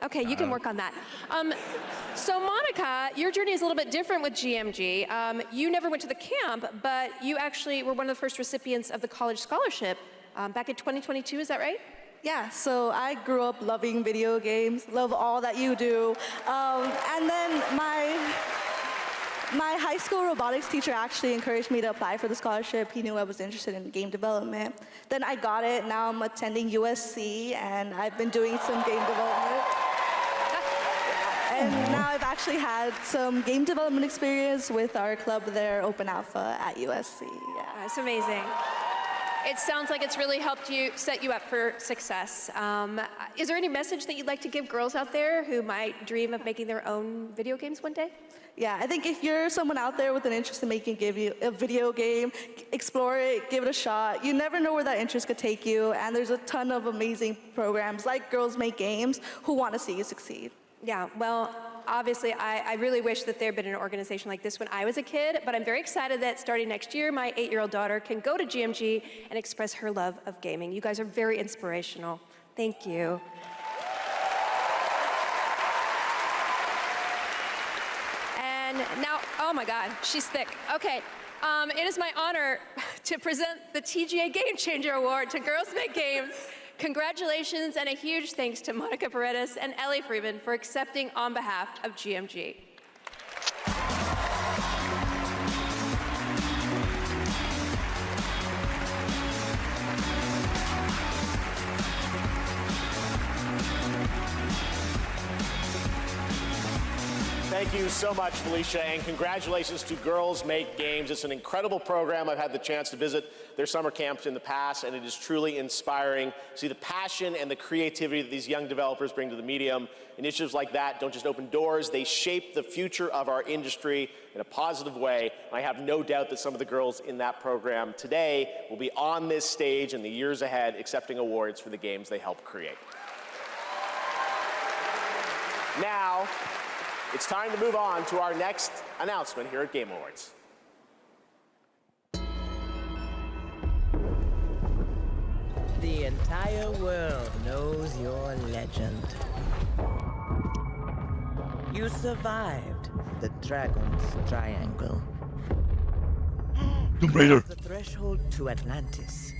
Okay, you can work on that. So Monica, your journey is a little bit different with GMG. You never went to the camp, but you actually were one of the first recipients of the college scholarship back in 2022, is that right? Yeah, so I grew up loving video games, love all that you do. And then my high school robotics teacher actually encouraged me to apply for the scholarship. He knew I was interested in game development. Then I got it. Now I'm attending USC, and I've been doing some game development. And now I've actually had some game development experience with our club there, Open Alpha at USC. Yeah. That's amazing. It sounds like it's really helped you set you up for success. Is there any message that you'd like to give girls out there who might dream of making their own video games one day? Yeah, I think if you're someone out there with an interest in making a video game, explore it, give it a shot. You never know where that interest could take you, and there's a ton of amazing programs like Girls Make Games who want to see you succeed. Yeah, well, obviously, I really wish that there had been an organization like this when I was a kid, but I'm very excited that starting next year, my 8-year-old daughter can go to GMG and express her love of gaming. You guys are very inspirational. Thank you. And now, oh my God, she's thick. Okay, it is my honor to present the TGA Game Changer Award to Girls Make Games. Congratulations and a huge thanks to Monica Paredes and Ellie Freeman for accepting on behalf of GMG. Thank you so much, Felicia, and congratulations to Girls Make Games. It's an incredible program. I've had the chance to visit their summer camps in the past, and it is truly inspiring to see the passion and the creativity that these young developers bring to the medium. Initiatives like that don't just open doors, they shape the future of our industry in a positive way. I have no doubt that some of the girls in that program today will be on this stage in the years ahead accepting awards for the games they helped create. Now, it's time to move on to our next announcement here at Game Awards. The The entire world knows your legend. You survived the Dragon's Triangle. Tomb Raider. The threshold to Atlantis.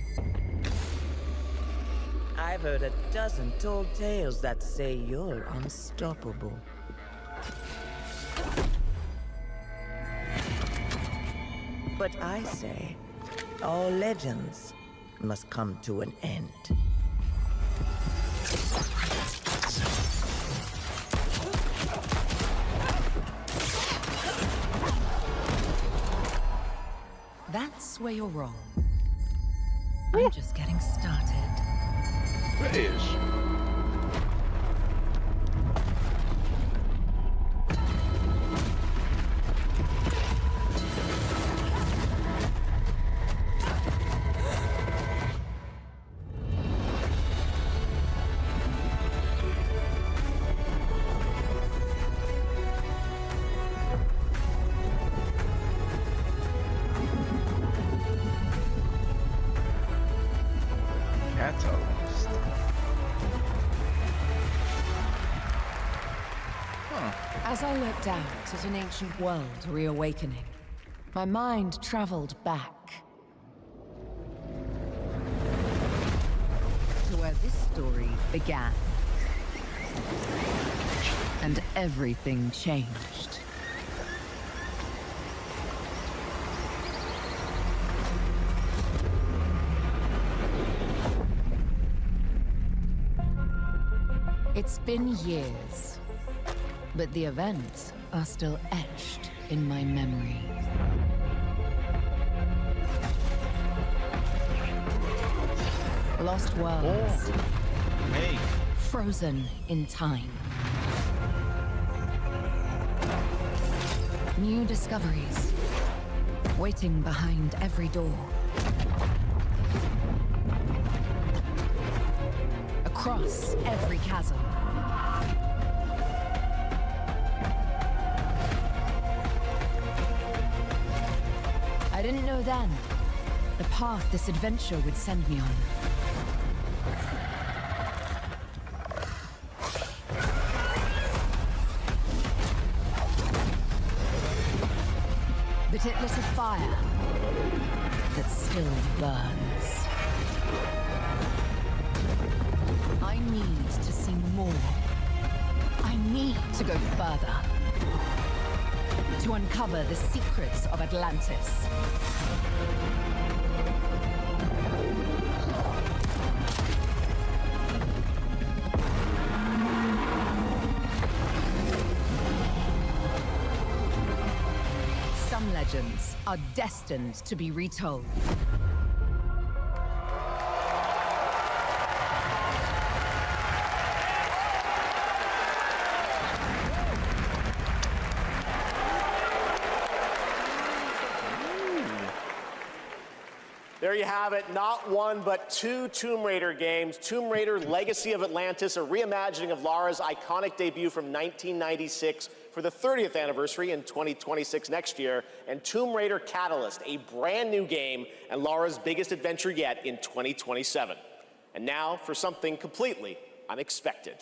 I've heard a dozen told tales that say you're unstoppable. But I say, all legends must come to an end. That's where you're wrong. I'm just getting started. British. Catalyst. As I looked out at an ancient world reawakening, my mind traveled back to where this story began. And everything changed. It's been years, but the events are still etched in my memory. Lost worlds. Hey. Frozen in time. New discoveries waiting behind every door. Across every chasm. I didn't know then the path this adventure would send me on. But it lit a fire that still burns. I need to see more. I need to go further. To uncover the secrets of Atlantis. Some legends are destined to be retold. There you have it, not one but two Tomb Raider games. Tomb Raider Legacy of Atlantis, a reimagining of Lara's iconic debut from 1996 for the 30th anniversary in 2026 next year, and Tomb Raider Catalyst, a brand new game and Lara's biggest adventure yet in 2027. And now for something completely unexpected.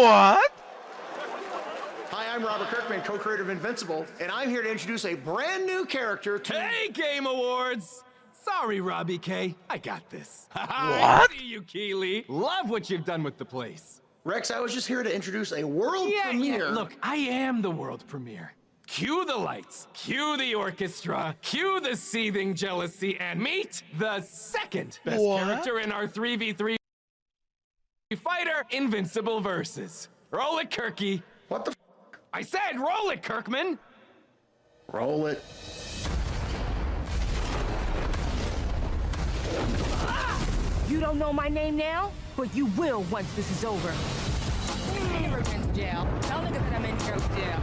What? Hi, I'm Robert Kirkman, co-creator of Invincible, and I'm here to introduce a brand new character to... Hey, Game Awards! Sorry, Robbie K. I got this. What? I see you, Keeley. Love what you've done with the place. Rex, I was just here to introduce a world premiere. Yeah, look, I am the world premiere. Cue the lights, cue the orchestra, cue the seething jealousy, and meet the second best character in our 3v3 fighter Invincible versus. Roll it, Kirky. What the f? I said roll it, Kirkman. Roll it. You don't know my name now, but you will once this is over. Never been to jail. Tell niggas that I'm in here with jail.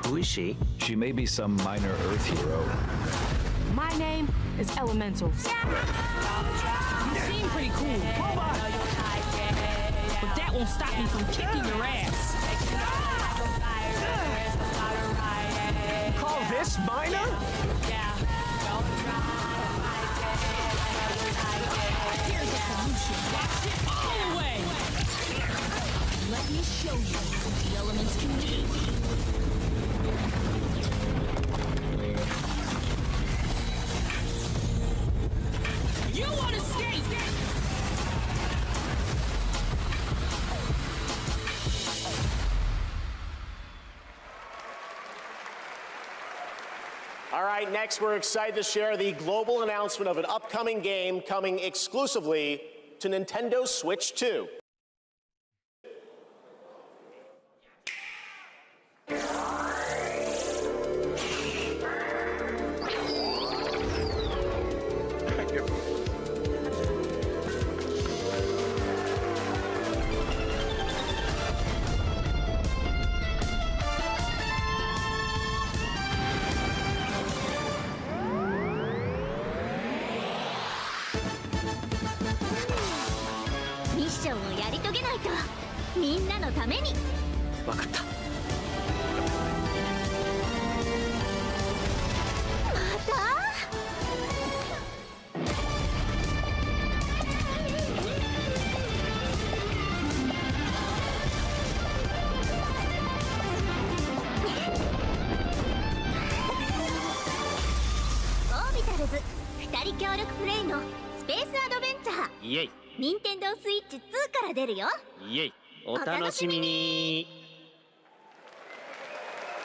Who is she? She may be some minor Earth hero. My name is Elemental. You seem pretty cool. But that won't stop me from kicking your ass. You call this minor? Here's a solution. Watch it all away. Let me show you what the elements can do. You want to skate? All right, next we're excited to share the global announcement of an upcoming game coming exclusively to Nintendo Switch 2.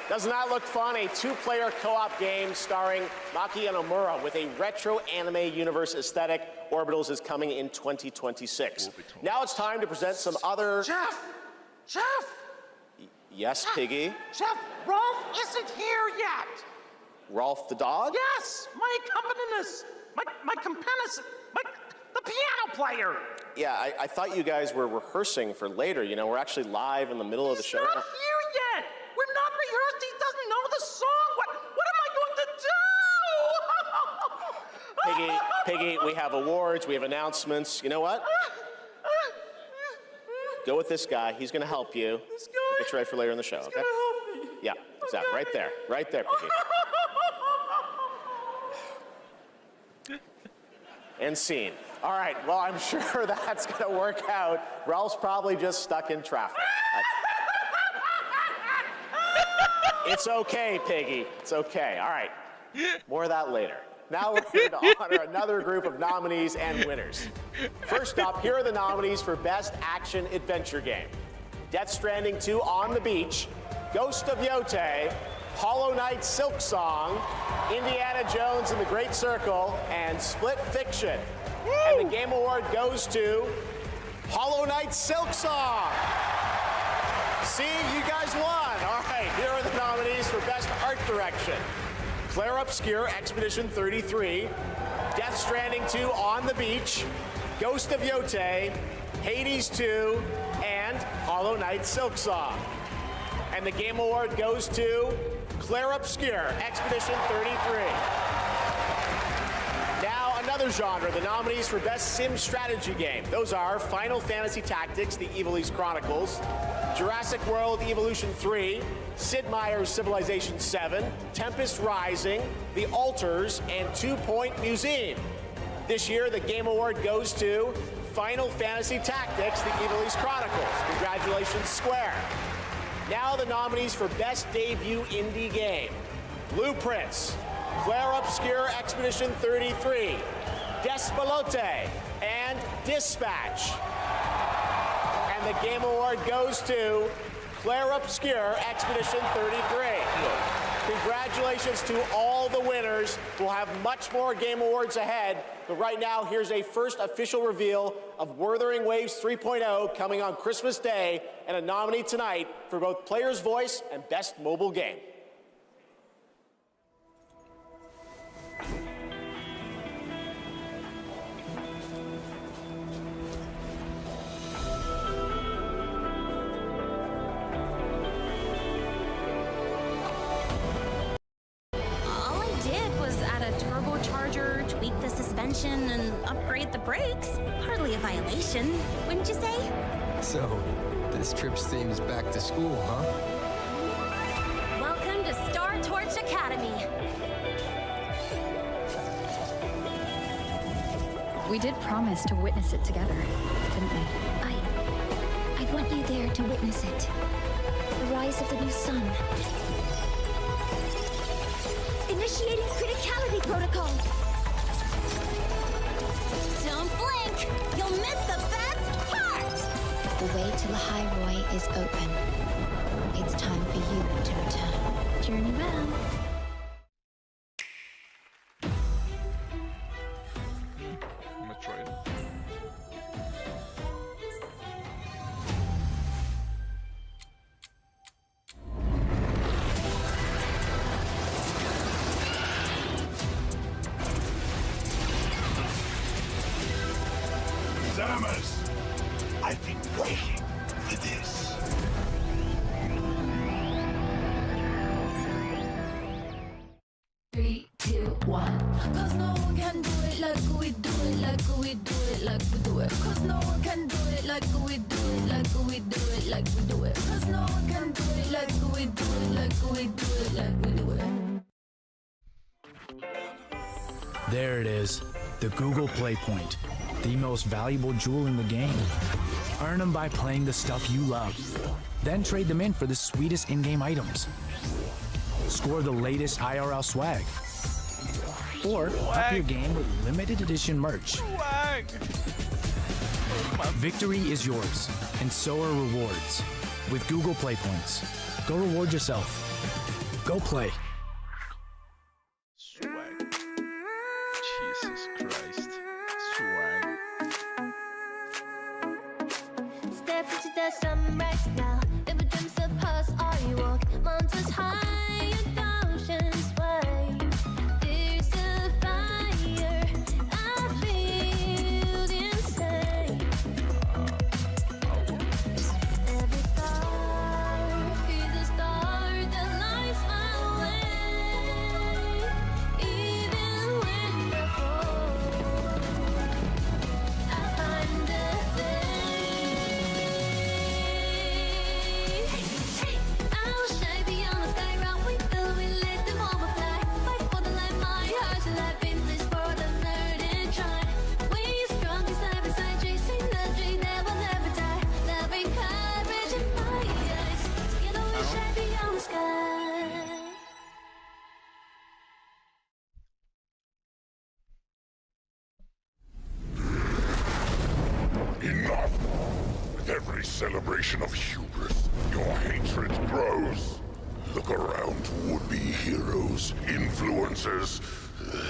Doesn't that look fun? A two-player co-op game starring Maki and Omura with a retro anime universe aesthetic. Orbitals is coming in 2026. Now it's time to present some other... Chef! Yes, Piggy? Chef, Rolf isn't here yet! Rolf the dog? Yes! My accompanist! The piano player! Yeah, I thought you guys were rehearsing for later. You know, we're actually live in the middle of the show. He's not here yet! We're not rehearsed, he doesn't know the song! What am I going to do? Piggy, we have awards, we have announcements. You know what? Go with this guy. He's going to help you. This guy? Get you ready for later in the show, okay? Help me. Yeah, exactly. Right there. Right there, Piggy. And scene. All right, well, I'm sure that's going to work out. Ralph's probably just stuck in traffic. It's okay, Piggy. It's okay. All right. More of that later. Now we're here to honor another group of nominees and winners. First up, here are the nominees for Best Action Adventure Game. Death Stranding 2 On the Beach, Ghost of Yotei, Hollow Knight Silk Song, Indiana Jones and the Great Circle, and Split Fiction. Woo! And the Game Award goes to Hollow Knight Silk Song. See, you guys won. All right, here are the nominees for Best Art Direction. Claire Obscure, Expedition 33, Death Stranding 2 On the Beach, Ghost of Yotei, Hades 2, and Hollow Knight Silk Song. And the Game Award goes to Claire Obscure, Expedition 33. Now, another genre, the nominees for Best Sim Strategy Game. Those are Final Fantasy Tactics, The Evil East Chronicles, Jurassic World Evolution 3, Sid Meier's Civilization 7, Tempest Rising, The Alters, and 2 Point Museum. This year, the Game Award goes to Final Fantasy Tactics, the Ivalice Chronicles. Congratulations, Square. Now the nominees for Best Debut Indie Game. Blueprints, Claire Obscure Expedition 33, Despalote, and Dispatch. And the Game Award goes to Claire Obscure Expedition 33. Congratulations to all the winners. We'll have much more Game Awards ahead, but right now, here's a first official reveal of Wuthering Waves 3.0 coming on Christmas Day, and a nominee tonight for both Player's Voice and Best Mobile Game. All I did was add a turbocharger, tweak the suspension, and upgrade the brakes. Hardly a violation, wouldn't you say? So, this trip's theme is back to school, huh? Welcome to Star Torch Academy. We did promise to witness it together, didn't we? I want you there to witness it. The rise of the new sun. Initiating criticality protocol. Don't blink! You'll miss the best part! The way to Lahairoi is open. It's time for you to return. Journey well. Metroid. Samus! I've been waiting for this. Three, two, one. Cause no one can do it like we do it, like we do it, like we do it. Cause no one can do it like we do it, like we do it, like we do it. Cause no one can do it like we do it, like we do it, like we do it. There it is, the Google Play Point, the most valuable jewel in the game. Earn them by playing the stuff you love. Then trade them in for the sweetest in-game items. Score the latest IRL swag. Or up your game with limited edition merch. Victory is yours, and so are rewards. With Google Play Points, go reward yourself. Go play. Swag. Jesus Christ. Swag. Step into the sunrise now. Never dreams of us, I walk mountains high and oceans wide. There's a fire, I feel inside. Every star is a star that lights my way. Even when I fall, I find the day. I will shine beyond the sky, round with the wind, let them overfly. Fight for the light, my heart's alive in this world of nerd and try. We strong side by side, chasing the dream that will never die. Loving courage in my eyes. Together we shine beyond the sky. Enough! With every celebration of hubris, your hatred grows. Look around to would-be heroes, influencers,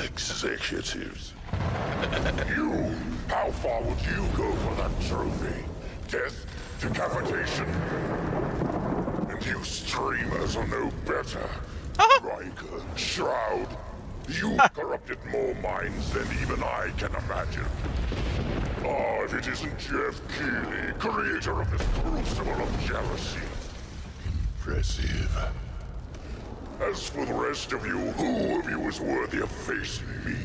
executives. You, how far would you go for that trophy? Death? Decapitation? And you streamers are no better. Riker, Shroud, you corrupted more minds than even I can imagine. Oh, if it isn't Jeff Keighley, creator of this crucible of jealousy. Impressive. As for the rest of you, who of you is worthy of facing me?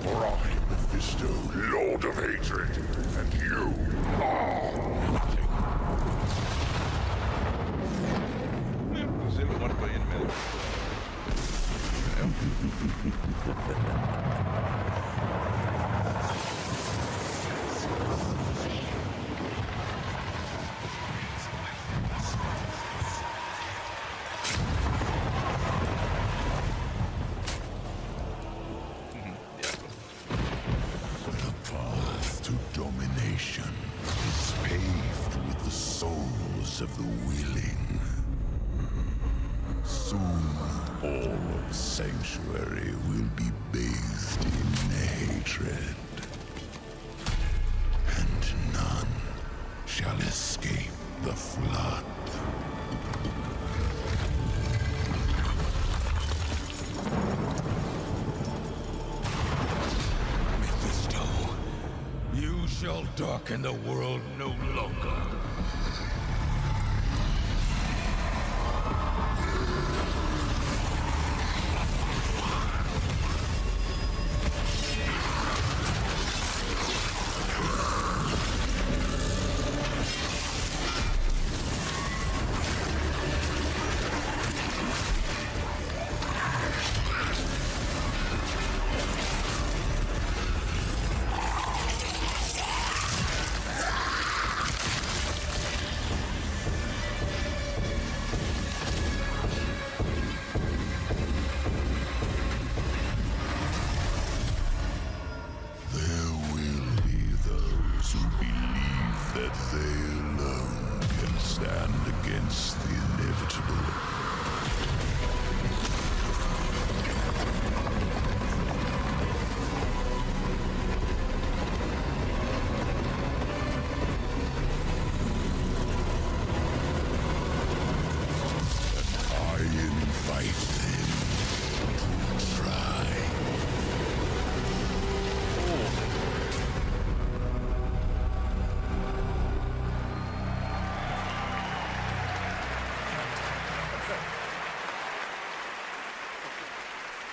For I am Mephisto, Lord of Hatred, and you are nothing. Zero muore poi in mezzo. of the willing. Soon, all of Sanctuary will be bathed in hatred. And none shall escape the flood. Mephisto, you shall darken the world no longer.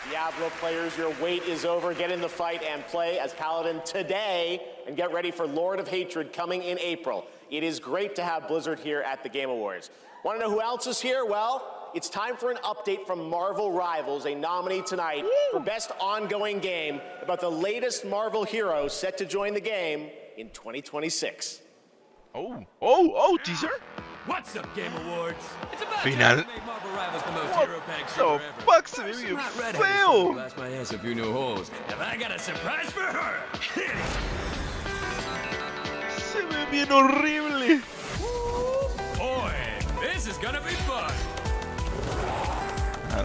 Diablo players, your wait is over. Get in the fight and play as Paladin today, and get ready for Lord of Hatred coming in April. It is great to have Blizzard here at the Game Awards. Want to know who else is here? Well, it's time for an update from Marvel Rivals, a nominee tonight for Best Ongoing Game, about the latest Marvel hero set to join the game in 2026. Teaser? What's up, Game Awards? It's about Final. time to make Marvel Rivals the most hero-packed show ever. Fuck, se ve bien Not red feo. blast my ass a few new holes. And I got a surprise for her. Se ve bien horrible. Boy, this is gonna be fun.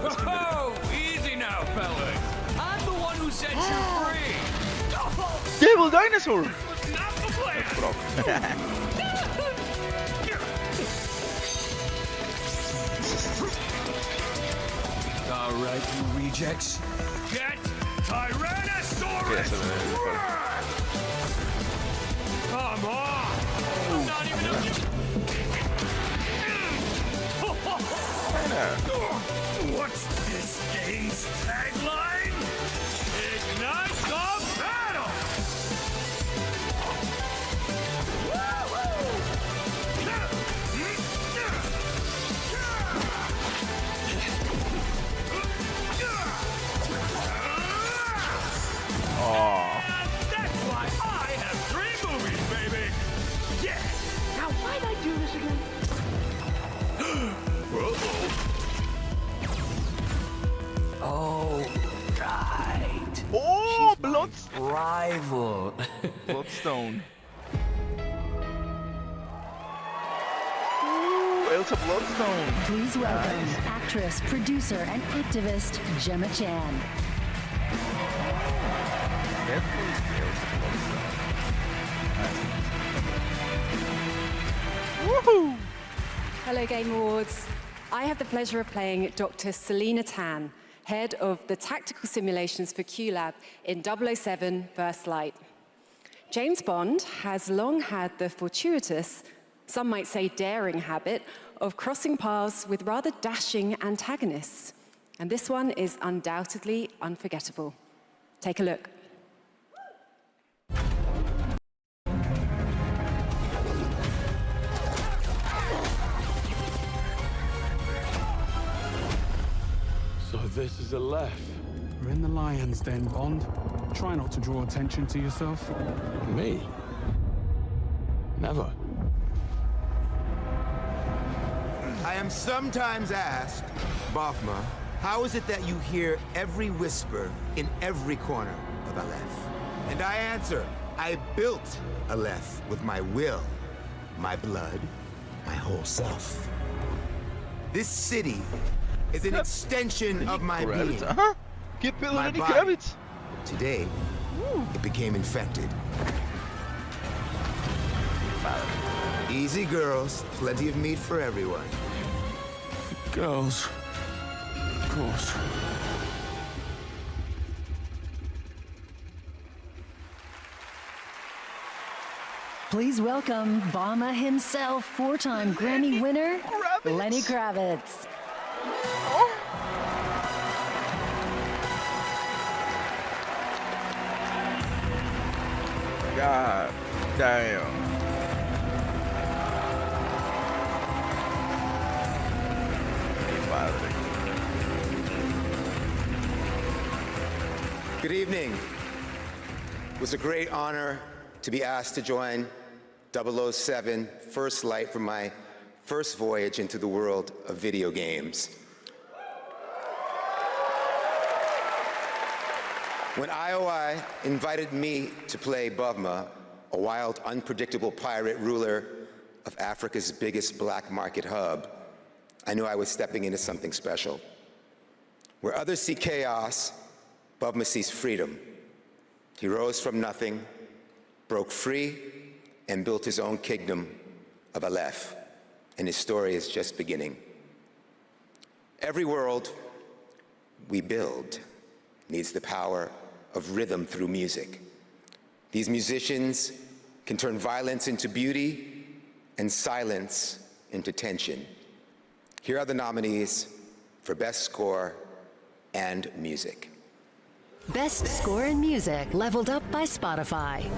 Whoa, easy now, fellas. I'm the one who set you free. Devil Dinosaur. Not the plan. All right, you rejects. Get Tyrannosaurus! Come on! I'm not even What's this game's tagline? Ignite the battle! That's why I have 3 movies, baby! Yeah! Now, why'd I do this again? Oh, right. Oh, blood rival. Bloodstone. Ooh, Elsa Bloodstone. Please welcome actress, producer, and activist Gemma Chan. Woohoo! Hello, Game Awards. I have the pleasure of playing Dr. Selena Tan, head of the tactical simulations for QLab in 007 First Light. James Bond has long had the fortuitous, some might say daring habit, of crossing paths with rather dashing antagonists. And this one is undoubtedly unforgettable. Take a look. So this is a left. We're in the lion's den, Bond. Try not to draw attention to yourself. Me? Never. I am sometimes asked, Bafma, how is it that you hear every whisper in every corner of Aleph? And I answer, I built Aleph with my will, my blood, my whole self. This city is an extension of my being. ¿Qué pedo, My Lenny body. Kravitz? Today, it became infected. Easy girls, plenty of meat for everyone. Girls. Of course. Please welcome Obama himself, four-time Grammy winner, Lenny Kravitz. God damn. Good evening. It was a great honor to be asked to join 007 First Light for my first voyage into the world of video games. When IOI invited me to play Bavma, a wild, unpredictable pirate ruler of Africa's biggest black market hub, I knew I was stepping into something special. Where others see chaos, Bavma sees freedom. He rose from nothing, broke free, and built his own kingdom of Aleph, and his story is just beginning. Every world we build needs the power of rhythm through music. These musicians can turn violence into beauty and silence into tension. Here are the nominees for Best Score and Music. Best Score in Music, leveled up by Spotify.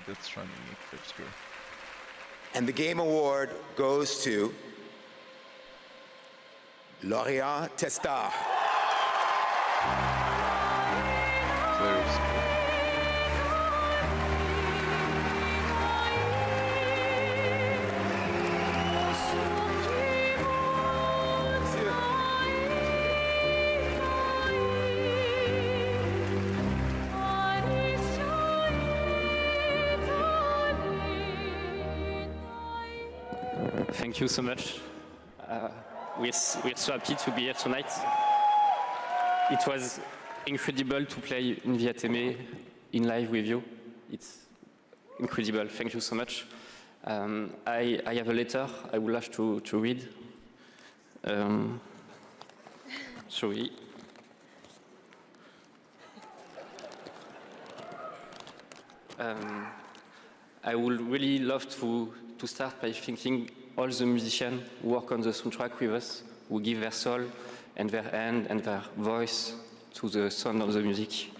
That's trying to make Crip score. And the Game Award goes to Lorient Testa. Thank you so much. We're so happy to be here tonight. It was incredible to play in Viateme in live with you. It's incredible. Thank you so much. I have a letter I would like to read. Sorry. I would really love to start by thanking all the musicians who work on the soundtrack with us, who give their soul and their hand and their voice to the sound of the music.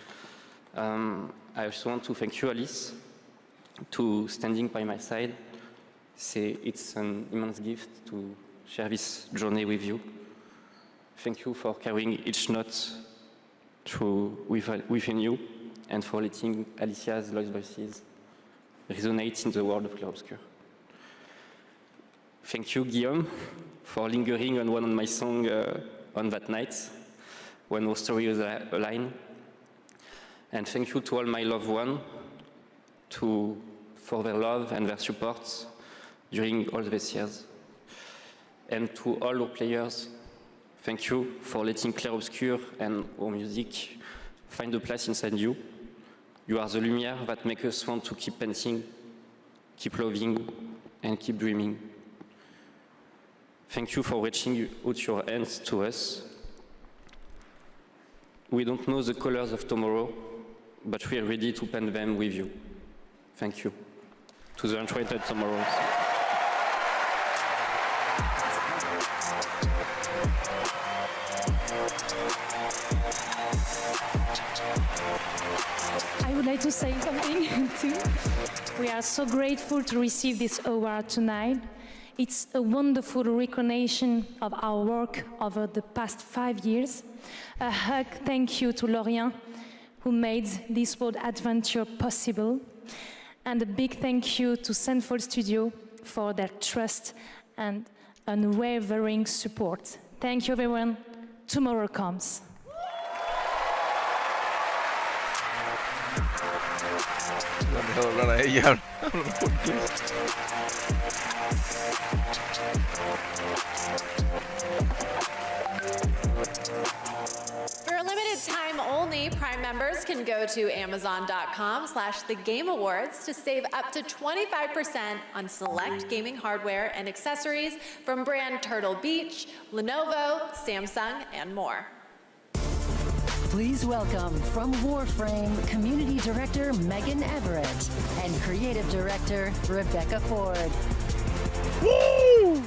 I also want to thank you, Alice, to standing by my side. It's an immense gift to share this journey with you. Thank you for carrying each note within you and for letting Alicia's lost voices resonate in the world of Clair-Obscur. Thank you, Guillaume, for lingering on one of my songs on that night when our story was aligned. And thank you to all my loved ones for their love and their support during all these years. And to all our players, thank you for letting Clair-Obscur and our music find a place inside you. You are the lumière that makes us want to keep painting, keep loving, and keep dreaming. Thank you for reaching out your hands to us. We don't know the colors of tomorrow, but we are ready to paint them with you. Thank you. To the Uncharted Tomorrows. I would like to say something too. We are so grateful to receive this award tonight. It's a wonderful recognition of our work over the past 5 years. A hug thank you to Lorient, who made this world adventure possible. And a big thank you to Central Studio for their trust and unwavering support. Thank you, everyone. Tomorrow comes. Déjame hablar a ella. ¿Por qué? For a limited time only, Prime members can go to Amazon.com/thegameawards to save up to 25% on select gaming hardware and accessories from brand Turtle Beach, Lenovo, Samsung, and more. Please welcome from Warframe, Community Director Megan Everett and Creative Director Rebecca Ford. Woo!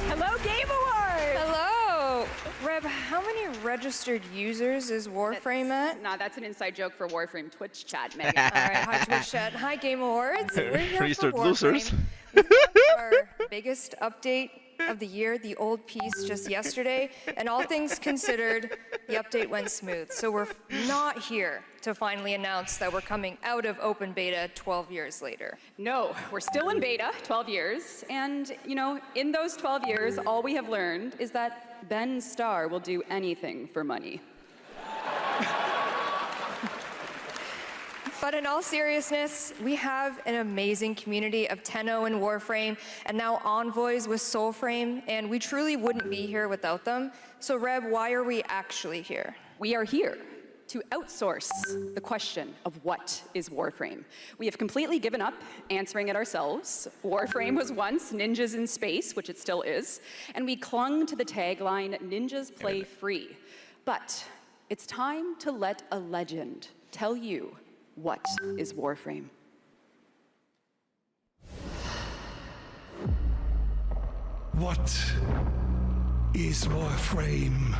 Hello, Game Awards! Hello! Reb, how many registered users is Warframe at? Nah, that's an inside joke for Warframe Twitch chat, Megan. All right, hi Twitch chat. Hi Game Awards. We're here for Registered Warframe. losers. We launched our biggest update of the year, the old piece, just yesterday, and all things considered, the update went smooth. So we're not here to finally announce that we're coming out of open beta 12 years later. No, we're still in beta, 12 years, and, you know, in those 12 years, all we have learned is that Ben Starr will do anything for money. But in all seriousness, we have an amazing community of Tenno and Warframe, and now Envoys with Soulframe, and we truly wouldn't be here without them. So Reb, why are we actually here? We are here to outsource the question of what is Warframe. We have completely given up answering it ourselves. Warframe was once ninjas in space, which it still is, and we clung to the tagline, ninjas play free. But it's time to let a legend tell you what is Warframe. What is Warframe?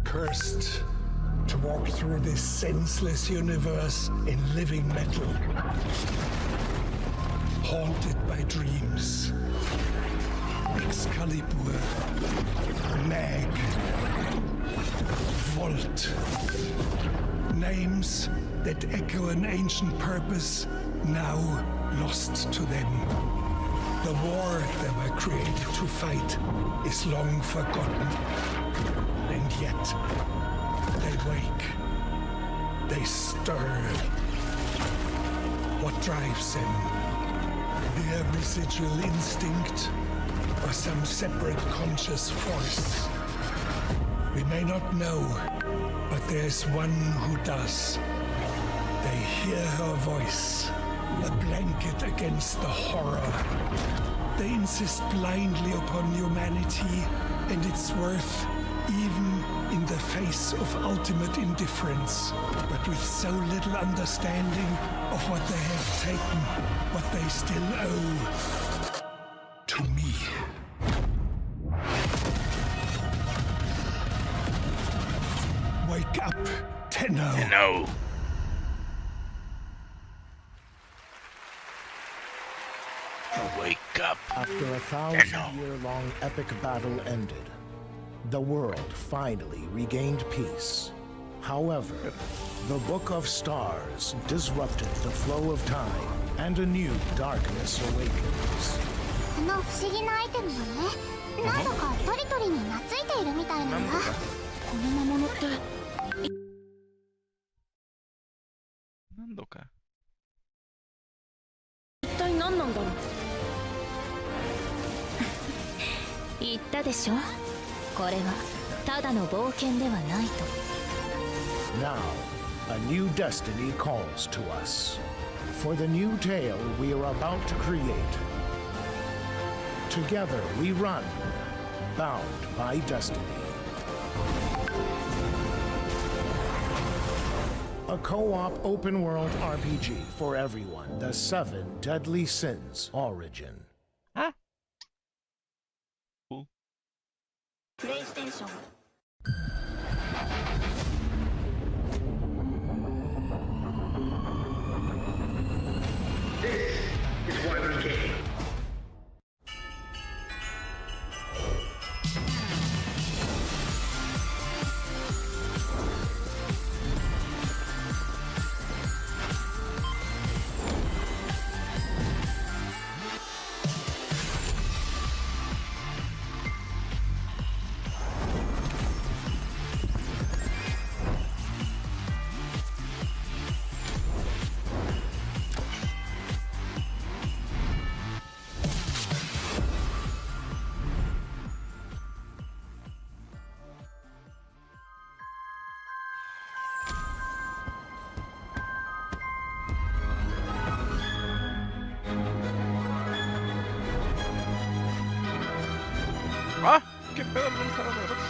Cursed to walk through this senseless universe in living metal. Haunted by dreams. Excalibur. Mag. Volt. Names that echo an ancient purpose, now lost to them. The war they were created to fight is long forgotten. And yet, they wake. They stir. What drives them? Their residual instinct or some separate conscious force? We may not know, but there's one who does. They hear her voice, a blanket against the horror. They insist blindly upon humanity and its worth, even in the face of ultimate indifference, but with so little understanding of what they have taken, what they still owe to me. Wake up, Tenno. Tenno. Wake up. After a 1,000-year-long epic battle ended, the world finally regained peace. However, the Book of Stars disrupted the flow of time, and a new darkness awakens. 不思議なアイテムがね、何度かトリトリに懐いているみたいなんだ。この魔物って。何度か。一体何なんだろう。言ったでしょ。これはただの冒険ではないと。Now, a new destiny calls to us. For the new tale we are about to create. Together we run, bound by destiny. A co-op open-world RPG for everyone. The 7 Deadly Sins Origin. PlayStation. Ah, qué pedo, no está dando gratis.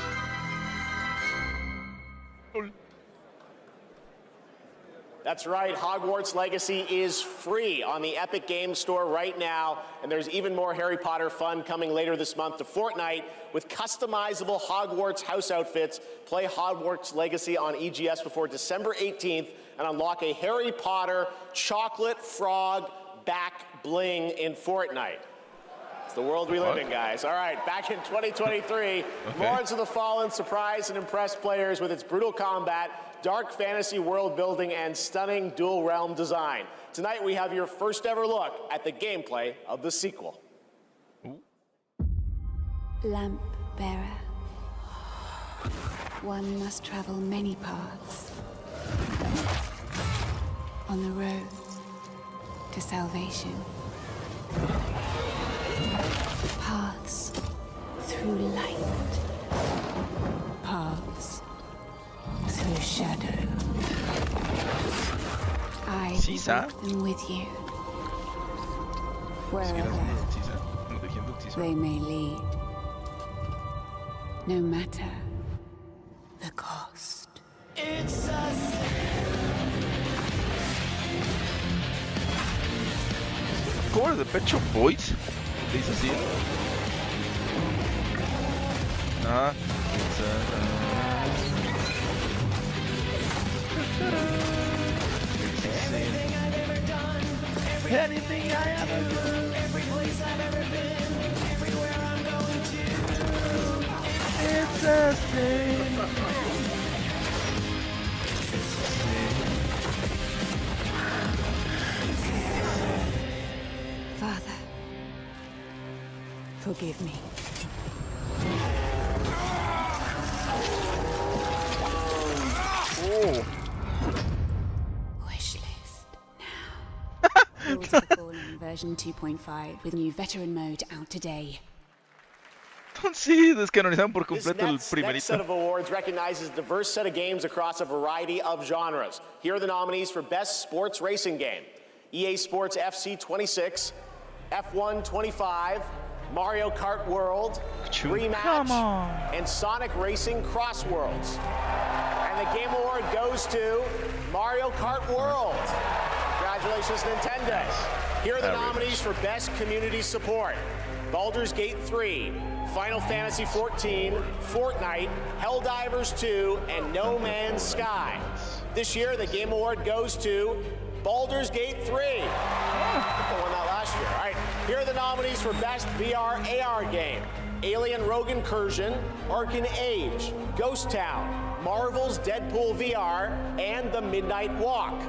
That's right, Hogwarts Legacy is free on the Epic Games Store right now, and there's even more Harry Potter fun coming later this month to Fortnite with customizable Hogwarts house outfits. Play Hogwarts Legacy on EGS before December 18th and unlock a Harry Potter chocolate frog back bling in Fortnite. It's the world we live in, guys. All right, back in 2023, Lords of the Fallen surprised and impressed players with its brutal combat, dark fantasy world building, and stunning dual realm design. Tonight we have your first ever look at the gameplay of the sequel. Lamp bearer. One must travel many paths on the road to salvation. Paths through light. Paths through shadow. I walk them with you. Wherever they may lead. No matter the cost. It's us. ¿Cómo de Pet Shop Boys? Dice así. Ah, anything I ever do, every place I've ever been, everywhere I'm going to, it's the same. Father, forgive me. Oh. Wish list now. Lords of the Fallen version 2.5 with new veteran mode out today. Sí, descanonizaron por This completo el next primerito. set of awards recognizes a diverse set of games across a variety of genres. Here are the nominees for Best Sports Racing Game: EA Sports FC 26, F1 25, Mario Kart World, Rematch, and Sonic Racing Cross Worlds. And the Game Award goes to Mario Kart World. Congratulations, Nintendo. Here are the nominees for Best Community Support: Baldur's Gate 3, Final Fantasy XIV, Fortnite, Helldivers 2, and No Man's Sky. This year, the Game Award goes to Baldur's Gate 3. I won that last year. All right, here are the nominees for Best VR AR Game: Alien Rogue Incursion, Arcane Age, Ghost Town, Marvel's Deadpool VR, and The Midnight Walk.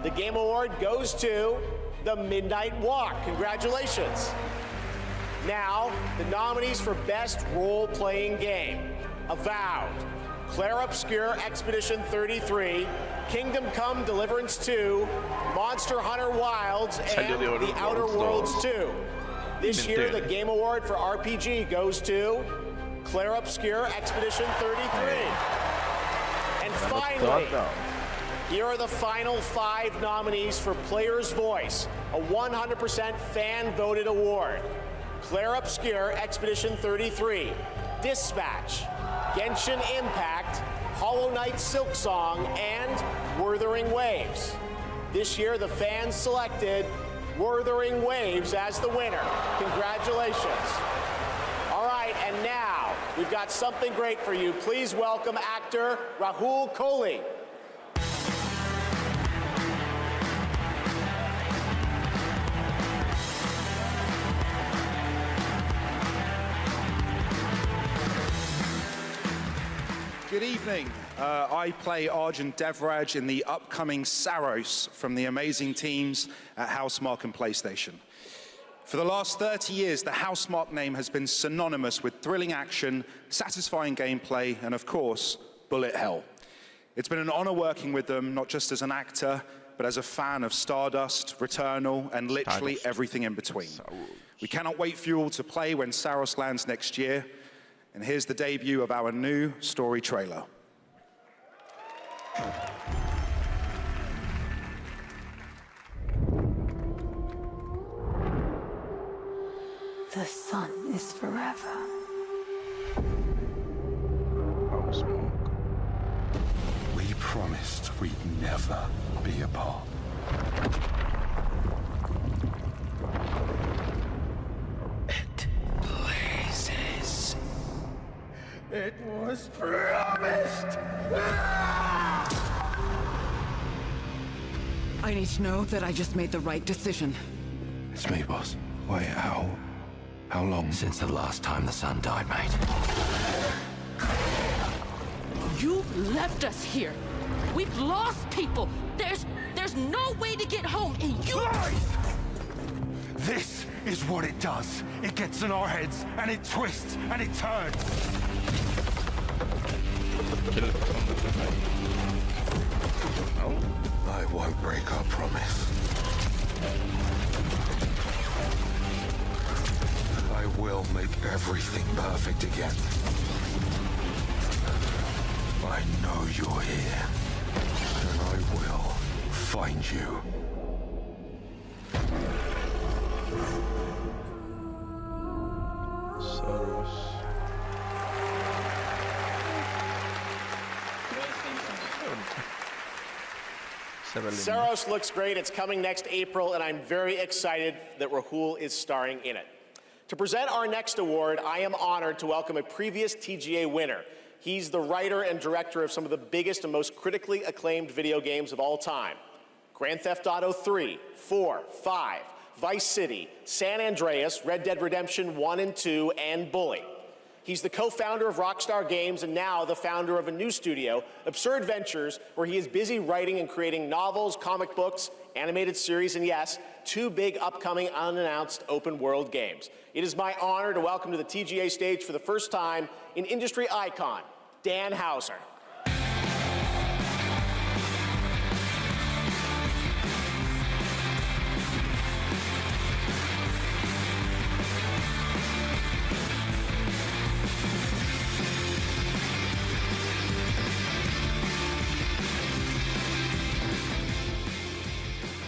The Game Award goes to The Midnight Walk. Congratulations. Now, the nominees for Best Role-Playing Game: Avowed, Claire Obscure Expedition 33, Kingdom Come Deliverance 2, Monster Hunter Wilds, and The Outer Worlds 2. This year, the Game Award for RPG goes to Claire Obscure Expedition 33. And finally, here are the final 5 nominees for Player's Voice, a 100% fan-voted award: Claire Obscure Expedition 33, Dispatch, Genshin Impact, Hollow Knight Silksong, and Wuthering Waves. This year, the fans selected Wuthering Waves as the winner. Congratulations. All right, and now we've got something great for you. Please welcome actor Rahul Kohli. Good evening. I play Arjun Devraj in the upcoming Saros from the amazing teams at Housemarque and PlayStation. For the last 30 years, the Housemarque name has been synonymous with thrilling action, satisfying gameplay, and of course, bullet hell. It's been an honor working with them, not just as an actor, but as a fan of Stardust, Returnal, and literally everything in between. We cannot wait for you all to play when Saros lands next year. And here's the debut of our new story trailer. The sun is forever. We promised we'd never be apart. It blazes. It was promised! I need to know that I just made the right decision. It's me, boss. Wait, how long? Since the last time the sun died, mate. You left us here. We've lost people. There's no way to get home, and you... This is what it does. It gets in our heads, and it twists, and it turns. I won't break our promise. I will make everything perfect again. I know you're here, and I will find you. Saros looks great. It's coming next April, and I'm very excited that Rahul is starring in it. To present our next award, I am honored to welcome a previous TGA winner. He's the writer and director of some of the biggest and most critically acclaimed video games of all time. Grand Theft Auto 3, 4, 5, Vice City, San Andreas, Red Dead Redemption 1 and 2, and Bully. He's the co-founder of Rockstar Games and now the founder of a new studio, Absurd Ventures, where he is busy writing and creating novels, comic books, animated series, and yes, 2 big upcoming unannounced open world games. It is my honor to welcome to the TGA stage for the first time an industry icon, Dan Houser.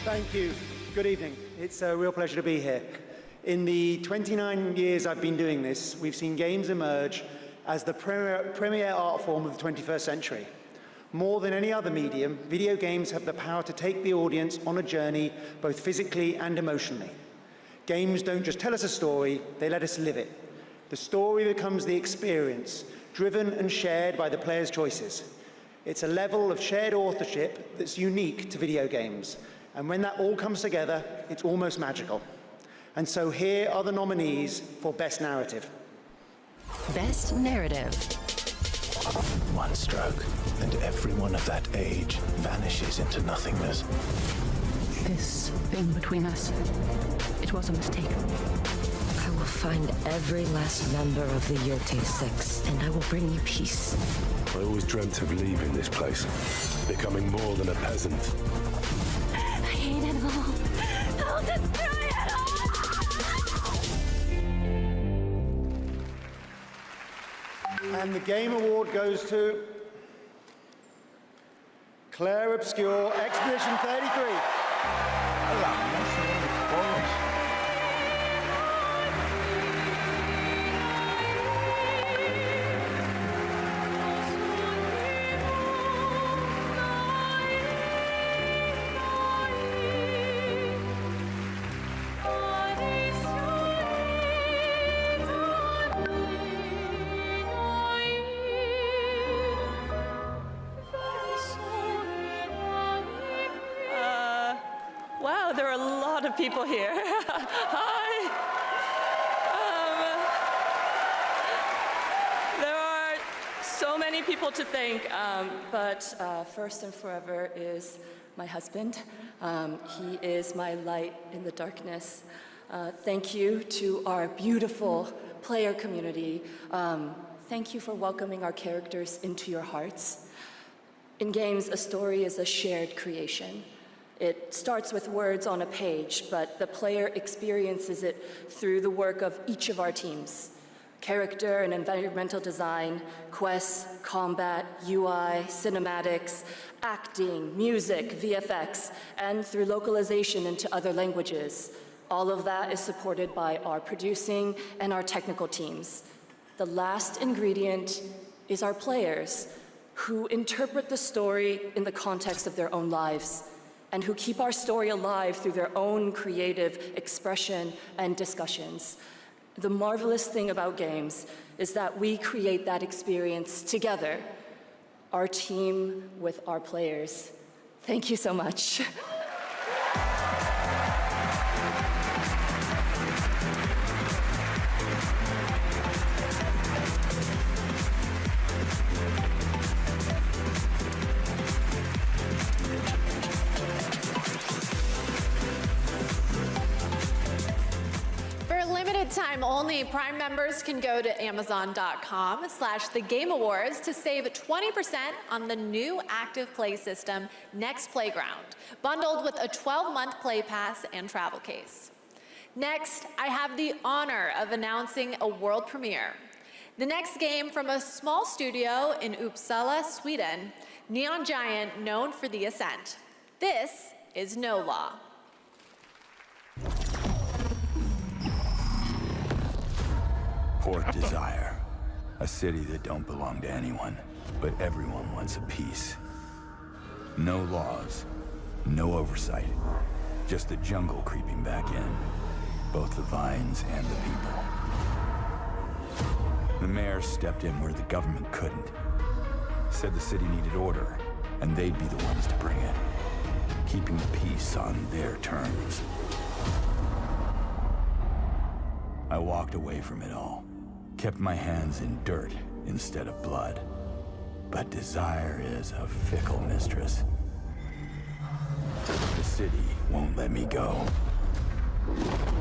Thank you. Good evening. It's a real pleasure to be here. In the 29 years I've been doing this, we've seen games emerge as the premier art form of the 21st century. More than any other medium, video games have the power to take the audience on a journey, both physically and emotionally. Games don't just tell us a story, they let us live it. The story becomes the experience, driven and shared by the player's choices. It's a level of shared authorship that's unique to video games. And when that all comes together, it's almost magical. And so here are the nominees for Best Narrative. Best Narrative. One stroke, and everyone of that age vanishes into nothingness. This thing between us, it was a mistake. I will find every last member of the Yurte Six, and I will bring you peace. I always dreamt of leaving this place, becoming more than a peasant. I hate it all. I'll destroy it all! And the Game Award goes to Claire Obscure, Expedition 33. Wow, there are a lot of people here. Hi. There are so many people to thank, but first and forever is my husband. He is my light in the darkness. Thank you to our beautiful player community. Thank you for welcoming our characters into your hearts. In games, a story is a shared creation. It starts with words on a page, but the player experiences it through the work of each of our teams. Character and environmental design, quests, combat, UI, cinematics, acting, music, VFX, and through localization into other languages. All of that is supported by our producing and our technical teams. the last ingredient is our players, who interpret the story in the context of their own lives, and who keep our story alive through their own creative expression and discussions. The marvelous thing about games is that we create that experience together, our team with our players. Thank you so much. Time only, Prime members can go to amazon.com/thegameawards to save 20% on the new active play system, Next Playground, bundled with a 12-month play pass and travel case. Next, I have the honor of announcing a world premiere. The next game from a small studio in Uppsala, Sweden, Neon Giant known for The Ascent. This is No Law. Port Desire, a city that don't belong to anyone, but everyone wants a piece. No laws, no oversight, just the jungle creeping back in, both the vines and the people. The mayor stepped in where the government couldn't. Said the city needed order, and they'd be the ones to bring it, keeping the peace on their terms. I walked away from it all. Kept my hands in dirt instead of blood. But desire is a fickle mistress. The city won't let me go.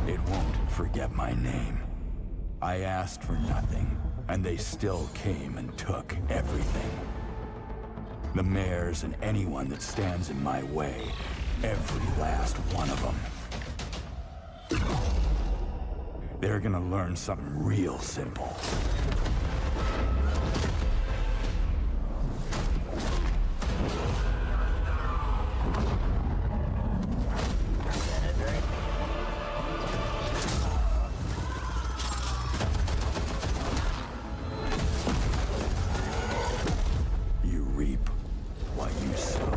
It won't forget my name. I asked for nothing, and they still came and took everything. The mayors and anyone that stands in my way, every last one of them. They're gonna learn something real simple. You reap what you sow.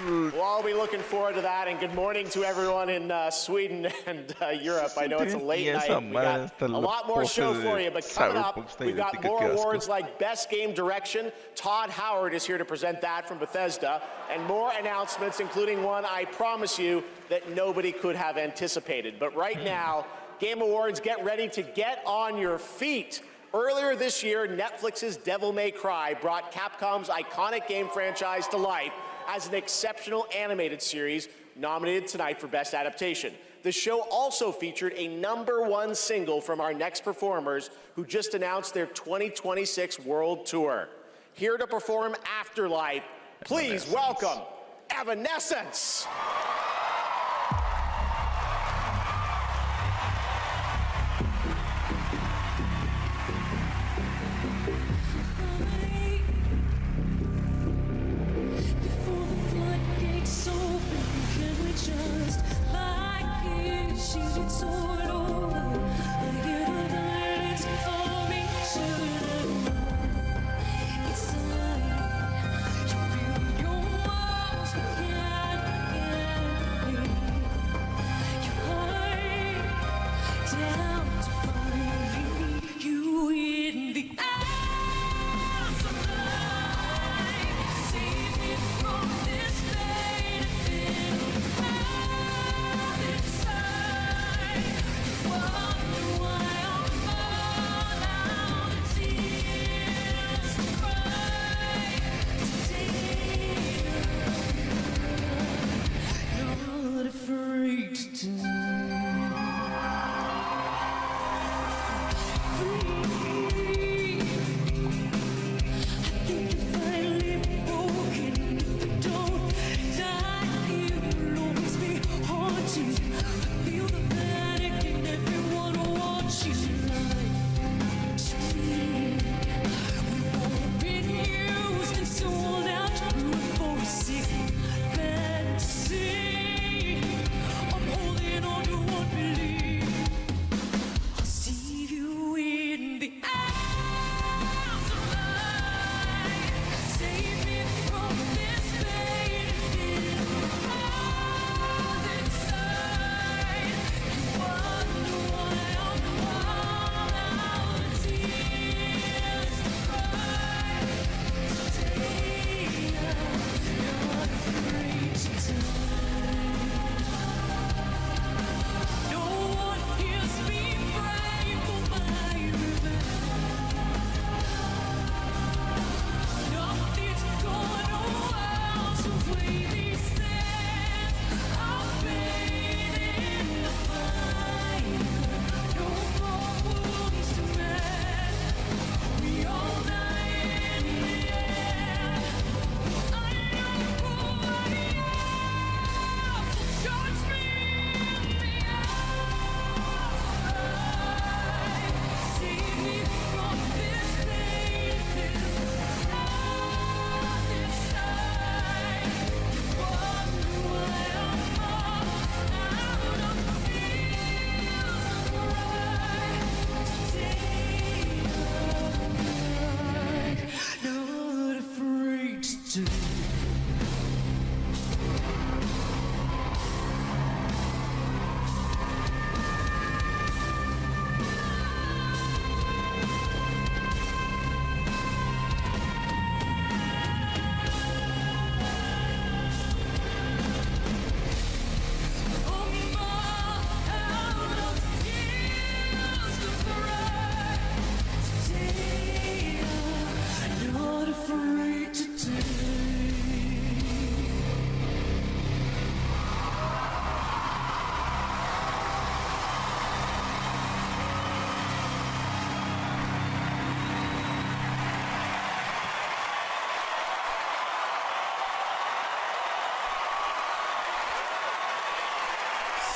We'll all be looking forward to that, and good morning to everyone in Sweden and Europe. I know it's a late night. We got a lot more show for you, but coming up, we've got more awards like Best Game Direction. Todd Howard is here to present that from Bethesda, and more announcements, including one I promise you that nobody could have anticipated. But right now, Game Awards, get ready to get on your feet. Earlier this year, Netflix's Devil May Cry brought Capcom's iconic game franchise to life as an exceptional animated series nominated tonight for Best Adaptation. The show also featured a #1 single from our next performers who just announced their 2026 world tour. Here to perform Afterlife, please welcome Evanescence. It's alive. You build your walls, we can't forget.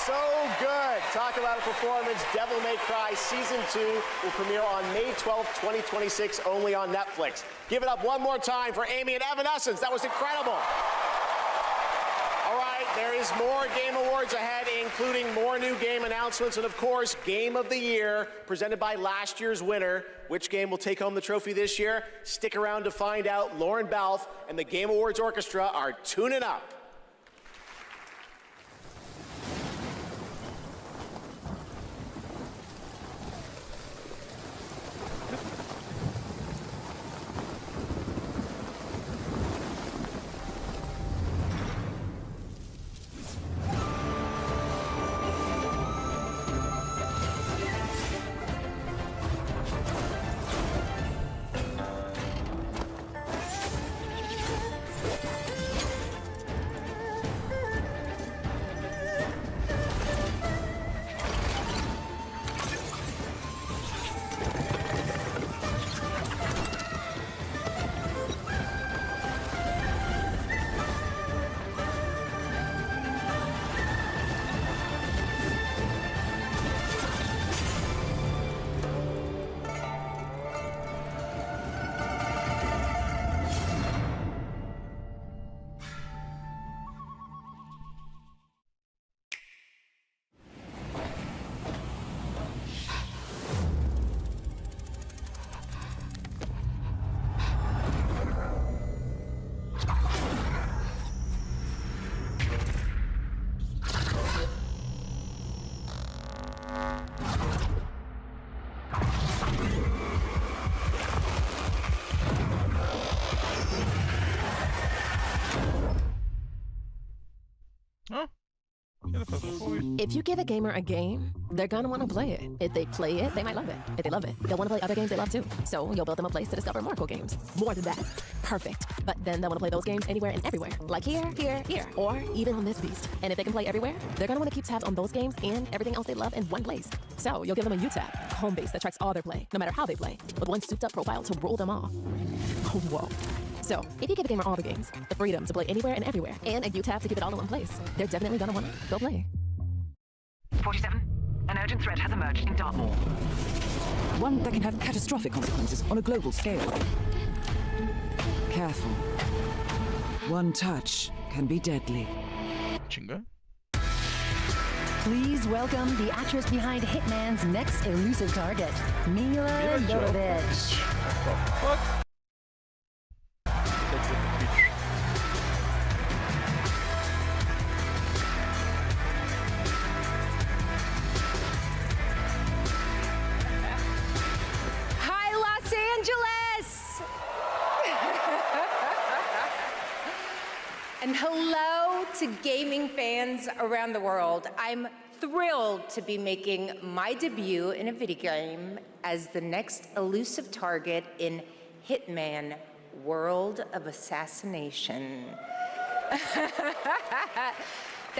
So good. Talk about a performance. Devil May Cry Season 2 will premiere on May 12th, 2026, only on Netflix. Give it up one more time for Amy and Evanescence. That was incredible. All right, there is more Game Awards ahead, including more new game announcements and, of course, Game of the Year, presented by last year's winner. Which game will take home the trophy this year? Stick around to find out. Lauren Balfe and the Game Awards Orchestra are tuning up. If you give a gamer a game, they're gonna want to play it. If they play it, they might love it. If they love it, they'll want to play other games they love too. So you'll build them a place to discover more cool games. More than that. Perfect. But then they'll want to play those games anywhere and everywhere. Like here, here, here. Or even on this beast. And if they can play everywhere, they're gonna want to keep tabs on those games and everything else they love in one place. So you'll give them a U-Tab, home base that tracks all their play, no matter how they play, with one souped up profile to rule them all. Oh, whoa. So, if you give a gamer all the games, the freedom to play anywhere and everywhere, and a U-Tab to keep it all in one place, they're definitely gonna want to go play. 47. An urgent threat has emerged in Dartmoor. One that can have catastrophic consequences on a global scale. Careful. One touch can be deadly. Chinga. Please welcome the actress behind Hitman's next elusive target, Mila Jovovich. What? And hello to gaming fans around the world. I'm thrilled to be making my debut in a video game as the next elusive target in Hitman: World of Assassination. The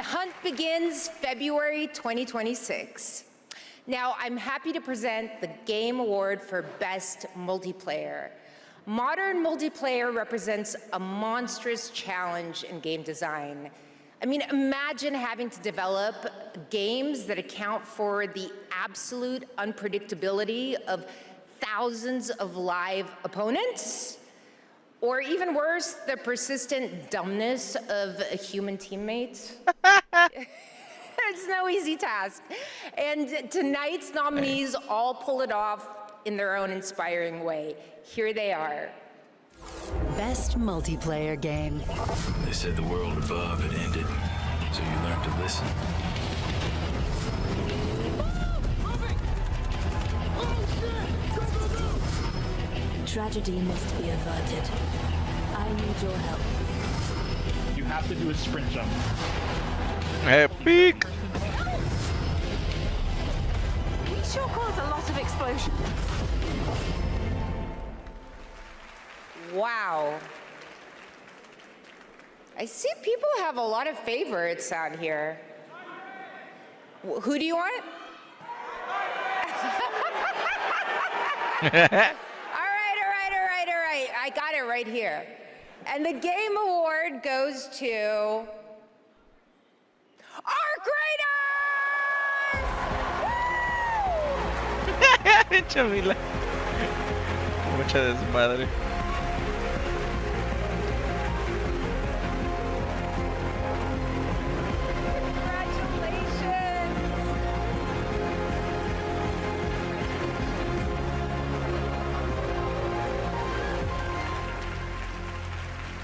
hunt begins February 2026. Now, I'm happy to present the Game Award for Best Multiplayer. Modern multiplayer represents a monstrous challenge in game design. I mean, imagine having to develop games that account for the absolute unpredictability of thousands of live opponents, or even worse, the persistent dumbness of a human teammate. It's no easy task. And tonight's nominees all pull it off in their own inspiring way. Here they are. Best multiplayer game. They said the world above had ended, so you learned to listen. Tragedy must be averted. I need your help. You have to do a sprint jump. Epic! We sure caused a lot of explosion. Wow. I see people have a lot of favorites out here. Who do you want? All right. I got it right here. And the Game Award goes to Arc Raiders! Chamila. Mucha desmadre.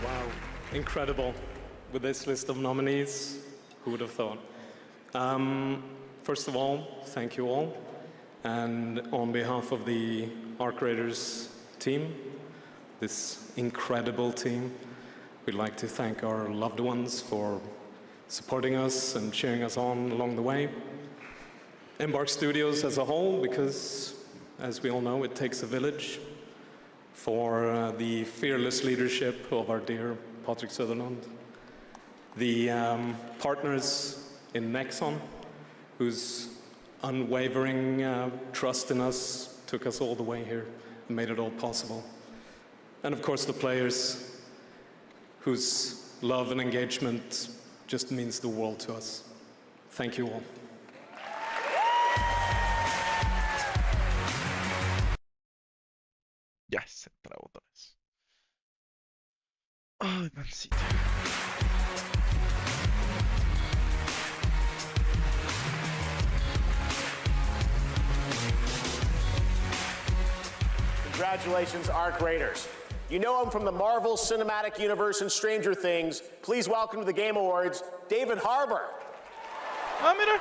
Wow, incredible. With this list of nominees, who would have thought? First of all, thank you all. And on behalf of the Arc Raiders team, this incredible team, we'd like to thank our loved ones for supporting us and cheering us on along the way. Embark Studios as a whole, because as we all know, it takes a village, for the fearless leadership of our dear Patrick Sutherland. The partners in Nexon, whose unwavering trust in us took us all the way here and made it all possible. And of course the players, whose love and engagement just means the world to us. Thank you all. Ya sé, para botones. Ay, mancita. Congratulations, Arc Raiders. You know him from the Marvel Cinematic Universe and Stranger Things. Please welcome to the Game Awards, David Harbour. Ah, mira.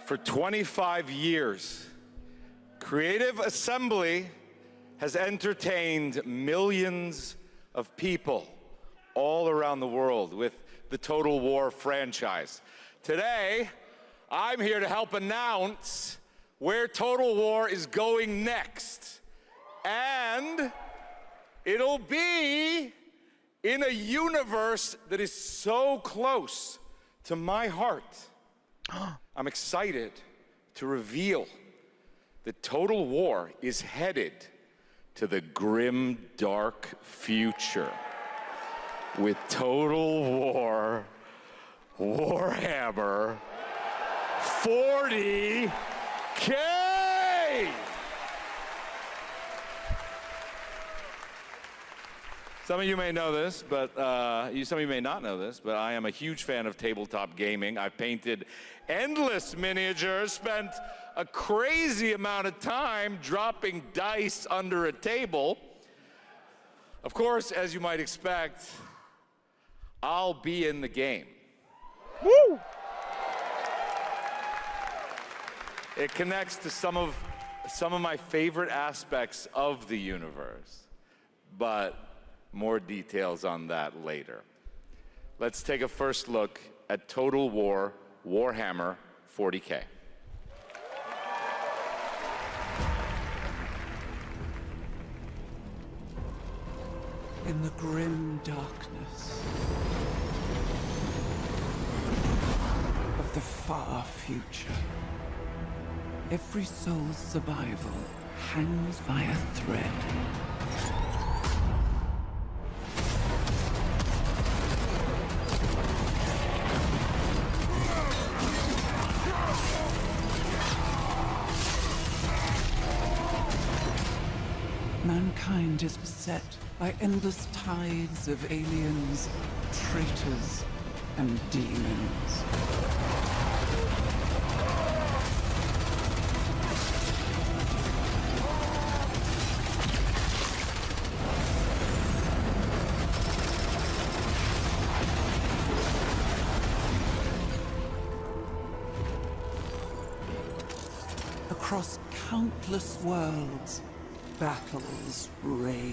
For 25 years, Creative Assembly has entertained millions of people all around the world with the Total War franchise. Today, I'm here to help announce where Total War is going next. And it'll be in a universe that is so close to my heart. I'm excited to reveal that Total War is headed to the grim, dark future with Total War Warhammer 40K! Some of you may know this, but some of you may not know this, but I am a huge fan of tabletop gaming. I've painted endless miniatures, spent a crazy amount of time dropping dice under a table. Of course, as you might expect, I'll be in the game. Woo! It connects to some of my favorite aspects of the universe, but more details on that later. Let's take a first look at Total War Warhammer 40K. In the grim darkness of the far future, every soul's survival hangs by a thread. Mankind is beset by endless tides of aliens, traitors, and demons. Across countless worlds, battles rage.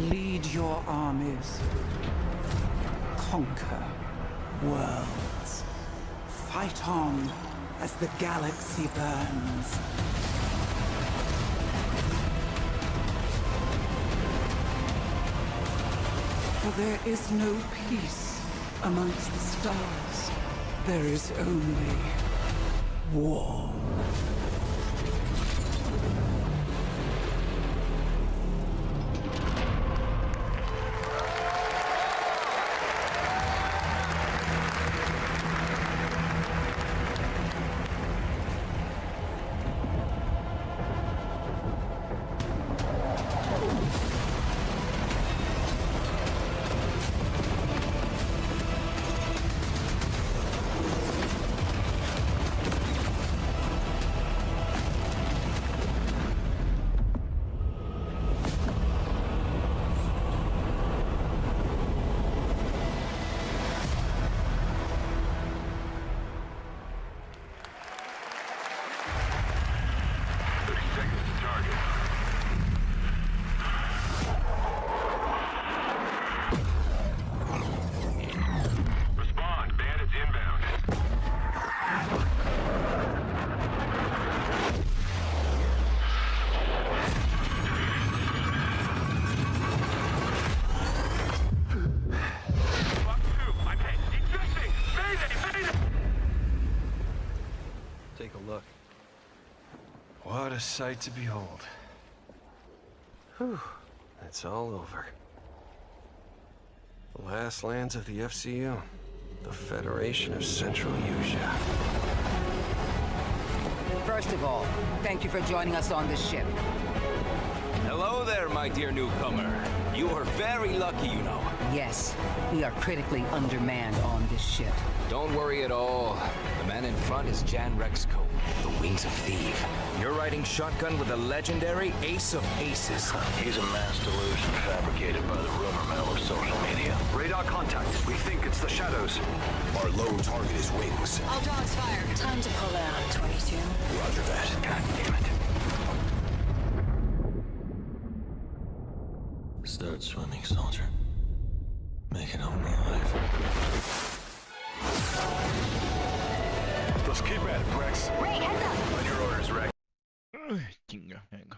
Lead your armies. Conquer worlds. Fight on as the galaxy burns. For there is no peace amongst the stars. There is only war. Take a look. What a sight to behold. Whew, it's all over. The last lands of the FCU. The Federation of Central Asia. First of all, thank you for joining us on this ship. Hello there, my dear newcomer. You are very lucky, you know. Yes, we are critically undermanned on this ship. Don't worry at all. The man in front is Jan Rexco, the Wings of Thief. You're riding shotgun with the legendary Ace of Aces. He's a mass delusion fabricated by the rumor mill of social media. Radar contact. We think it's the shadows. Our lone target is Wings. All dogs fire. Time to pull out, 22. Roger that. God damn it. Start swimming, soldier. Make it home alive. Let's keep at it, Rex. Ray, heads up! On your orders, Rex. Chinga, venga.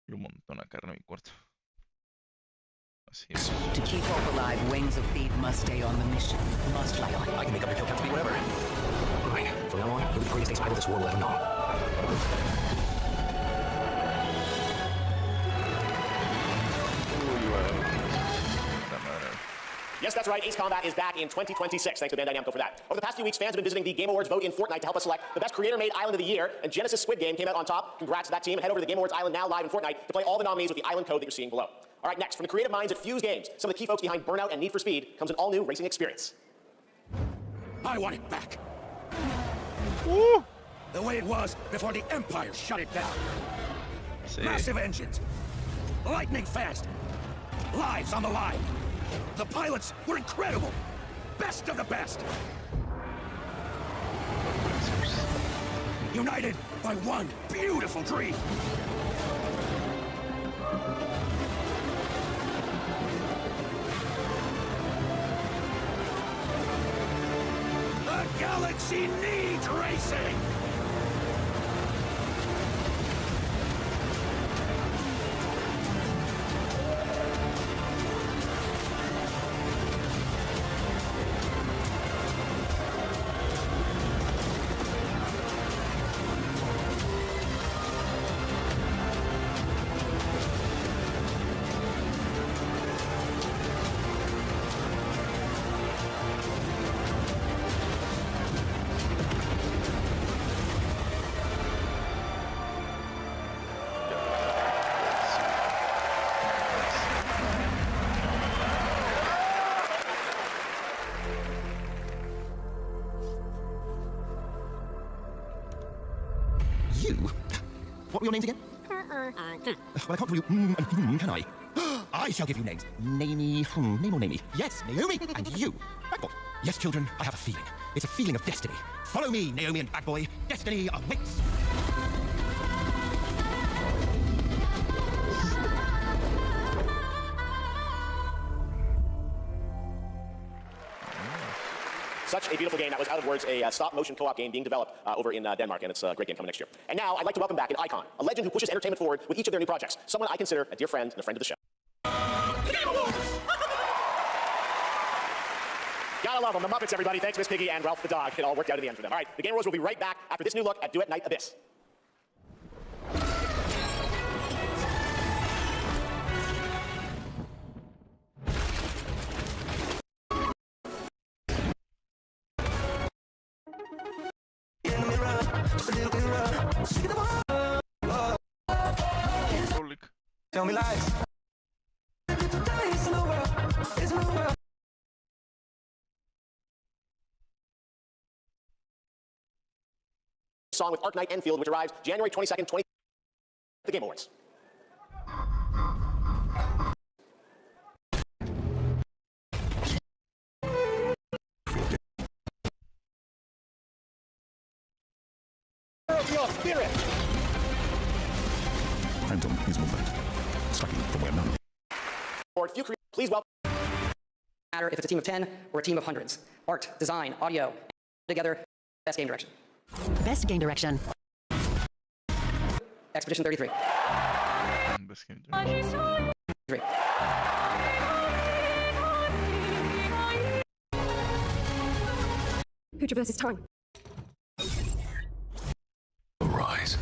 Y un montón acá en mi cuarto. Así es. To keep hope alive, Wings of Thief must stay on the mission. Must fly on. I can make up your kill count to be whatever. Alright, from now on, you'll be the greatest ace pilot this war will ever know. Yes, that's right. Ace Combat is back in 2026. Thanks to Bandai Namco for that. Over the past few weeks, fans have been visiting the Game Awards vote in Fortnite to help us select the best creator-made island of the year, and Genesis Squid Game came out on top. Congrats to that team. Head over to the Game Awards Island now live in Fortnite to play all the nominees with the island code that you're seeing below. All right, next, from the creative minds at Fuse Games, some of the key folks behind Burnout and Need for Speed, comes an all-new racing experience. I want it back. Woo! The way it was before the Empire shut it down. Sí. Massive engines. Lightning fast. Lives on the line. The pilots were incredible. Best of the best. United by one beautiful dream. The galaxy needs racing. You? What were your names again? Well, I can't call you and can I? I shall give you names. Namey, name or namey. Yes, Naomi, and you. Bagboy. Yes, children, I have a feeling. It's a feeling of destiny. Follow me, Naomi and Bagboy. Destiny awaits. Such a beautiful game. That was Out of Words, a stop-motion co-op game being developed over in Denmark, and it's a great game coming next year. And now, I'd like to welcome back an icon, a legend who pushes entertainment forward with each of their new projects, someone I consider a dear friend and a friend of the show. Gotta love them, the Muppets, everybody. Thanks, Miss Piggy and Ralph the dog. It all worked out in the end for them. All right, the Game Awards will be right back after this new look at Duet Night Abyss. Tell me lies. Song with Arc Knight Enfield, which arrives January 22nd, the Game Awards. Your spirit. Phantom is movement. Striking from where none. Please welcome. Matter if it's a team of 10 or a team of hundreds. Art, design, audio, together, best game direction. Best game direction. Expedition 33. Best game direction. 3. Who traverses time? Arise.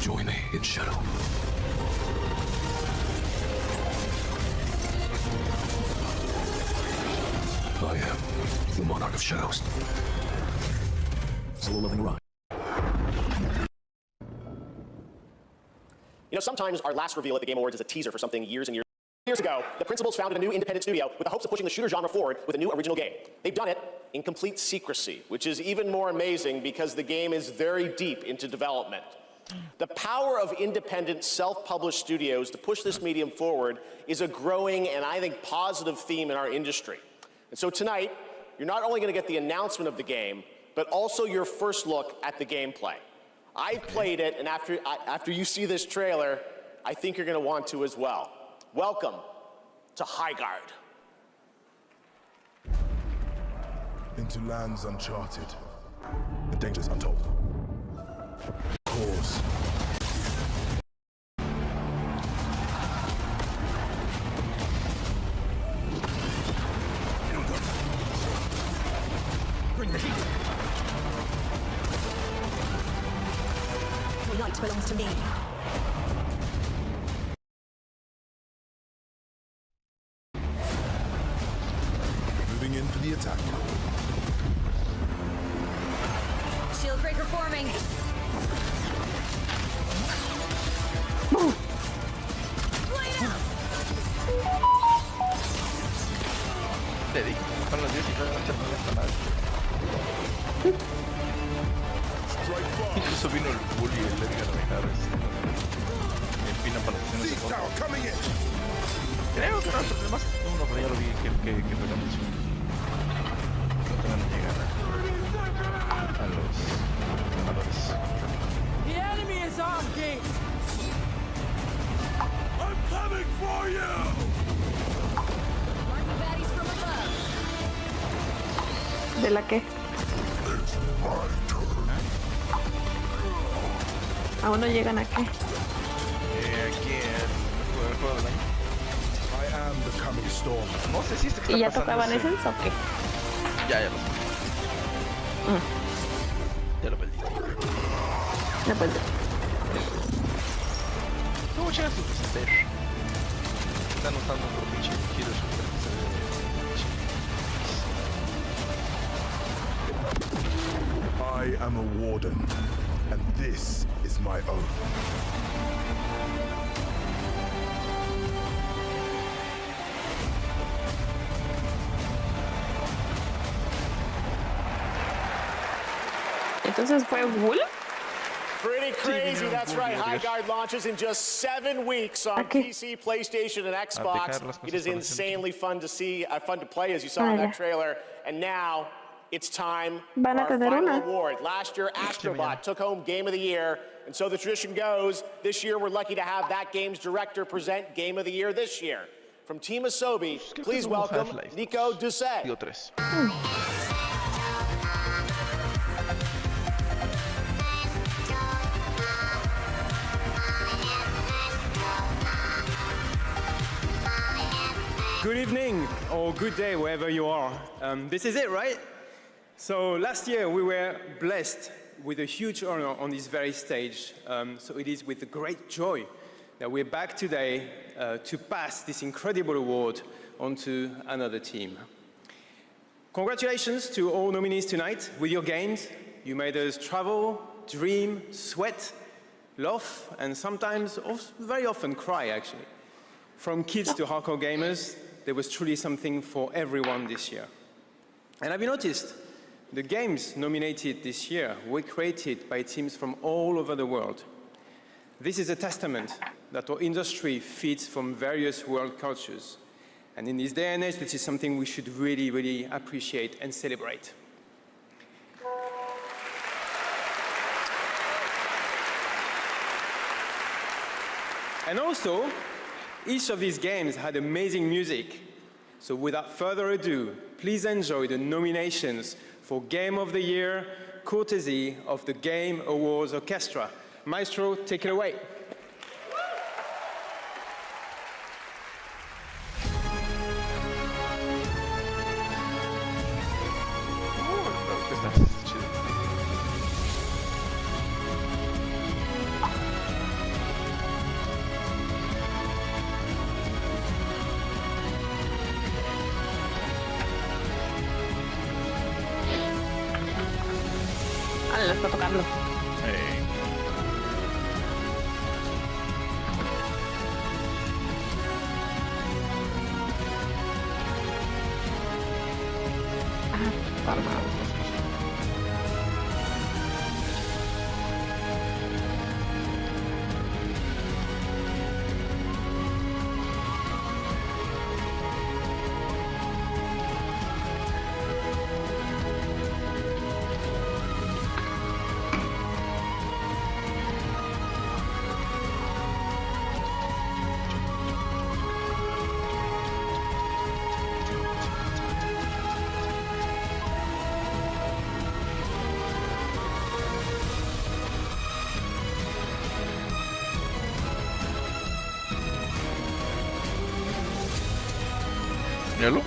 Join me in shadow. I am the Monarch of Shadows. Soul-loving ride. You know, sometimes our last reveal at the Game Awards is a teaser for something years and years ago. The principals founded a new independent studio with the hopes of pushing the shooter genre forward with a new original game. They've done it in complete secrecy, which is even more amazing because the game is very deep into development. The power of independent, self-published studios to push this medium forward is a growing and I think positive theme in our industry. And so tonight, you're not only going to get the announcement of the game, but also your first look at the gameplay. I've played it, and after you see this trailer, I think you're going to want to as well. Welcome to Highguard. Into lands uncharted, and dangers untold. Pause. fight belongs to me. Moving in for the attack. Shield breaker forming. Te dije, son las 10 y no esta madre. Incluso vino el bully, el Edgar Reinhardt, el pina para las acciones de fondo. Creo que no hay problemas. Uno, pero ya lo vi que pega mucho. No tengan que llegar a los ganadores. The enemy is armed, Gate. I'm coming for you. Baddies from above. ¿De la qué? ¿Aún no llegan a qué? Aquí el juego del año. I am the coming storm. No sé si ¿Y ya tocaban Essence o qué? Ya lo sé. Ya lo perdí. No, pues. ¿Cómo llegas a tu stage? Están usando un pinche giro super que se ve. I am a warden, and this is my oath. Entonces fue Wolf. Pretty crazy, that's right. High Guard launches in just 7 weeks on PC, PlayStation, and Xbox. It is insanely fun to see, fun to play, as you saw in that trailer. And now it's time for our final award. Last year, Astrobot took home Game of the Year, and so the tradition goes. This year, we're lucky to have that game's director present Game of the Year this year. From Team Asobi, please welcome Nico Doucet. Good evening or good day wherever you are. This is it, right? So last year we were blessed with a huge honor on this very stage. So it is with great joy that we're back today to pass this incredible award on to another team. Congratulations to all nominees tonight. With your games, you made us travel, dream, sweat, laugh, and sometimes, very often cry actually. From kids to hardcore gamers, there was truly something for everyone this year. And have you noticed? The games nominated this year were created by teams from all over the world. This is a testament that our industry feeds from various world cultures. And in this day and age, this is something we should really, really appreciate and celebrate. And also, each of these games had amazing music. So without further ado, please enjoy the nominations for Game of the Year, courtesy of the Game Awards Orchestra. Maestro, take it away. Le está tocando. Míralo.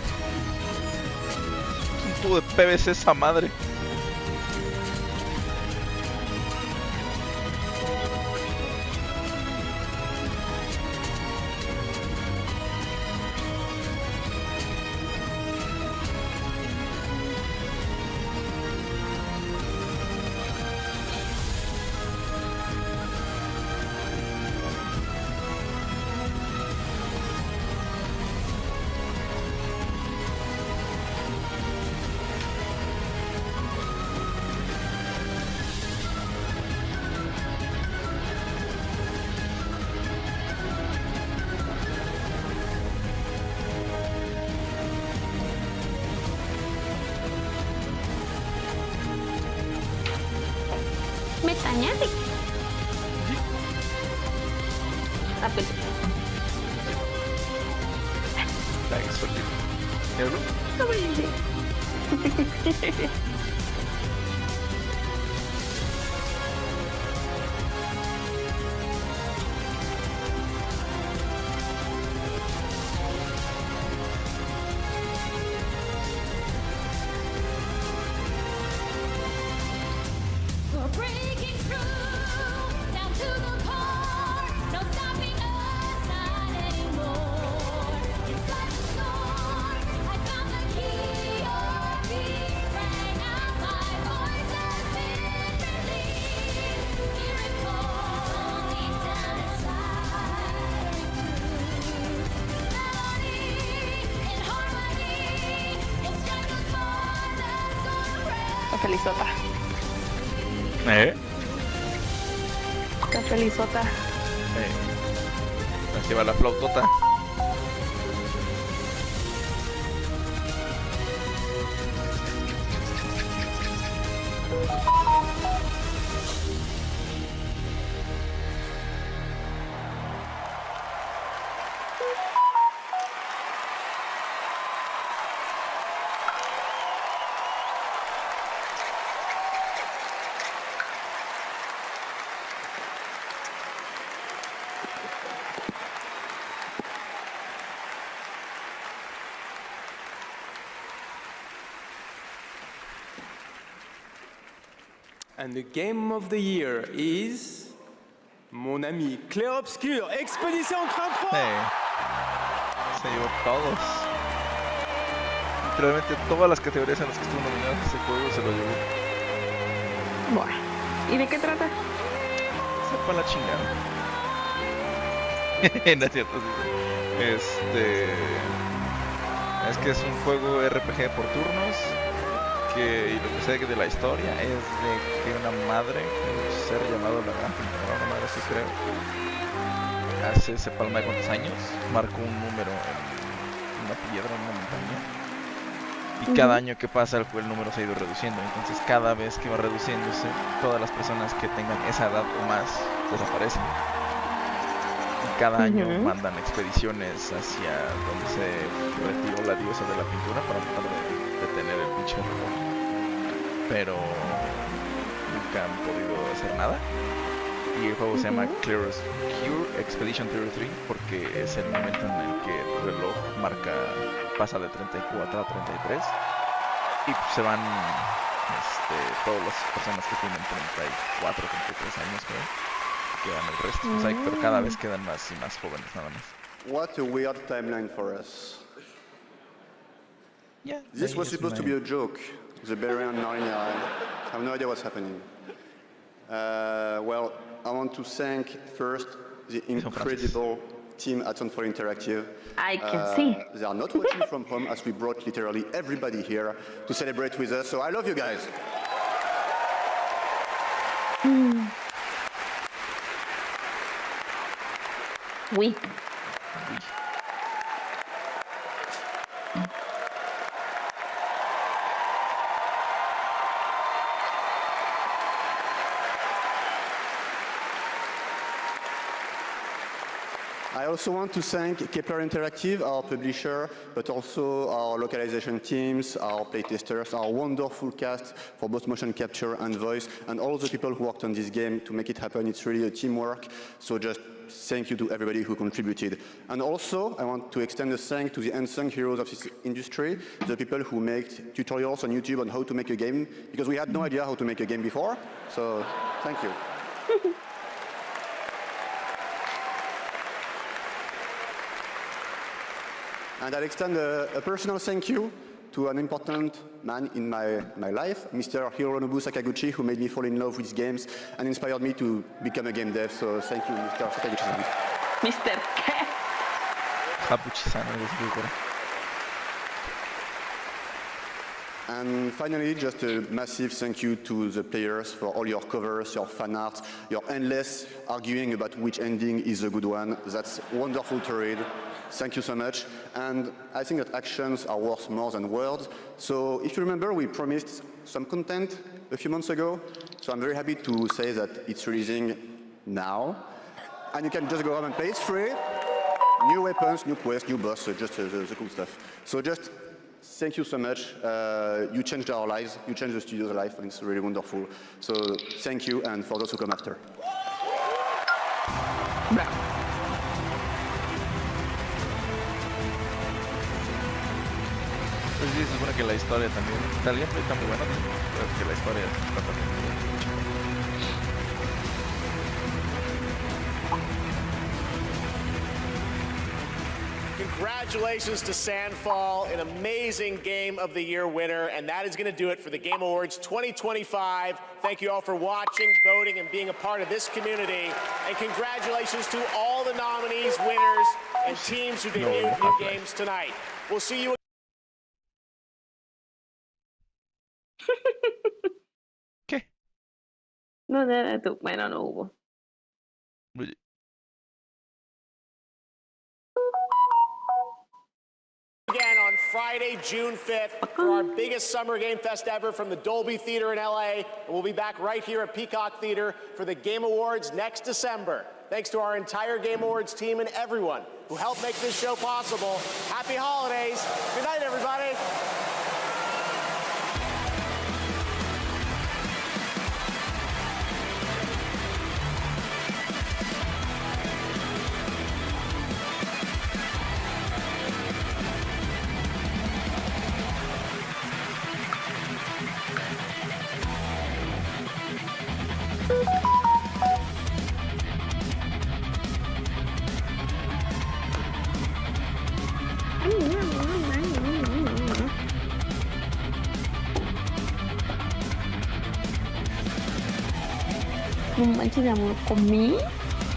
Es un tubo de PVC esa madre. Like, solito. ¿Míralo? We're breaking through down to the core. No stopping us, not anymore. Inside the storm, I found the key. Your beat rang out. My voice has been released. Here it calls deep down inside. This melody in harmony. It strikes a chord that's gonna break. Está felizota. Está felizota. Así va la flautota. And the game of the year is mon ami Clair Obscur, Expédition 33. Se llevó todos. Literalmente todas las categorías en las que estuvo nominado este juego se lo llevó. Bueno, ¿y de qué trata? Sepa la chingada. No es cierto, sí. Es que es un juego RPG por turnos. Y lo que sé de la historia es de que una madre, un ser llamado la Gran Pintora, una madre así creo, hace sepa de cuántos años, marcó un número en una piedra, en una montaña, y cada año que pasa el número se ha ido reduciendo. Entonces cada vez que va reduciéndose, todas las personas que tengan esa edad o más desaparecen. Y cada año mandan expediciones hacia donde se retiró la diosa de la pintura para tratar de detener el pinche reloj. Pero nunca han podido hacer nada. Y el juego se llama Clear Expedition 33 porque es el momento en el que el reloj pasa de 34 a 33 y se van todas las personas que tienen 34, 33 años, creo, quedan el resto. O sea, pero cada vez quedan más y más jóvenes, nada más. What a weird timeline for us. Yeah, this was supposed to be a joke. The Barbarian Narnia. I have no idea what's happening. Well, I want to thank first the incredible team at Soundfall Interactive. I can see. They are not watching from home as we brought literally everybody here to celebrate with us. So I love you guys. Oui. I also want to thank Kepler Interactive, our publisher, but also our localization teams, our playtesters, our wonderful cast for both motion capture and voice, and all the people who worked on this game to make it happen. It's really a teamwork, so just thank you to everybody who contributed. And also, I want to extend a thanks to the unsung heroes of this industry, the people who make tutorials on YouTube on how to make a game, because we had no idea how to make a game before, so thank you. And I'll extend a personal thank you to an important man in my life, Mr. Hironobu Sakaguchi, who made me fall in love with games and inspired me to become a game dev. So thank you, Mr. Sakaguchi. Mr. ¿Qué? And finally, just a massive thank you to the players for all your covers, your fan art, your endless arguing about which ending is a good one. That's wonderful to read. Thank you so much. And I think that actions are worth more than words. So if you remember, we promised some content a few months ago. So I'm very happy to say that it's releasing now. And you can just go home and play. It's free. new weapons, new quests, new boss, so just the cool stuff. So just thank you so much. You changed our lives, you changed the studio's life, and it's really wonderful. So thank you, and for those who come after. Pues sí, se supone que la historia también. El gameplay está muy bueno, pero es que la historia está también muy bien. Congratulations to Sandfall, an amazing Game of the Year winner, and that is going to do it for the Game Awards 2025. Thank you all for watching, voting, and being a part of this community. And congratulations to all the nominees, winners, and teams who debuted new games tonight. We'll see you. No, nada, tú. Bueno, no hubo. Again on Friday, June 5th, for our biggest summer game fest ever from the Dolby Theater in LA. And we'll be back right here at Peacock Theater for the Game Awards next December. Thanks to our entire Game Awards team and everyone who helped make this show possible. Happy holidays. Good night, everybody. No manches, amor, comí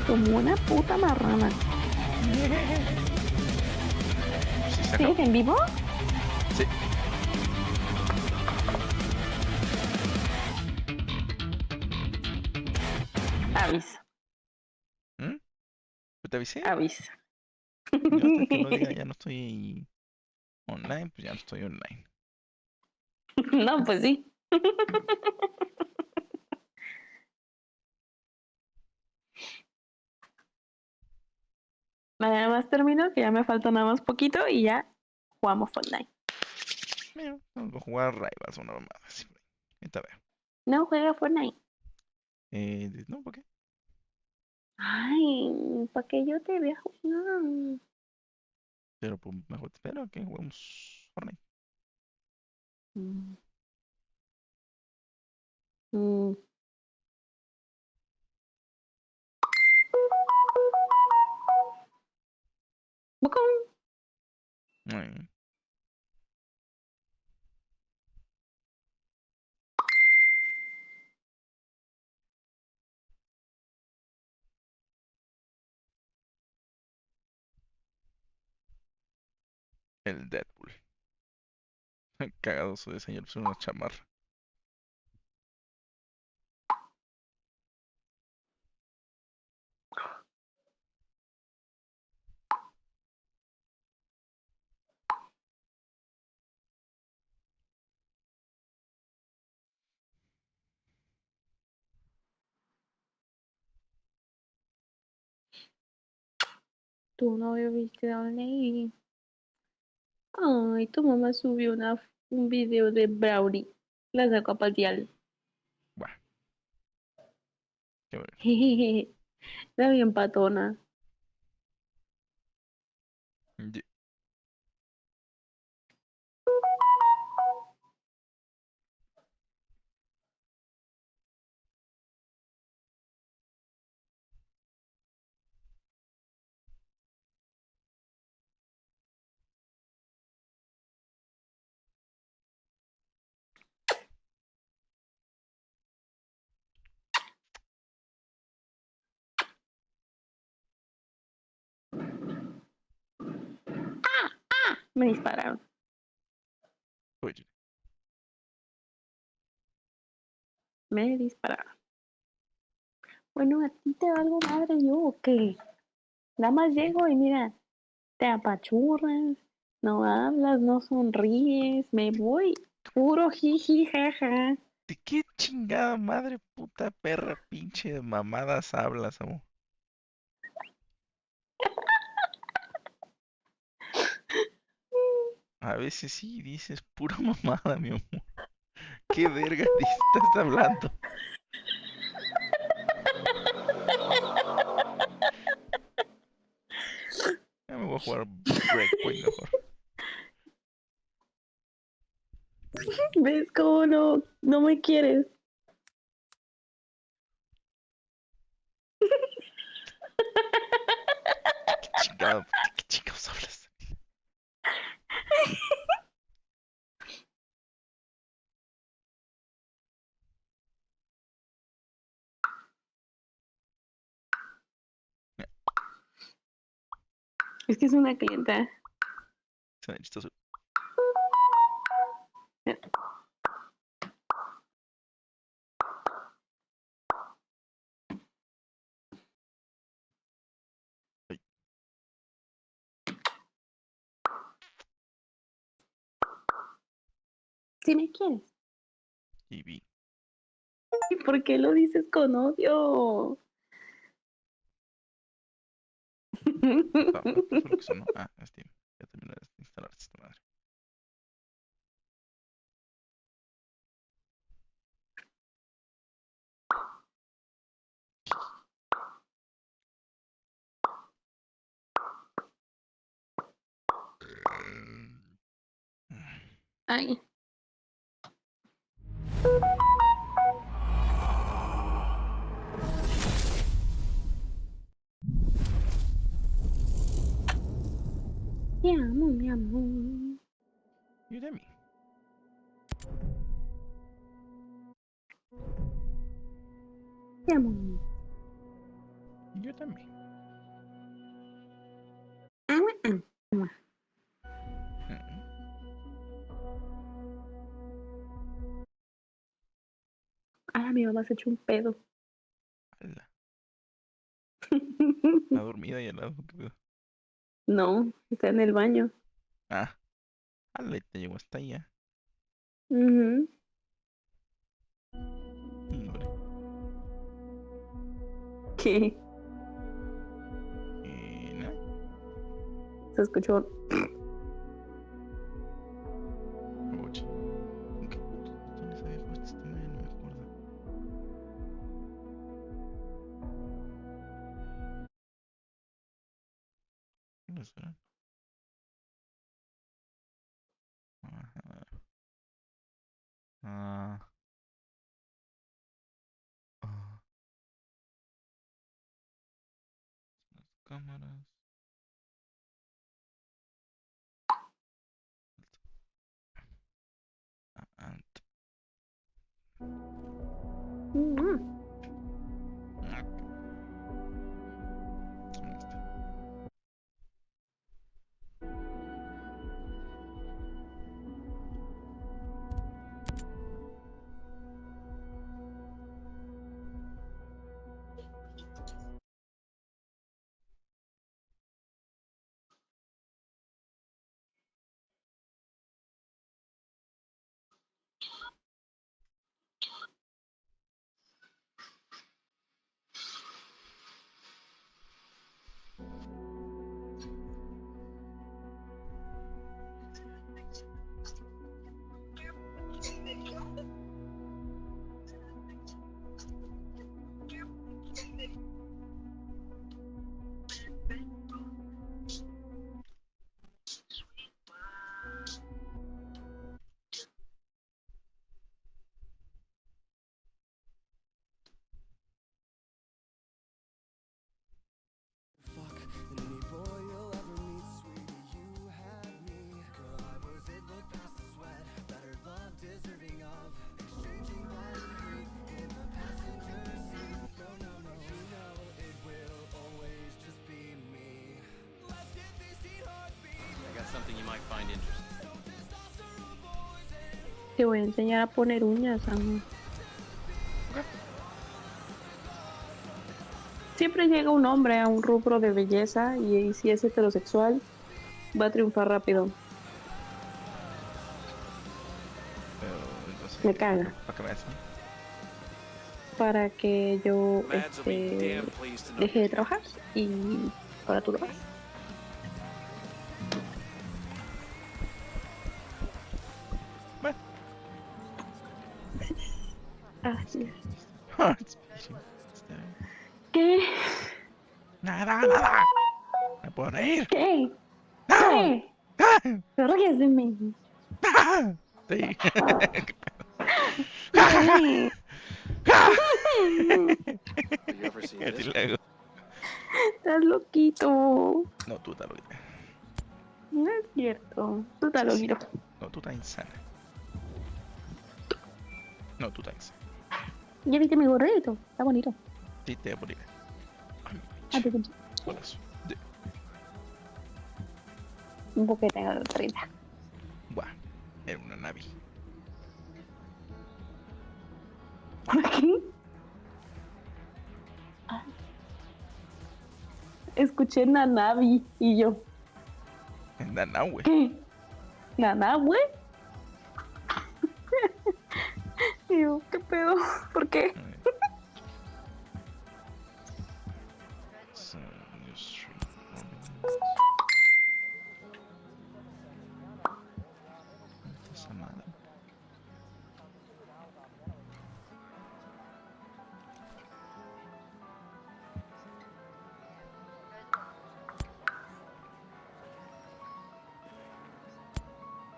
como una puta marrana. ¿Sí? ¿En vivo? Sí. Avisa. ¿Te avisé? Avisa. Yo hasta que no diga ya no estoy online, pues ya no estoy online. No, pues sí. Nada más termino, que ya me falta nada más poquito y ya jugamos Fortnite. Mira, vamos a jugar Rivals o una mamada así. Ahorita veo. No juega Fortnite. No, ¿por qué? Ay, ¿para qué yo te vea jugar? Pero pues mejor te espero que juguemos Fortnite. Mm. Mm. ¡Bocón! El Deadpool. Cagado su diseño, le pusieron una chamarra. Tu novio viste a Lady. Ay, tu mamá subió un video de Brownie. La sacó a pasear. Bueno. Qué bueno. Está bien patona. Me dispararon. Oye. Me dispararon. Bueno, ¿a ti te valgo madre yo o qué? Nada más llego y mira, te apachurras, no hablas, no sonríes, me voy. Puro jiji, jaja. ¿De qué chingada madre puta perra pinche de mamadas hablas, amor? A veces sí dices pura mamada, mi amor. ¿Qué verga te estás hablando? Ya me voy a jugar Breakpoint mejor. ¿Ves cómo no me quieres? ¿Qué chingados hablas? Es que es una clienta. Suena chistoso. Si me quieres. Y vi. ¿Y por qué lo dices con odio? ¿Qué fue lo que sonó? Ah, Steam. Ya terminé de instalar esta madre. Ay. Te amo, mi amor. You de mí. Te amo. Yo también. Ah, mi mamá se echó un pedo. Ala. Está dormida y al lado. ¿Qué pedo? No, está en el baño. Ah. Ala, te llegó hasta allá. Ujú. Hombre. ¿Qué? Nada. Se escuchó. Oye. ¿Qué puto tienes ahí puesto esta madre? No me acuerdo. ¿Qué será? Ajá. Ah. Ah. Las cámaras. Ant. Something you might find interesting. Te voy a enseñar a poner uñas, amor. Siempre llega un hombre a un rubro de belleza y si es heterosexual, va a triunfar rápido. Pero entonces. Me caga. ¿Para qué me hacen? Para que yo deje de trabajar y para tu trabajo. Así es. Hearts beating. ¿Qué? Nada. Me puedo reír. ¿Qué? ¿Qué? Pero ríes de mí. Sí. Sí. Así le hago. Estás loquito. No, tú estás loquita. No es cierto. Tú estás Sí, sí. loquito. No, tú estás insana. No, tú estás insana. ¿Ya viste mi gorrito? Está bonito. Sí, te voy a poner. Ah, te conté. Golazo. Un poquito de 30. Buah, era una navi. ¿Qué? Escuché Nanavi y yo. En Danahue. ¿Qué? ¿Nanawi? Y yo, ¿qué pedo? ¿Por qué? Esa madre.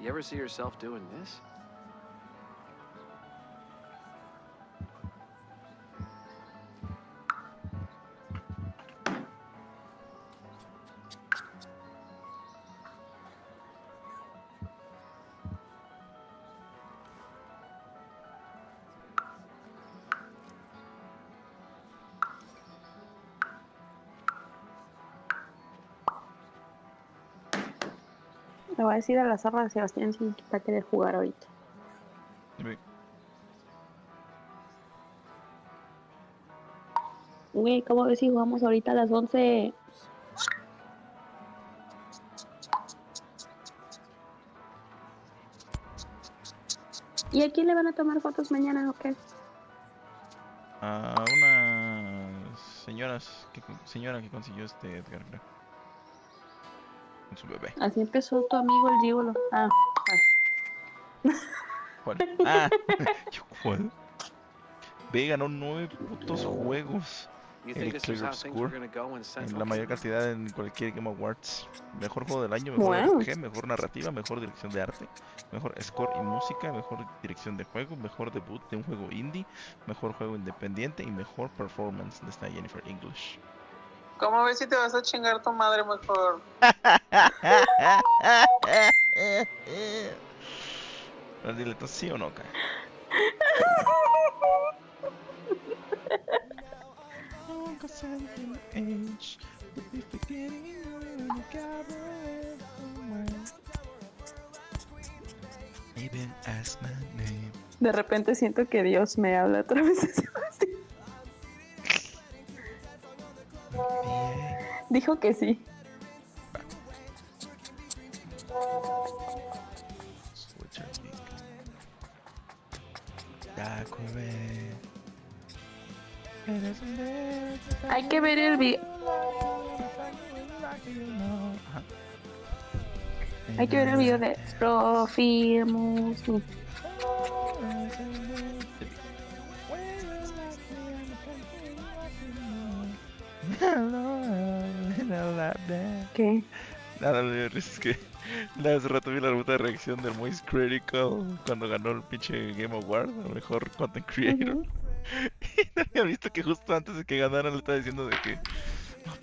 You ever see yourself doing this? Le voy a decir a la zarra de Sebastián si va a querer jugar ahorita. Güey, ¿cómo ves si jugamos ahorita a las 11? ¿Y a quién le van a tomar fotos mañana o qué? A una señora que consiguió Edgar, creo. Con su bebé. Así empezó tu amigo el gigolo. Ah, ¿Cuál? Ah, ¿cuál? Ve, ganó 9 putos juegos. El Clear Score. En la mayor cantidad en cualquier Game Awards. Mejor juego del año, mejor RPG, mejor narrativa, mejor dirección de arte, mejor score y música, mejor dirección de juego, mejor debut de un juego indie, mejor juego independiente y mejor performance de esta Jennifer English. ¿Cómo ves si te vas a chingar tu madre mejor? Dile, entonces, ¿sí o no, cara? de repente siento que Dios me habla otra vez. Dijo que sí. Hay que ver el video. Hay que ver el video de Profimus. ¿Qué? Nada, es que hace rato vi la ruta de reacción del Moist Critical cuando ganó el pinche Game Award, el mejor content creator. Y no había visto que justo antes de que ganara le estaba diciendo de que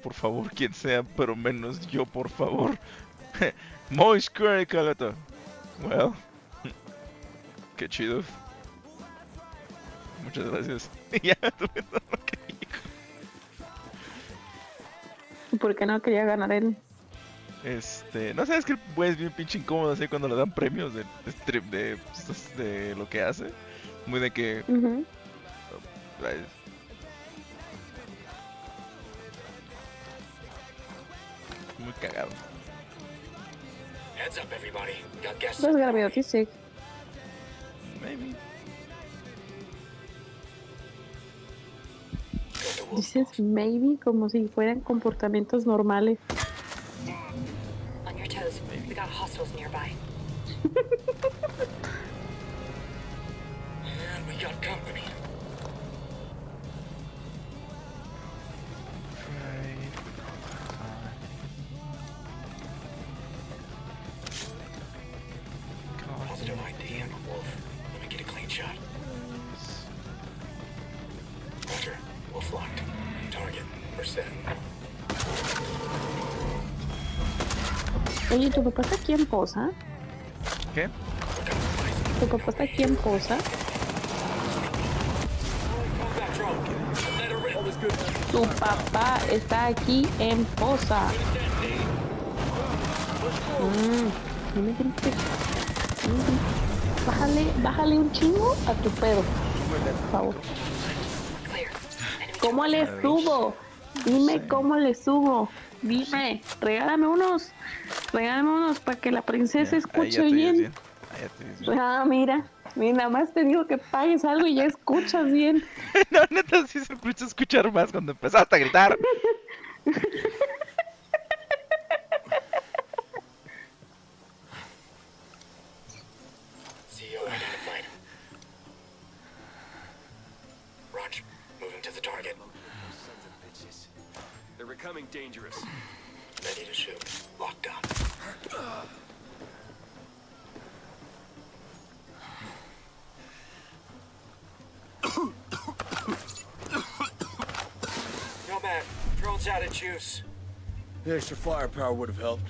por favor, quien sea, pero menos yo, por favor. Moist Critical, esto. Well, qué chido. Muchas gracias. Y ya tuve todo lo que dijo. ¿Por qué no quería ganar él? No sé, es que el güey es bien pinche incómodo así cuando le dan premios de lo que hace. Muy de que... Muy cagado. Heads up, everybody. Got guests. That's gotta be autistic. Maybe. Dices maybe como si fueran comportamientos normales. On your toes. We got hostiles nearby. And we got company. Oye, ¿tu papá está aquí en Poza? ¿Qué? ¿Tu papá está aquí en Poza? Tu papá está aquí en Poza. No me grites. Bájale un chingo a tu pedo, por favor. ¿Cómo le subo? Dime cómo le subo. Dime, regálame unos para que la princesa escuche bien. Ah, mira, nada más te digo que pagues algo y ya escuchas bien. No, neta, sí se escucha escuchar más cuando empezaste a gritar. CEO identified. Roger, moving to the target. Sons of bitches. They're becoming dangerous. Ready to shoot. Locked up. No man, drone's out of juice. The extra firepower would have helped.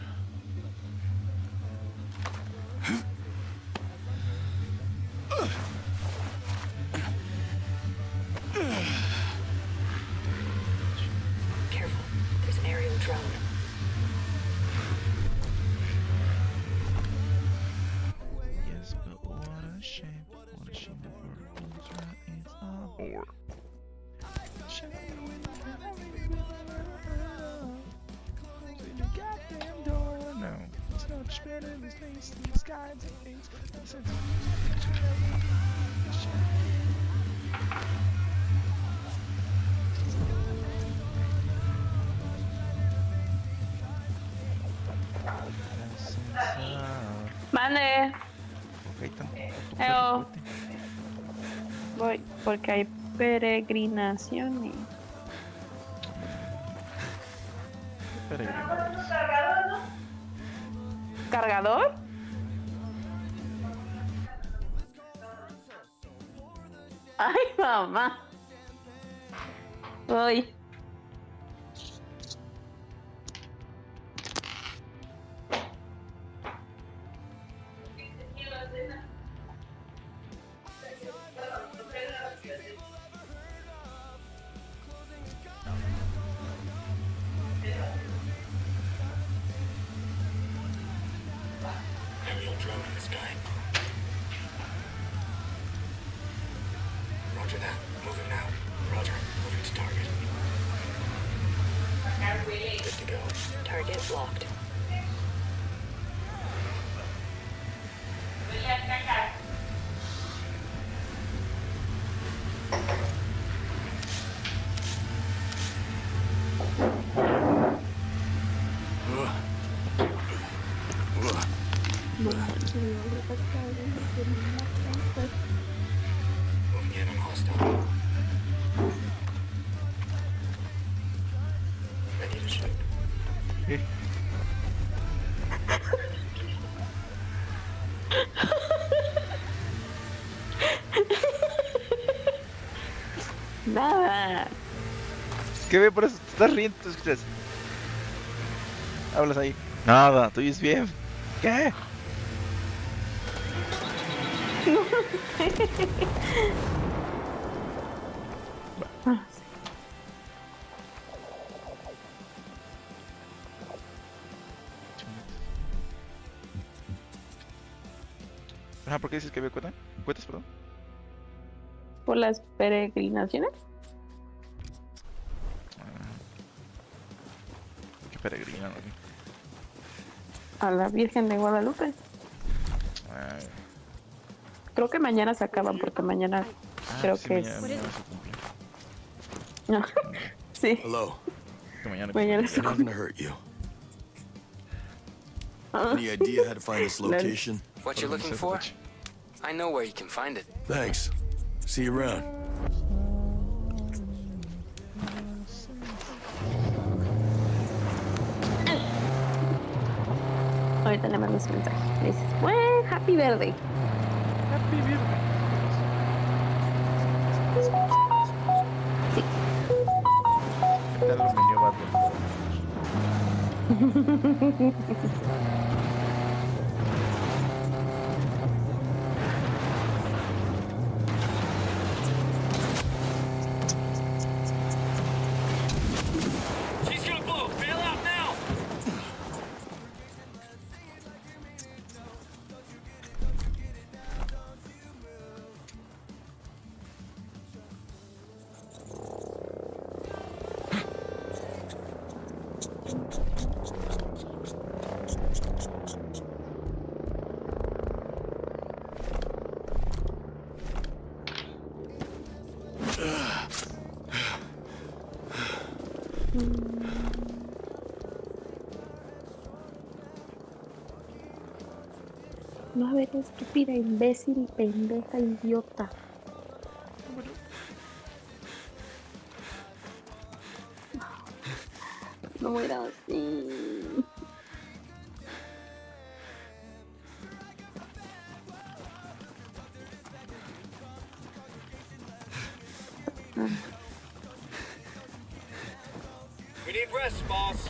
Careful, there's an aerial drone. Yes, but what a shame. What a shame that we're it's a bore. Goddamn door, no. It's not spinning these things, these kinds of things. Mande. Eo. Voy, porque hay peregrinaciones. ¿Cargador? Ay, mamá. Voy. Aerial drone in the sky. Roger that. Moving now. Roger. Moving to target. Good to go. Target locked. Moving in on hostile. Ready to shoot. Nada. ¿Qué ve por eso? Te estás riendo, te escuchas. Hablas ahí. Nada, tú oyes bien. ¿Qué? No sé. Ah, sí. Ajá, ¿por qué dices que había cuetas? ¿Cuetas, perdón? ¿Por las peregrinaciones? Qué peregrina, ¿no? A la Virgen de Guadalupe. Ay. Creo que mañana se acaban porque mañana creo sí, que mañana, es. mañana se cumple. No. Sí. Hello. Que mañana Mañana se I'm not cumple. gonna hurt you. Any idea how to find this location? What you're looking for? I know where you can find it. Thanks. See you around. Ahorita le mando un mensaje. Le dices, bueno, happy verde. Happy verde. Sí. ¿Qué tal lo menú, vato? No, a ver, estúpida, imbécil, pendeja, idiota. No era así. We need rest, boss.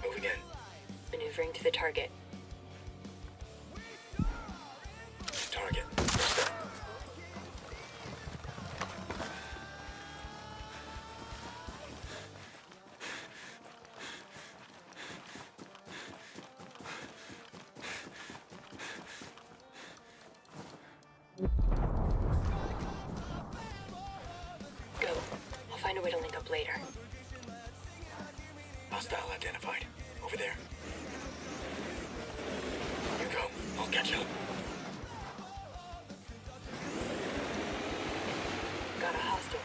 Moving in. Maneuvering to the target. Target. Go. I'll find a way to link up later. Hostile identified. Over there. You go. I'll catch up. Got a hostile.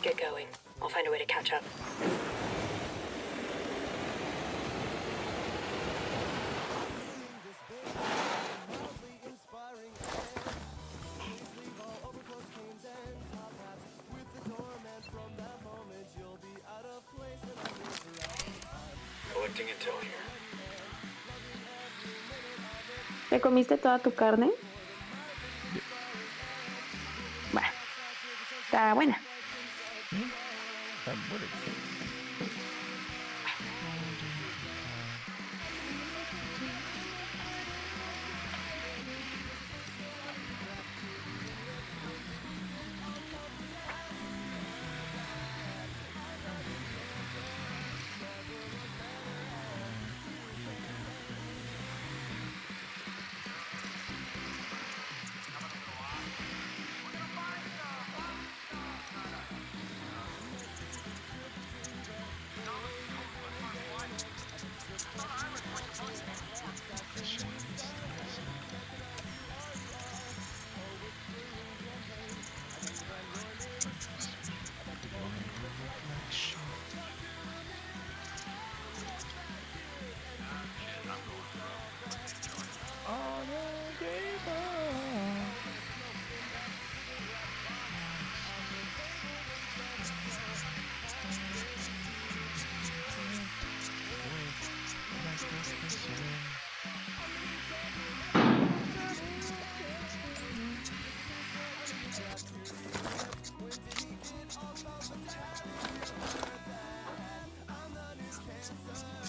Get going. I'll find a way to catch up. Collecting intel here. ¿Te comiste toda tu carne? Bueno, está buena.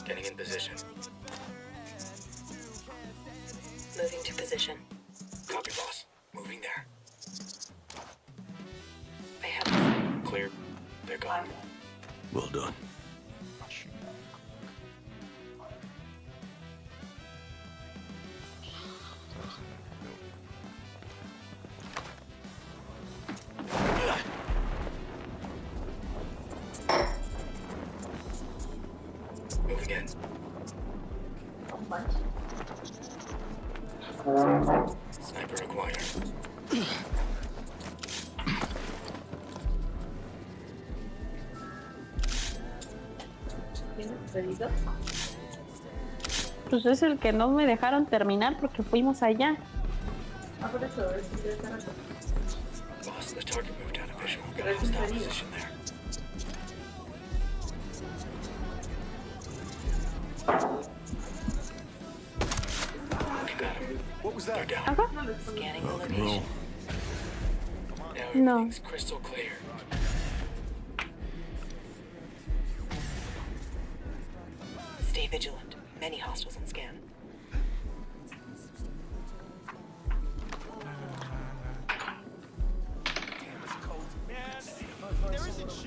Getting in position. Moving to position. Copy, boss. Moving there. I have the sight. Clear. They're gone. Well done. Moving in. Sniper acquired. Pues es el que no me dejaron terminar porque fuimos allá. Boss, the target moved out of visual. Got a hostile position there. What was that? They're down. Scanning the Rock and location. roll. No. Everything's crystal clear. Stay vigilant. Many hostiles on scan.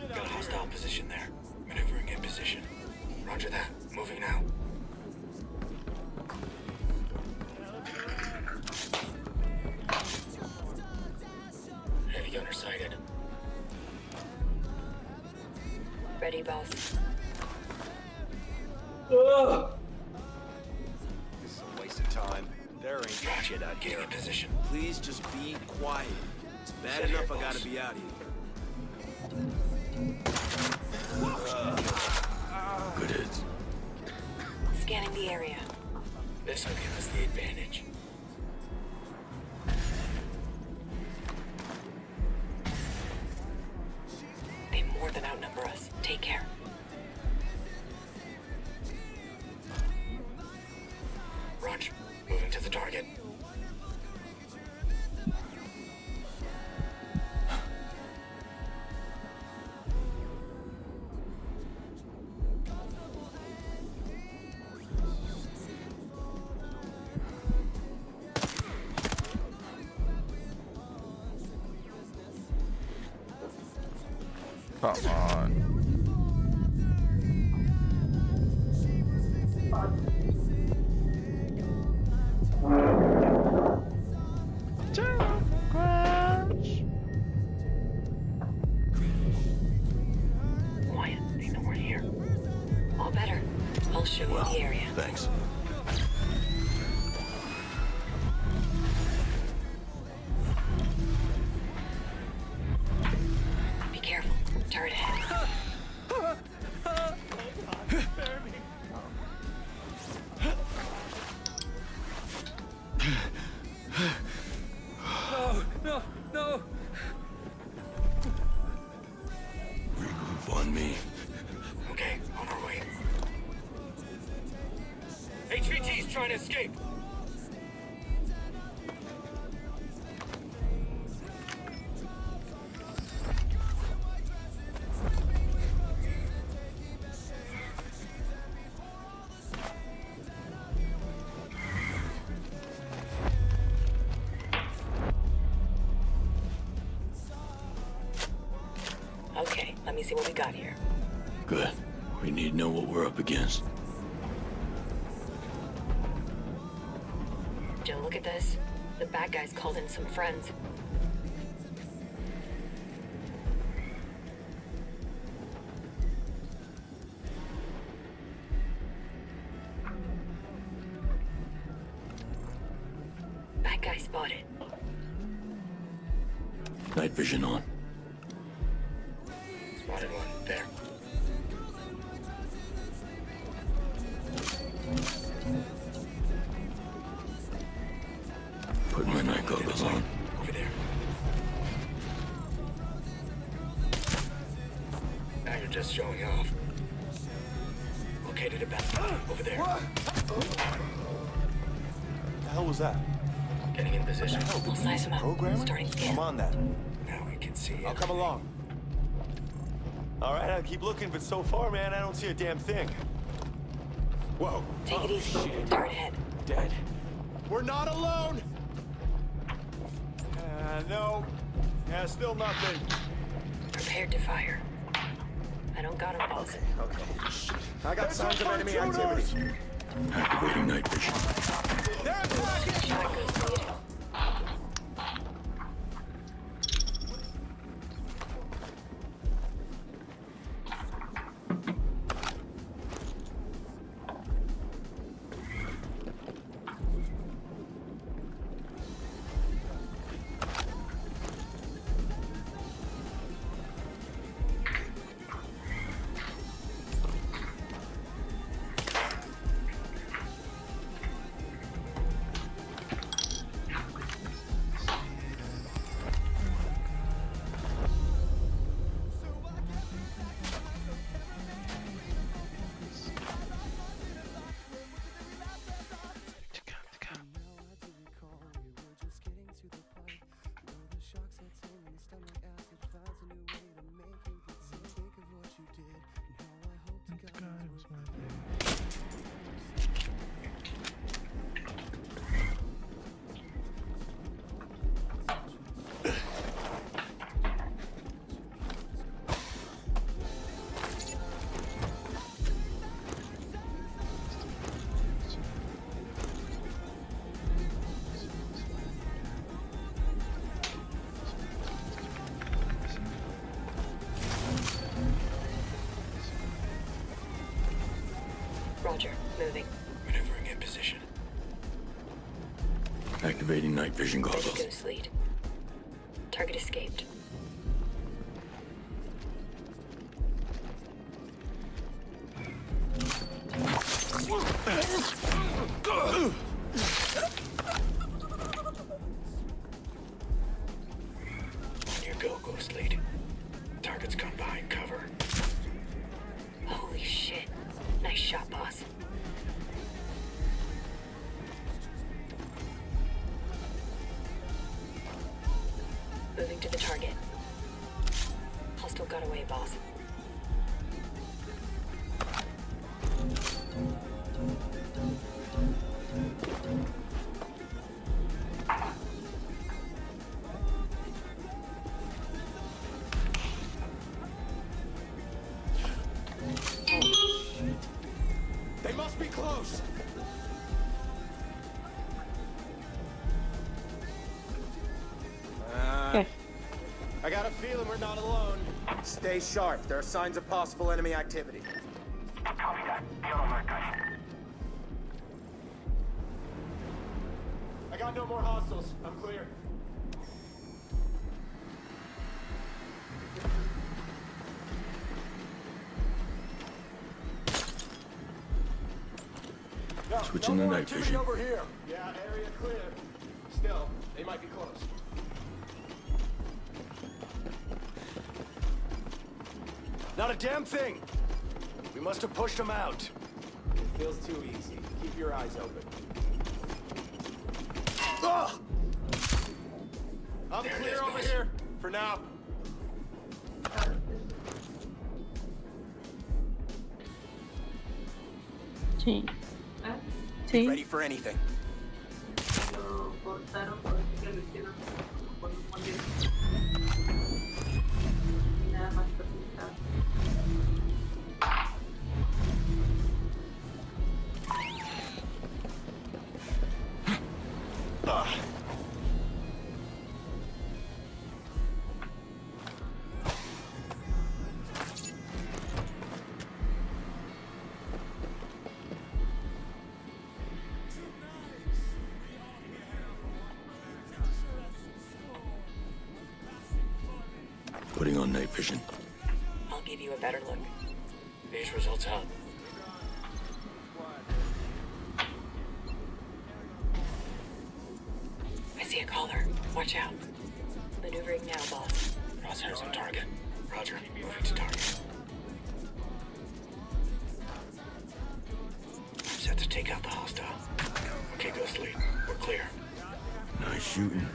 Got a hostile position there. Maneuvering in position. Roger that. Moving now. Heavy gunner sighted. Ready, boss. This is a waste of time. There ain't shit out here. Getting in position. Please just be quiet. It's bad enough I gotta be out here. Good hits. Scanning the area. This will give us the advantage. They more than outnumber us. Take care. Roger. Moving to the target. Come on. Quiet. They know we're here. All better. I'll show you the area. Thanks. Be careful. Turret ahead. No, no. Regroup on me. Okay, on our way. HVT's trying to escape. Okay, let me see what we got here. Good. We need to know what we're up against. Joe, look at this. The bad guys called in some friends. Bad guy spotted. Night vision on. Spotted one. There. Put my night goggles on. Over there. Now you're just showing off. Located a bat. Over there. What the hell was that? Getting in position. We'll size him up. Starting scan. I'm on that. Now we can see I'll come along. All right, I'll keep looking, but so far, man, I don't see a damn thing. Whoa. Take it easy. Shit. Turret ahead. Dead. We're not alone! No. Yeah, still nothing. Prepared to fire. I don't got him, boss. Okay. I got signs of enemy activity. Activating night vision. Shot goes to you. Roger, moving. Maneuvering in position. Activating night vision Ready goggles. ghost lead. Target escaped. On your go, ghost lead. Targets come behind cover. Holy shit. Nice shot, boss. Moving to the target. Hostile got away, boss. They must be close. Okay. I got a feeling we're not alone. Stay sharp. There are signs of possible enemy activity. Copy that. Be on alert, guys. I got no more hostiles. I'm clear. No, Switching no to more night activity vision. over here. Yeah, area clear. Still, they might be close. Not a damn thing. We must have pushed them out. It feels too easy. Keep your eyes open. Ugh! I'm There it clear is, over boss. here. For now. Sí. Sí. Ready for anything. Putting on night vision. I'll give you a better look. These results out. I see a caller. Watch out. Maneuvering now, boss. Crosshairs on target. Roger. Moving to target. Set to take out the hostile. Okay, ghost lead. We're clear. Nice shooting.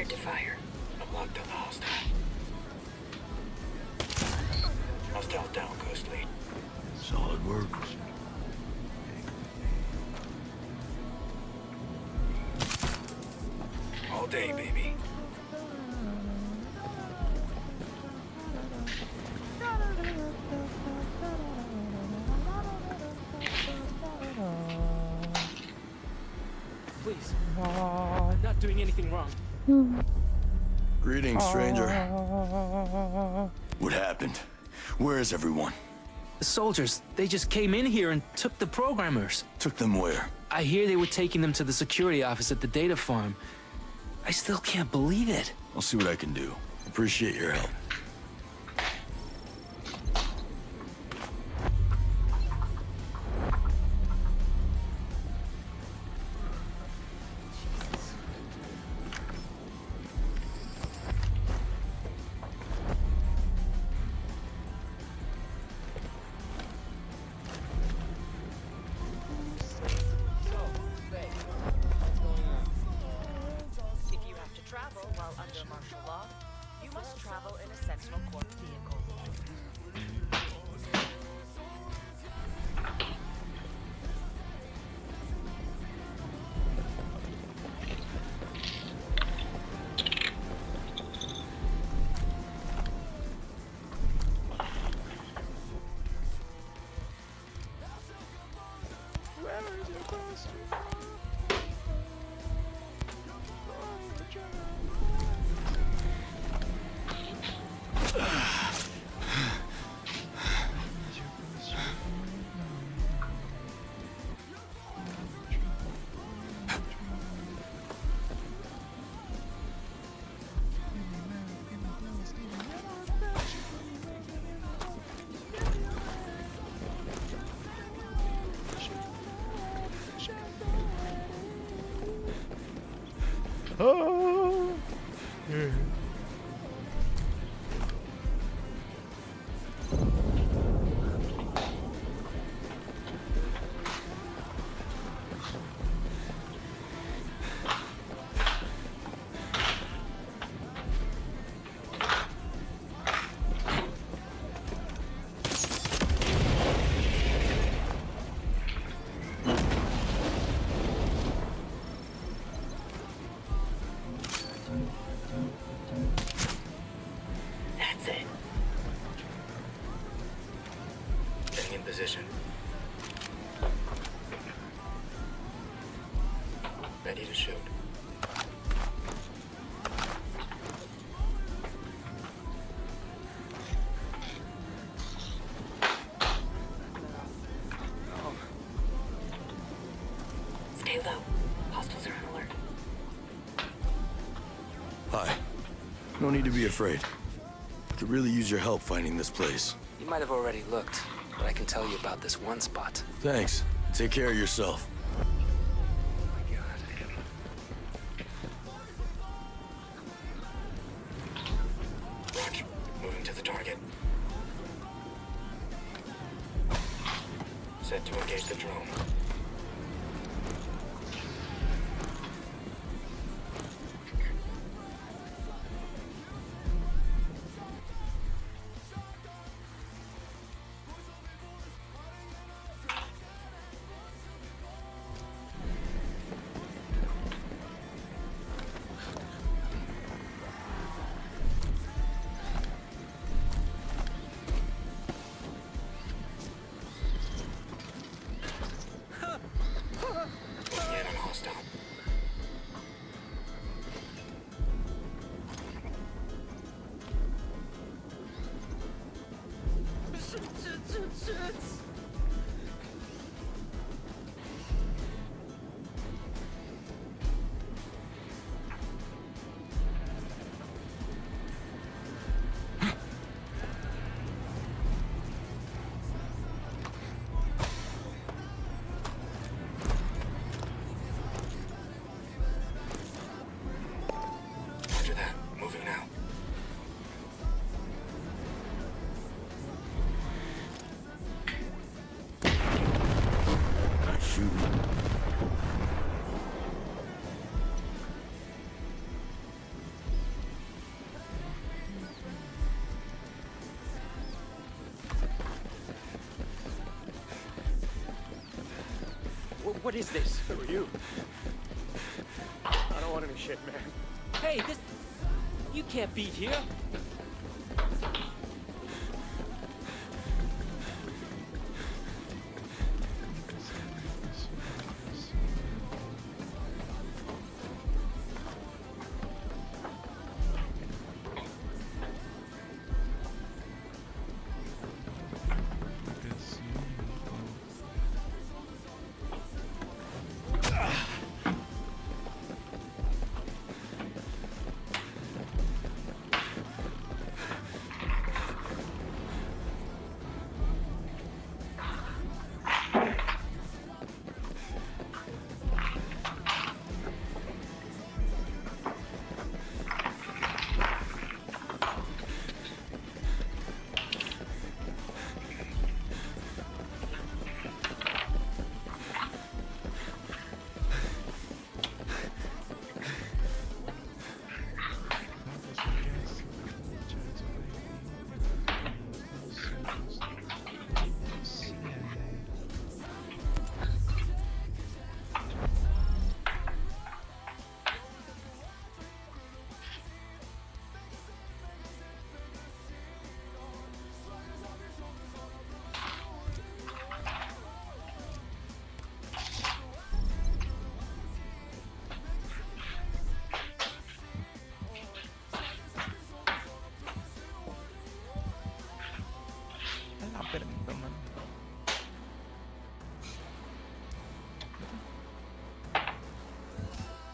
prepared to fire. I'm locked on the hostile. Hostile down, Ghostly. Solid work. All day, baby. Please. I'm not doing anything wrong. Greetings, stranger. What happened? Where is everyone? The soldiers, they just came in here and took the programmers. Took them where? I hear they were taking them to the security office at the data farm. I still can't believe it. I'll see what I can do. Appreciate your help. If you have to travel while under martial law, you must travel in a Sentinel Corps vehicle. Oh. Yeah. That's it. Getting in position. Ready to shoot. Stay low. Hostiles are on alert. Hi. No need to be afraid. I could really use your help finding this place. You might have already looked, but I can tell you about this one spot. Thanks. Take care of yourself. Roger. Moving to the target. Set to engage the drone. What is this? Who are you? I don't want any shit, man. Hey, this... You can't be here.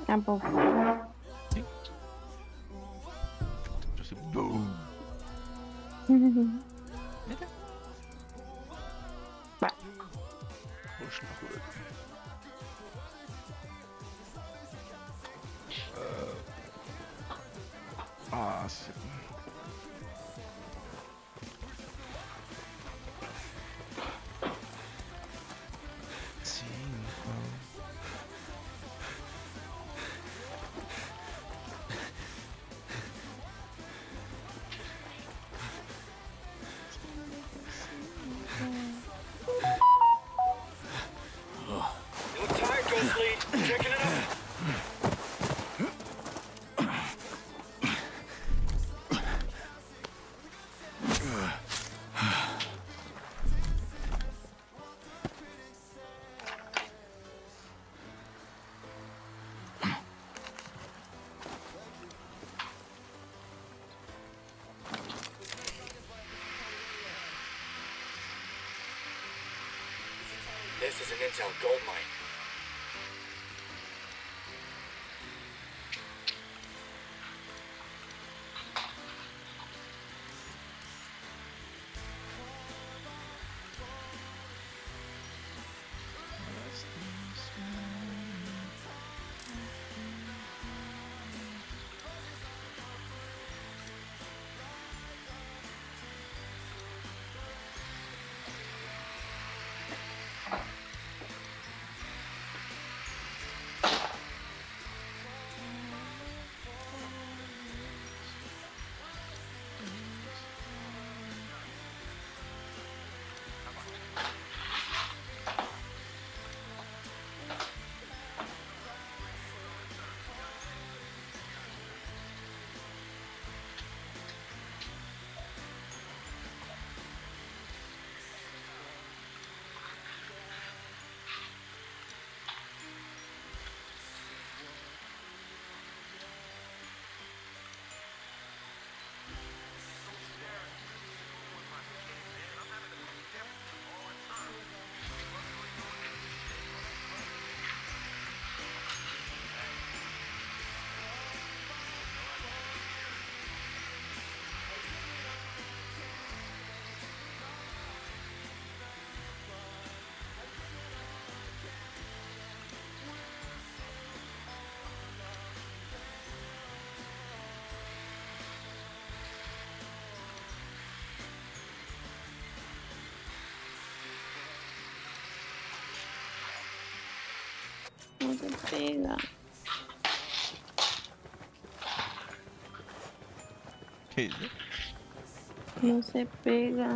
Tampoco. Yo soy boom. Va. Ush, no joder. Sí. You look tired, Ghost Lead. Checking it out. This is an intel gold mine. No se pega. ¿Qué dice? No se pega.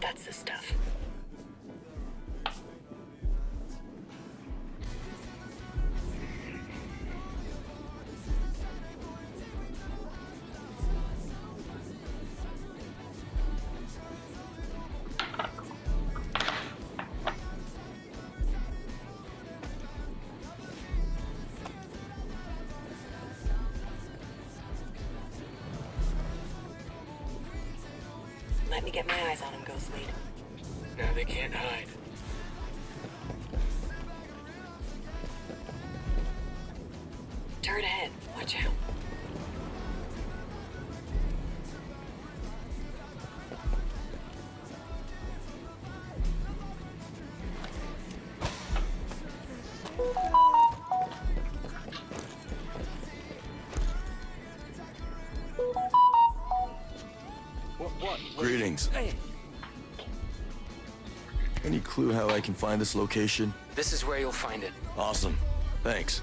That's the stuff. Let me get my eyes on him, Ghost Lead. Now they can't hide. Turret ahead. Watch out. Greetings. Any clue how I can find this location? This is where you'll find it. Awesome. Thanks.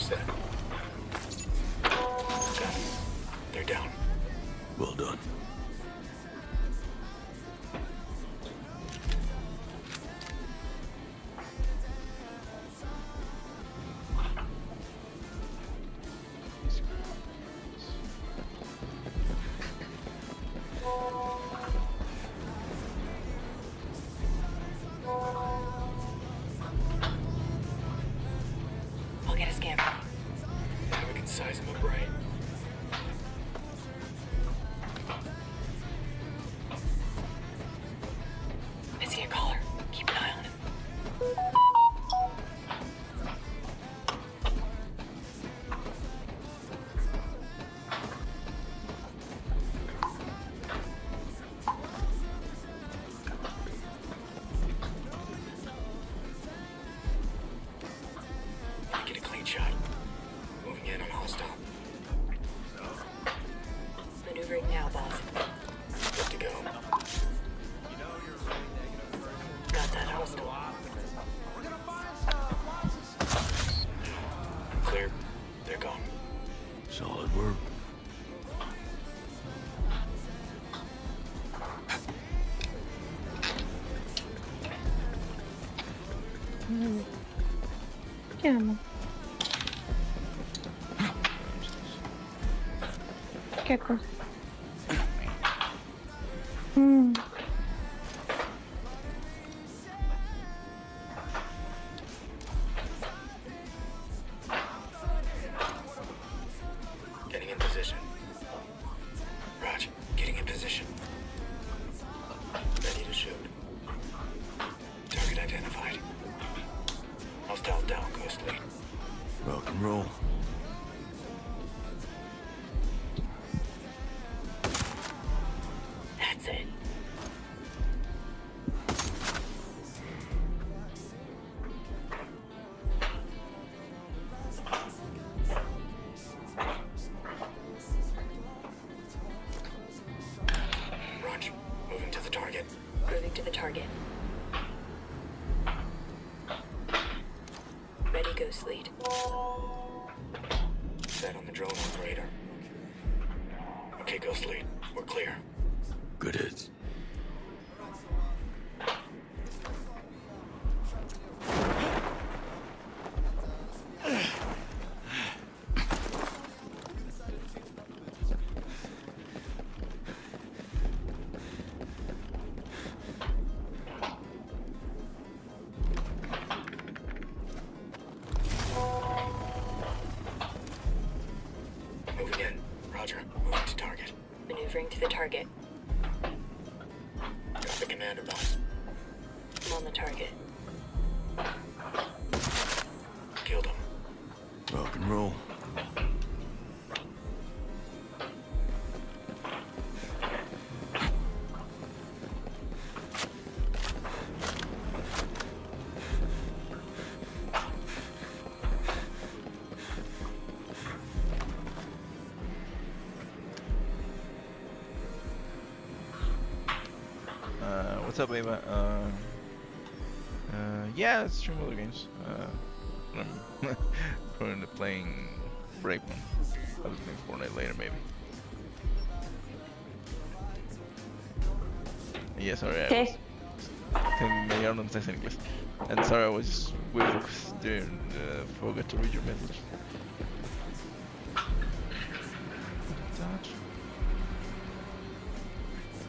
set. Got it. They're down. Well done. I'll get a scan. Now we can size him up right. I see a collar. Keep an eye on him. Get a clean shot. Moving in on hostile. Maneuvering now, boss. Good to go. Got that hostile. Clear. They're gone. Solid work. ¿Qué amo? ¿Qué cosa? Getting in position. Raj, getting in position. Ready to shoot. Target identified. Hostile down, Ghostly. Rock and roll. That's it. Raj, moving to the target. Moving to the target. Ready, Ghost Lead. Set on the drone operator. Okay, Ghost Lead. We're clear. Good hits. Moving in. Roger. Moving to target. Maneuvering to the target. Got the commander, boss. I'm on the target. Killed him. Rock and roll. What's up, Ava? Yeah, let's stream other games. I'm currently playing Brave One. I'll be playing Fortnite later, maybe. Yeah, sorry. ¿Qué? Me llegaron mensajes en inglés. And sorry, I was just way focused there and forgot to read your message.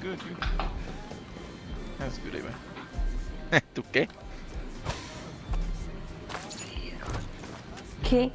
Good, you. That's good, Ava. ¿Tú qué? ¿Qué?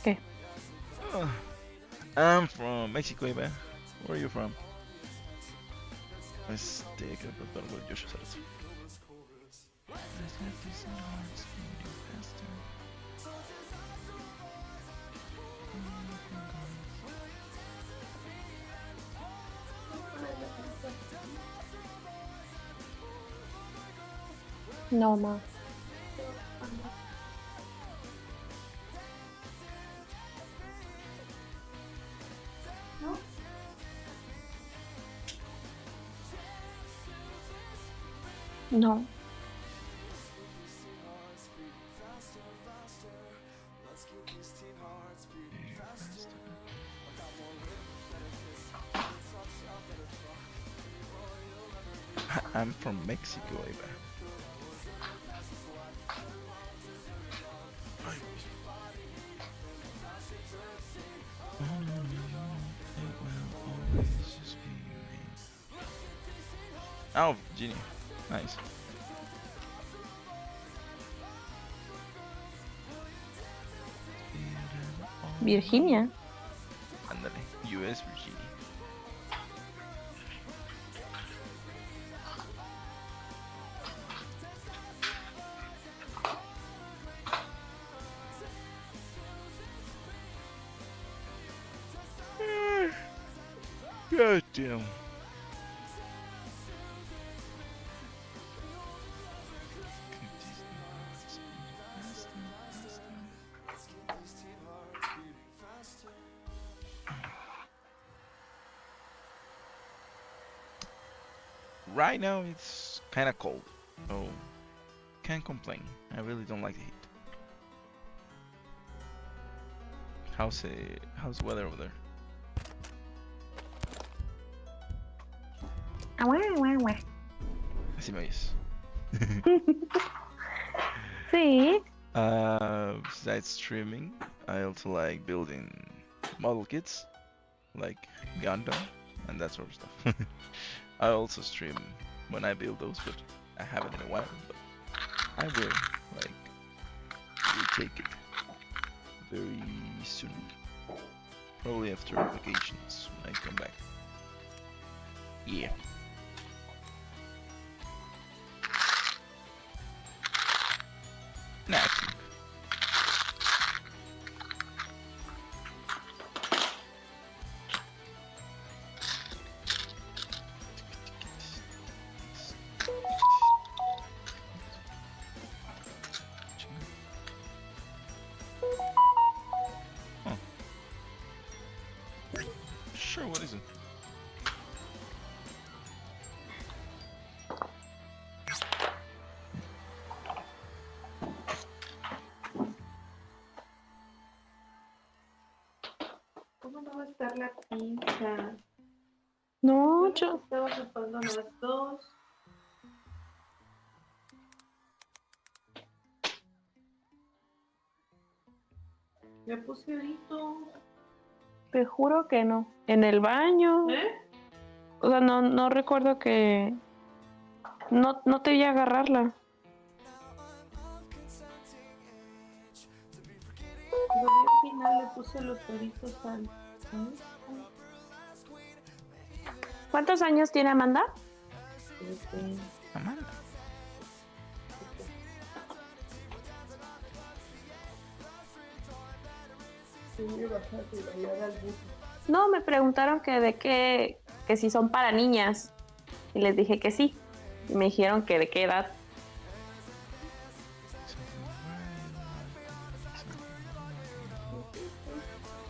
¿Qué? I'm from Mexico, Eva. Where are you from? Creo que todo el Joshua Sarasa. No, ma. No. I'm from Mexico, Eva. Oh, Genie. Nice. Virginia. Ándale, US Virginia. God damn. Right now it's kind of cold, so can't complain. I really don't like the heat. How's the weather over there? Así me oyes. Sí. Besides streaming, I also like building model kits, like Yugando and that sort of stuff. I also stream when I build those, but I haven't in a while. But I will retake it very soon. Probably after vacations when I come back. Yeah. Nah, actually. Huh. Sure, what is it? ¿Cómo no va a estar la pizza? No, yo. Estaba ocupando las dos. Me puse ahorito. Te juro que no. En el baño. O sea, no recuerdo que. No te vi agarrarla. Pero al final le puse los deditos al. ¿Cuántos años tiene Amanda? Amanda. No, me preguntaron que de qué, que si son para niñas. Y les dije que sí. Y me dijeron que de qué edad.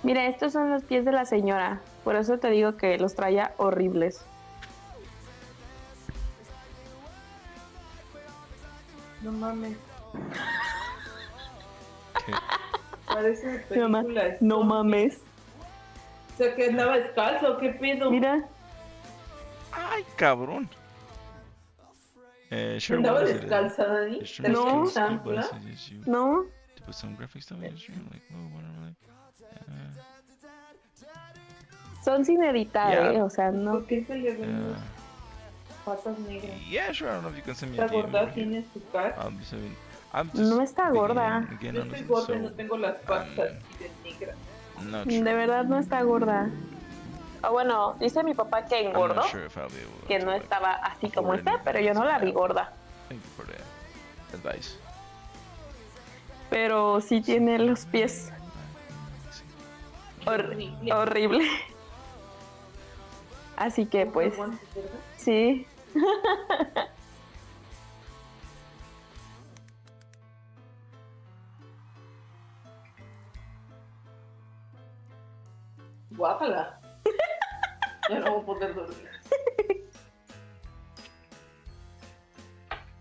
Mira, estos son los pies de la señora. Por eso te digo que los traía horribles. No mames. ¿Qué? Parece de película. No mames. O sea, que andaba descalzo, ¿qué pedo? Mira. Ay, cabrón. Sure, ¿Andaba what is it? descalza, Dani? Sure, ¿Te skills, gusta, skill Ángela? bases, you No. to put some graphics stuff in the stream, like, oh, whatever, like, Son sin editar, Yeah. O sea, no. ¿Por qué se le ven uh, las patas negras? yeah, sure, I don't know if you can send me ¿Está a DM gorda? over here. ¿Tiene su cara? I'm just No está gorda. beginning again Yo on estoy this, gorda y so no tengo las patas así de negras. not De sure. verdad no está gorda. O bueno, dice mi papá que I'm engordó, not sure if I'll be able que to, no like, estaba así como afford está, any pero yo no la vi yeah, gorda. Thank you for the advice. Pero sí tiene los pies horrible. Así que pues, sí. Guácala. Ya no voy a poder dormir.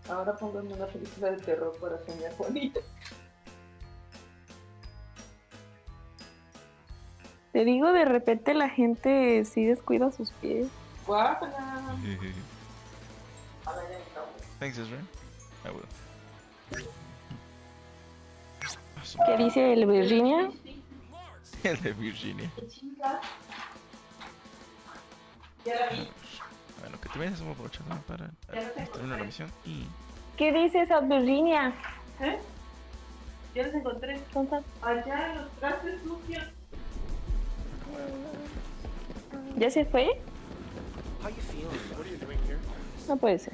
Ahora pónganme una película de terror para soñar bonito. Te digo, de repente la gente sí descuida sus pies. Guácala. Thanks, Israel. I will. ¿Qué dice el Virginia? El de Virginia. Bueno, que te vayas a aprovechar para terminar la misión y... ¿Qué dice esa Virginia? ¿Eh? Ya los encontré. Allá en los trastes sucios. ¿Ya se fue? How you feeling? What are you doing here? No puede ser.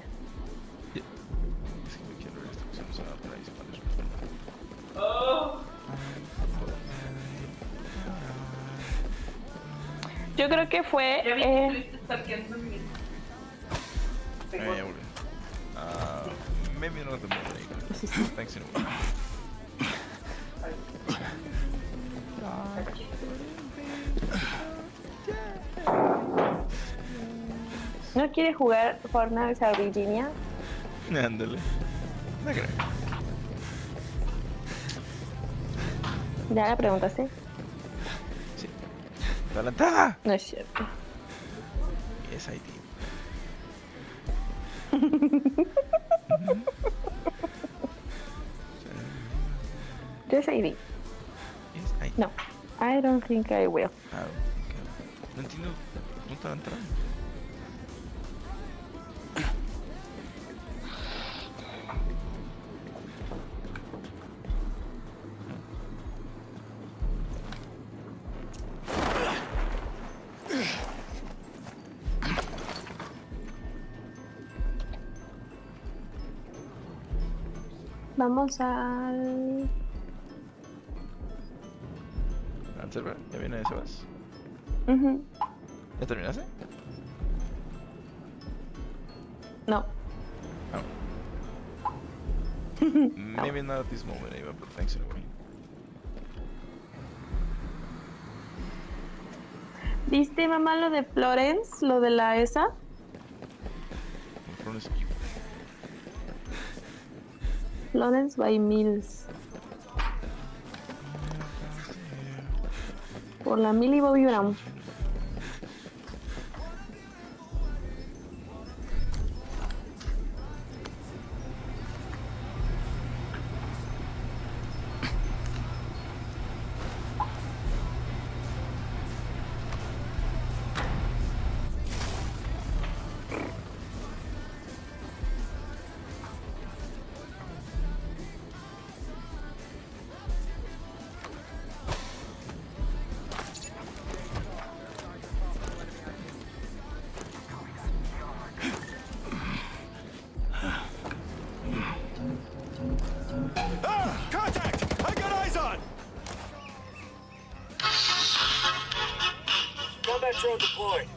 Es que me quiero ver esta opción usada para disparar. Oh. Yo creo que fue... Ya vi que estuviste stalkeando mi... Yeah, maybe not at the moment. Thanks anyway. ¿No quiere jugar Fortnite esa Virginia? Ándale. No creo. ¿Ya la preguntaste? Sí. ¡Talentada! No es cierto. Yes, I did. Yes, I did. Yes, I did. No, I don't think I will. Ah, okay. No entiendo. ¿No te va a entrar? Vamos al... ¿Al server? ¿Ya viene Sebas? ¿Ya terminaste? No. Maybe not at this moment, Ava, but thanks anyway. ¿Viste, mamá, lo de Florence? Lo de la ESA. Florence by Mills. Por la Millie Bobby Brown. Contact! I got eyes on! Combat drone deployed.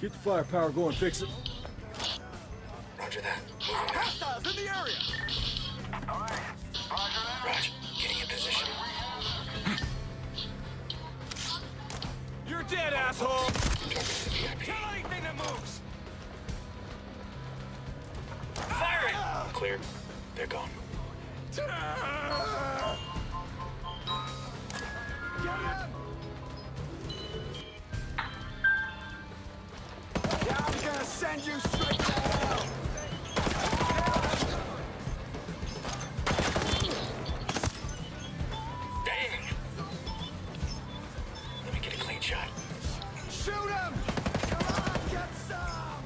Get the firepower going, fix it. Roger that. Moving out. Hostiles in the area! Raj, getting in position. You're dead, asshole! Kill anything that moves! Firing! Clear. They're gone. Yeah, I'm gonna send you straight to hell! Dang! Let me get a clean shot. Shoot him! Come on, get some!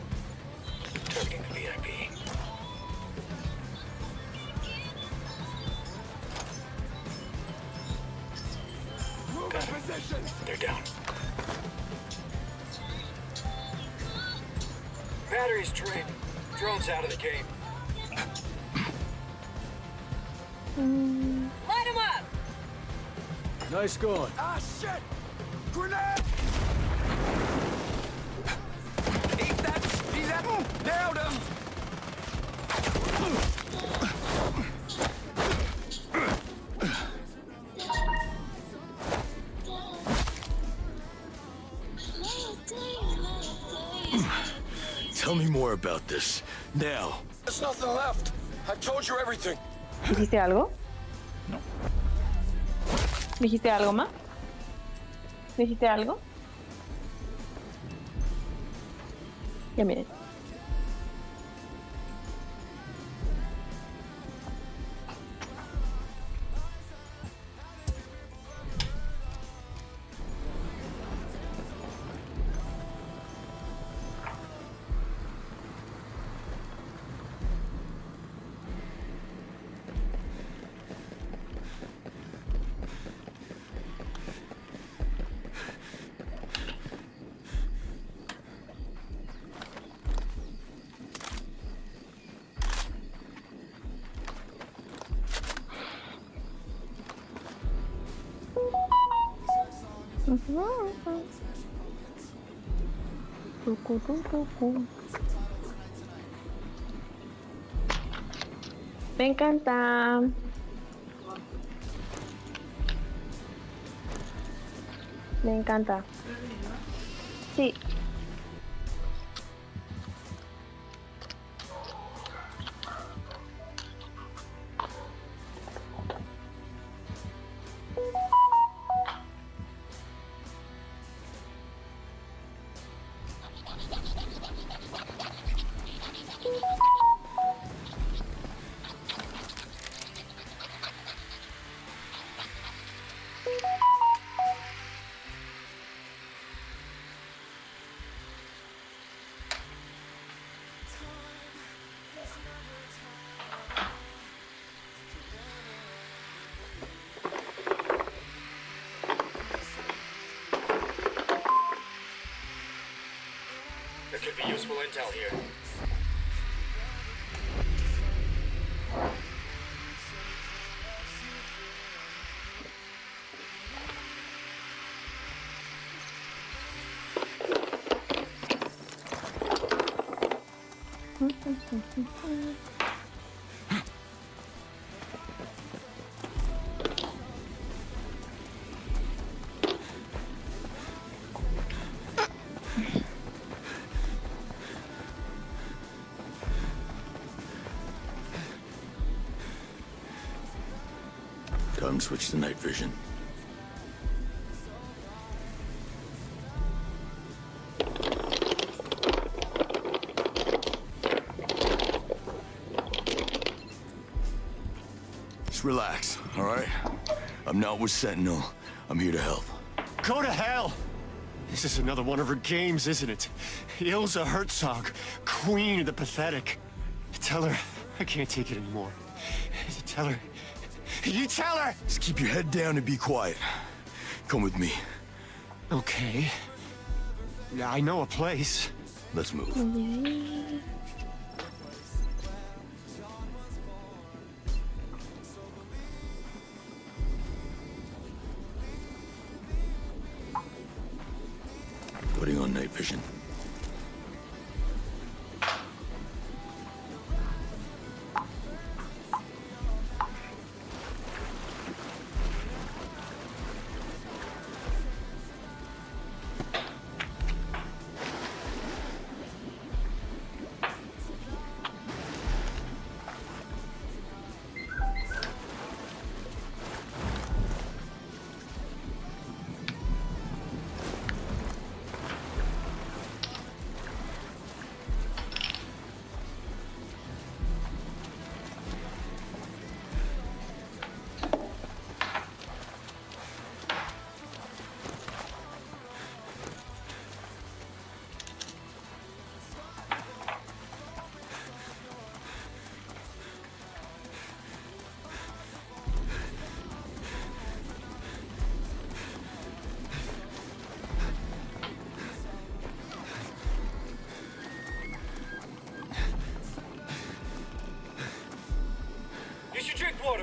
Targeting the VIP. Move in position! They're down. Battery's drained. Drone's out of the game. Light him up! Nice going. Ah, shit! Grenade! Eat that! Eat that! Nailed him! Tell me more about this. Now. There's nothing left. I've told you everything. ¿Dijiste algo? No. ¿Dijiste algo más? ¿Dijiste algo? Ya miren. Me encanta. Me encanta. Sí. There could be useful intel here. Time to switch to night vision. Just relax, all right? I'm not with Sentinel. I'm here to help. Go to hell! This is another one of her games, isn't it? Ilsa Herzog, queen of the pathetic. Tell her I can't take it anymore. Tell her. You tell her! Just keep your head down and be quiet. Come with me. Okay. Yeah, I know a place. Let's move. Putting on night vision.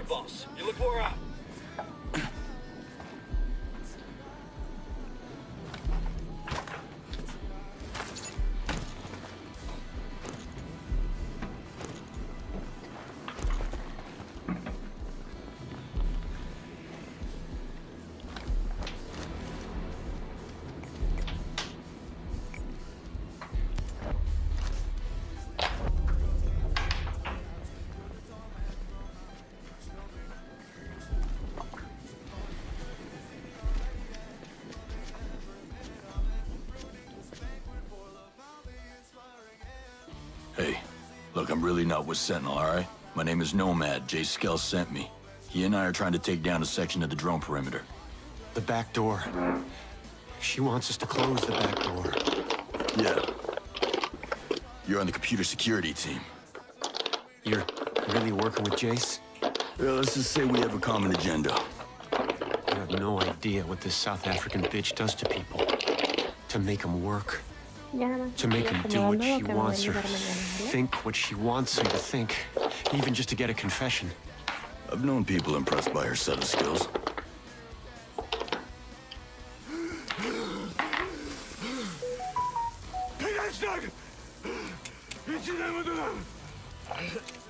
right, boss. You look wore out. Hey, look, I'm really not with Sentinel, all right? My name is Nomad. Jay Skell sent me. He and I are trying to take down a section of the drone perimeter. The back door. She wants us to close the back door. Yeah. You're on the computer security team. You're really working with Jace? Yeah, let's just say we have a common agenda. You have no idea what this South African bitch does to people. To make them work. To make them do what she wants or think what she wants them to think. Even just to get a confession. I've known people impressed by her set of skills.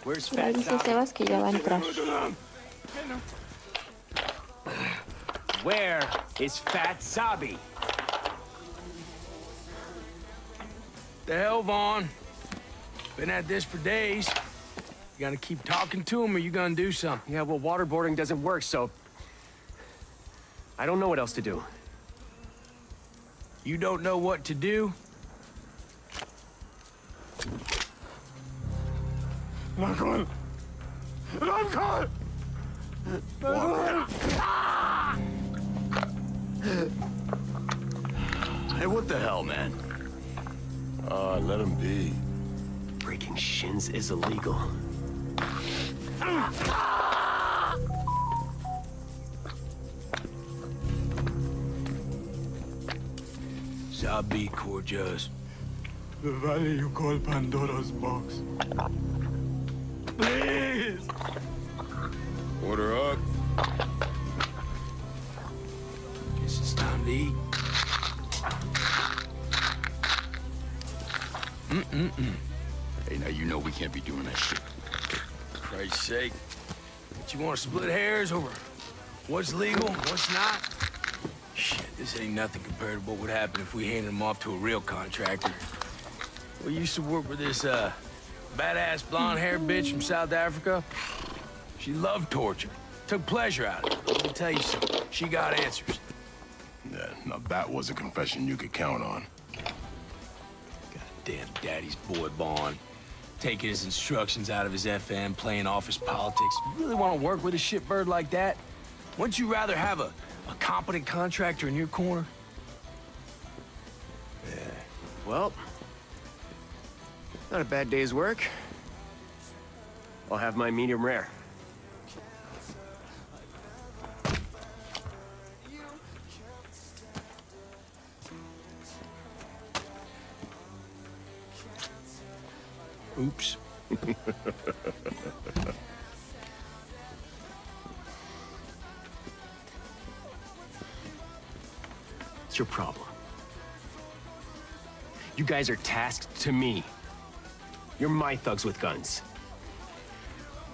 Where's Fat dice Sebas que ya va a entrar. Where is Fat Sabi? The hell, Vaughn? Been at this for days. You gotta keep talking to him or you gonna do something. Yeah, well, waterboarding doesn't work, so... I don't know what else to do. You don't know what to do? I'm going. I'm going. Hey, what the hell, man? Let him be. Breaking shins is illegal. Sabi Corjas. The valley you call Pandora's box. Please! Order up. Guess it's time to eat. Hey, now you know we can't be doing that shit. For Christ's sake. But you want to split hairs over what's legal, what's not? Shit, this ain't nothing compared to what would happen if we handed him off to a real contractor. We used to work with this, badass blonde-haired bitch from South Africa. She loved torture. Took pleasure out of it. Let me tell you something. She got answers. Yeah, now that was a confession you could count on. Damn daddy's boy, Vaughn. Taking his instructions out of his FM, playing office politics. You really want to work with a shitbird like that? Wouldn't you rather have a competent contractor in your corner? Yeah. Well, not a bad day's work. I'll have my medium rare. Oops. It's your problem. You guys are tasked to me. You're my thugs with guns.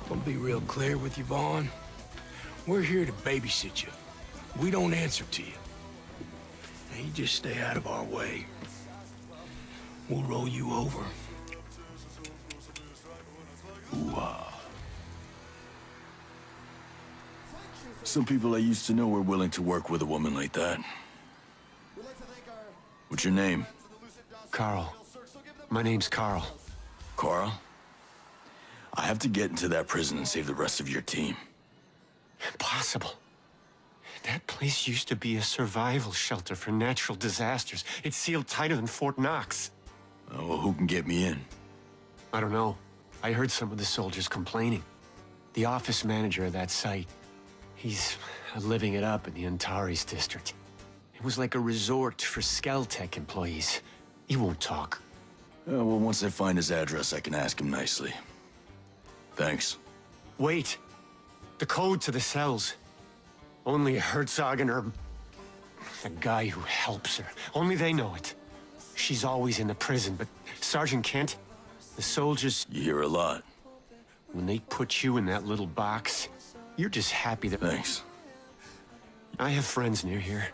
I'll be real clear with you, Vaughn. We're here to babysit you. We don't answer to you. Now you just stay out of our way. We'll roll you over. Ooh-ah. Some people I used to know were willing to work with a woman like that. What's your name? Carl. My name's Carl. Carl? I have to get into that prison and save the rest of your team. Impossible. That place used to be a survival shelter for natural disasters. It's sealed tighter than Fort Knox. Oh, well, who can get me in? I don't know. I heard some of the soldiers complaining. The office manager of that site, he's living it up in the Antares district. It was like a resort for Skeltech employees. He won't talk. Well, once I find his address, I can ask him nicely. Thanks. Wait. The code to the cells. Only Herzog and her... the guy who helps her. Only they know it. She's always in the prison, but Sergeant Kent, the soldiers... You hear a lot. When they put you in that little box, you're just happy that... Thanks. I have friends near here.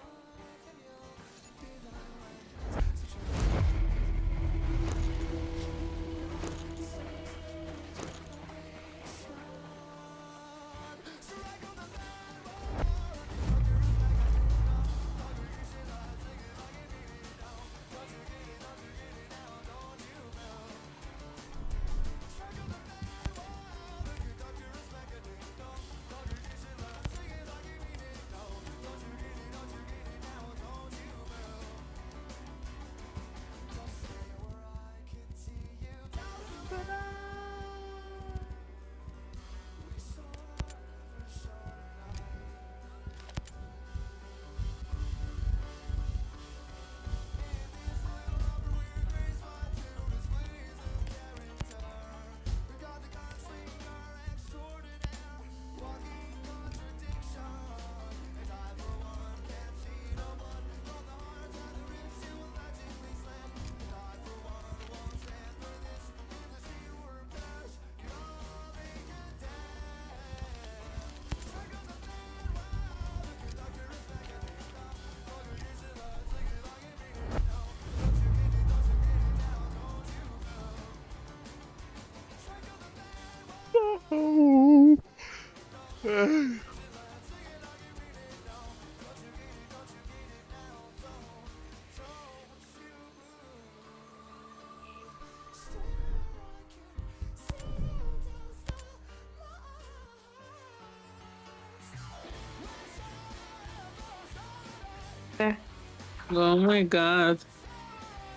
Oh my god.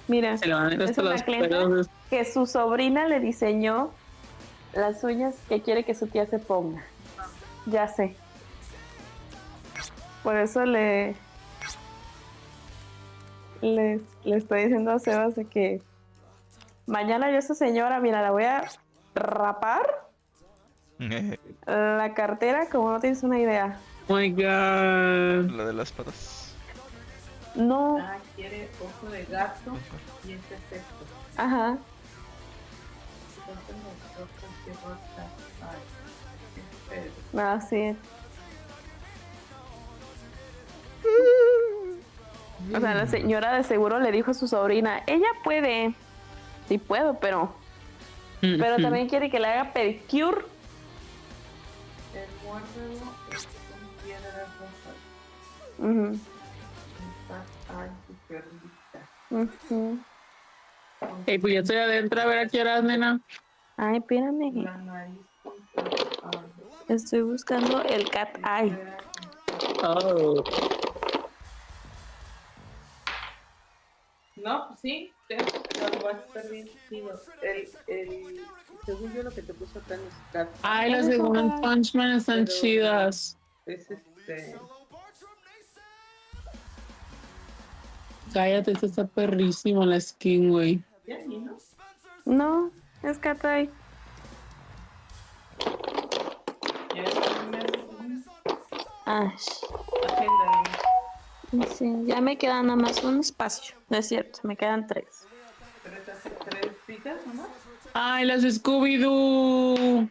Mira, Se le van a ir es hasta una los clienta pelos. que su sobrina le diseñó las uñas que quiere que su tía se ponga. Ya sé. Por eso le estoy diciendo a Sebas de que mañana yo a esa señora, mira, la voy a rapar la cartera como no tienes una idea. Oh my god. La de las patas. No. Ah, quiere ojo de gato y este es esto. Ajá. Entonces nosotros que rosa. Ay, espera. No, sí. O sea, la señora de seguro le dijo a su sobrina, ella puede. Sí puedo, pero también quiere que le haga pedicure. El muérdago es con piedras rosas. Ujú. Ay, súper linda. Ujú. Ey, pues ya estoy adentro, a ver a qué horas, nena. Ay, espérame. La nariz con cat eye. Estoy buscando el cat eye. Oh. No, pues sí, lo va a estar bien chido. Según yo lo que te puso acá en los cat. Ay, las de One Punch Man están Pero chidas. Es Cállate, esta está perrísima la skin, güey. ya ni, ¿no? No, es cat eye. Ya es Ay. agenda. Sí, ya me queda nada más un espacio. No es cierto, me quedan 3. ¿Tres pizzas nomás? Ay, las de Scooby-Doo.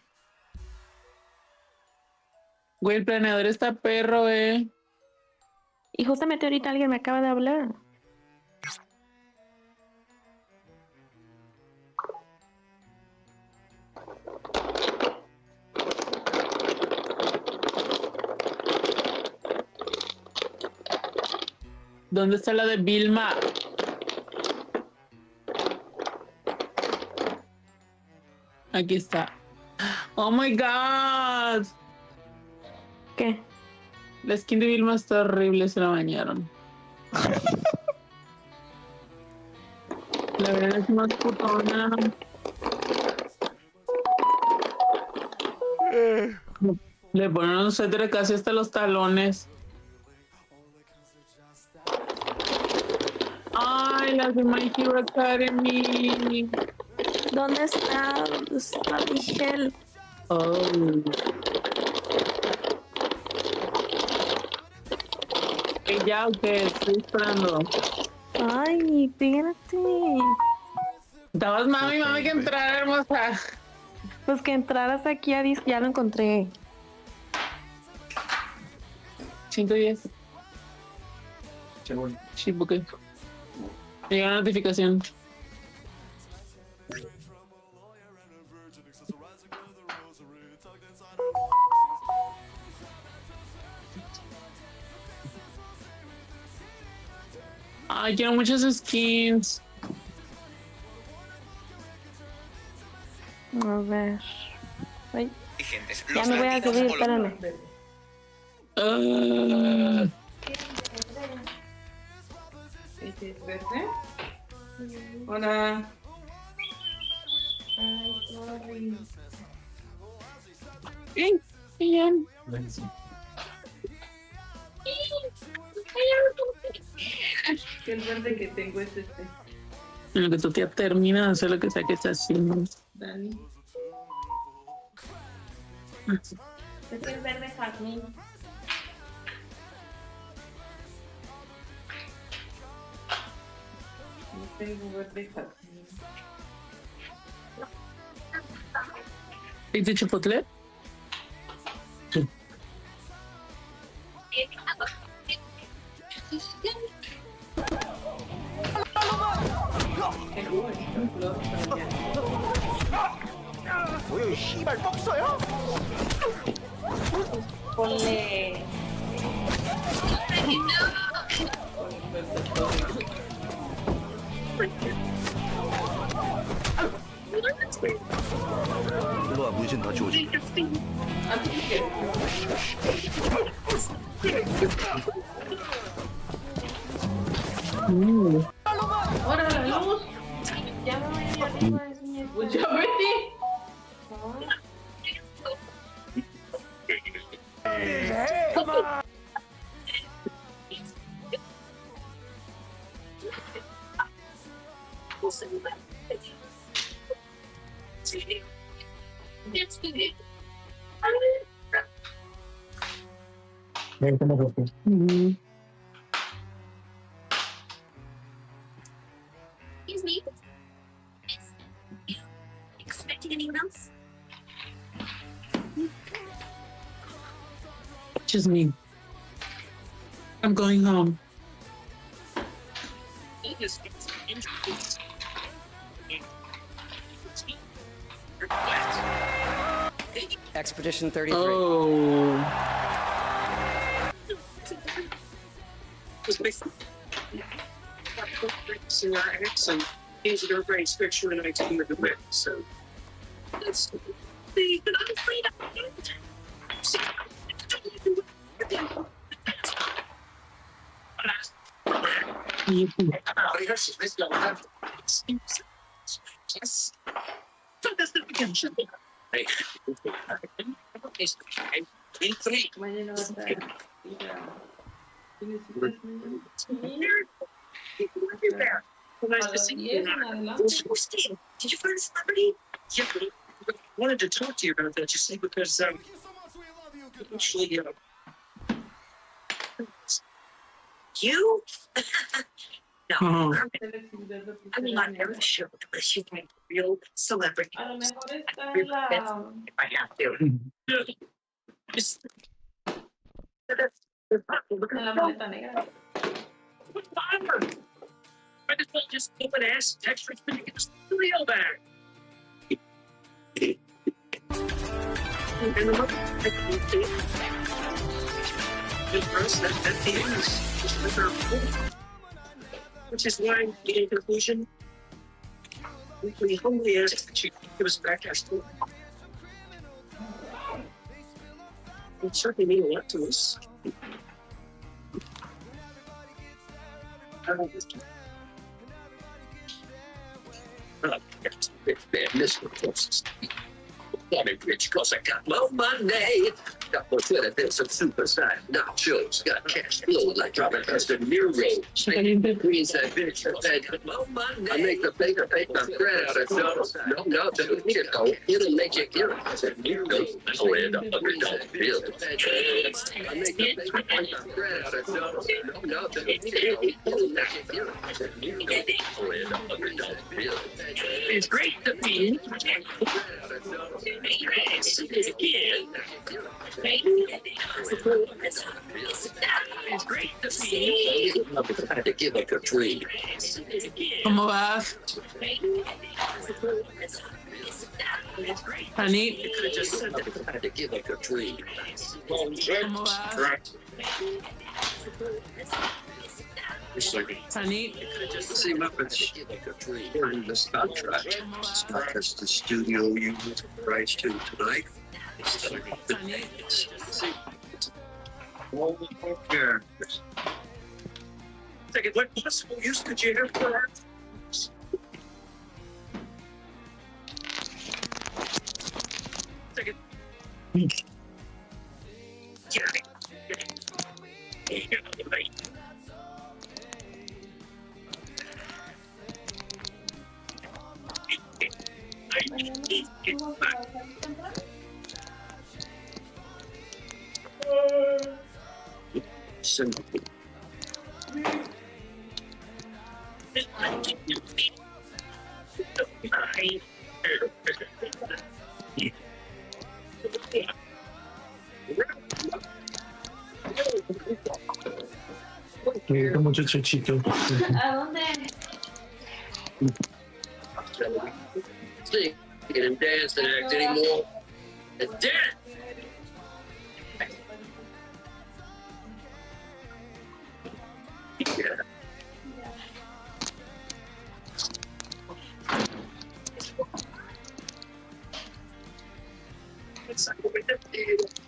Güey, el planeador está perro, Y justamente ahorita alguien me acaba de hablar. ¿Dónde está la de Vilma? Aquí está. Oh my god. ¿Qué? La skin de Vilma está horrible, se la bañaron. La verdad es más putona. Le ponen un suéter casi hasta los talones. Ay, las de My Hero Academy. ¿Dónde está? ¿Dónde está mi gel? Oh. ya, ok, estoy esperando. Ay, espérate. Estabas mami que entrar, hermosa. Pues que entraras aquí a disco, ya lo encontré. 110. Sí, porque llegó una notificación. Ay, quiero muchas skins. A ver. Ay. Ya me voy a subir, espérame. ¿Ese es verde? Hola. Ay, sorry. Bien. El verde que tengo es este. En lo que tu tía termina de hacer lo que sea que está haciendo. Dani. Es el verde jazmín. No tengo verde jazmín. ¿Y tu chipotle? 뭐야, 이 씨발 뻑써요? Ponle. 일로 와, 문신 다 지워줘. ¡Ahora la luz! Ya me voy a ir arriba de su. Pues ya vete. Excuse me. Expecting anyone else? Just me. I'm going home. Expedition 33. Oh. And here's your great picture and I team with the win. So that's the yes. Mañana vas a ir a... ¿Tienes citas mañana? Did you find a celebrity? Yeah, I wanted to talk to you about that, you see, because actually, you? No, I will not ever show unless you find a real celebrity. A lo mejor está en la... If I have to. Just... En la maleta negra. I just want just open ass text rich but you get the real back. And the mother I can see. The first that the end is just the third. Which is why in conclusion we humbly ask that you give us back our school. It certainly mean a lot to us. Bad miss. I'm rich cause I got more money. Got more Twitter than some superstar nachos. Got cash flow like Robert Huston Nero. Greens that bitch, I got more money. I make the baker bake my bread out of dough. No, don't need it though. It'll make you ill. I said Nero. Oh, and $100 bill. I make the baker bake my bread out of dough. No, don't need it though. It'll make you ill. I said Nero. Oh, and $100 bill. It's great to be It's great to see. I had to give up a dream. ¿Cómo vas? Honey. You could have just said that I had to give up a dream. ¿Cómo vas? Honey. See, Muppets, in this contract, it's not just the studio you have rights to tonight. All the characters. Second, what possible use could you have for art? Second. Qué muchacho chico. ¿A dónde? Sing and dance and act anymore. And dance! Yeah. It's like we did it.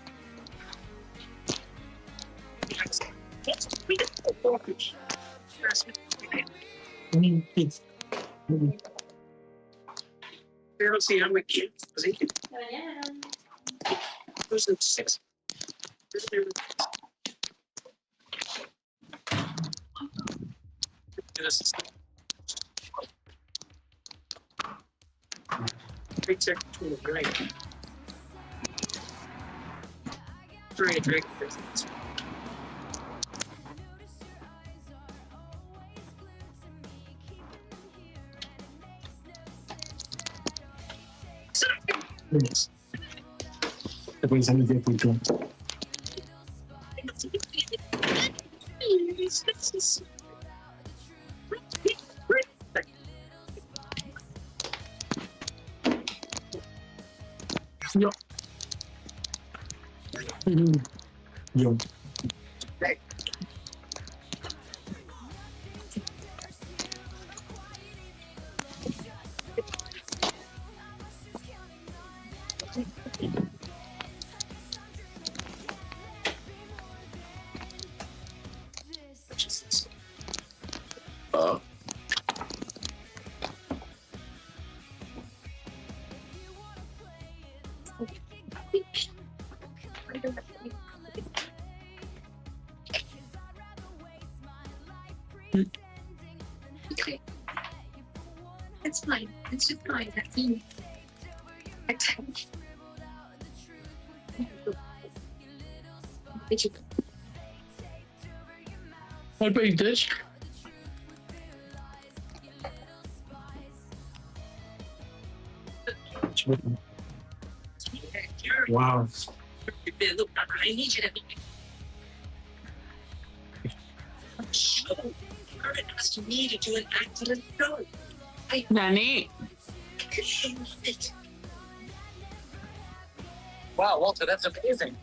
We did the focus. I don't see how many kids. Was he? It was in 6. Great check between the great. Great. Te puedes salir de punto. Yo. Yo. Okay. It's fine. It's just fine. That's me. What about this? Wow. Look, I need you to show. Kurt asked me to do an accident. No. Nani. Wow, Walter, that's amazing.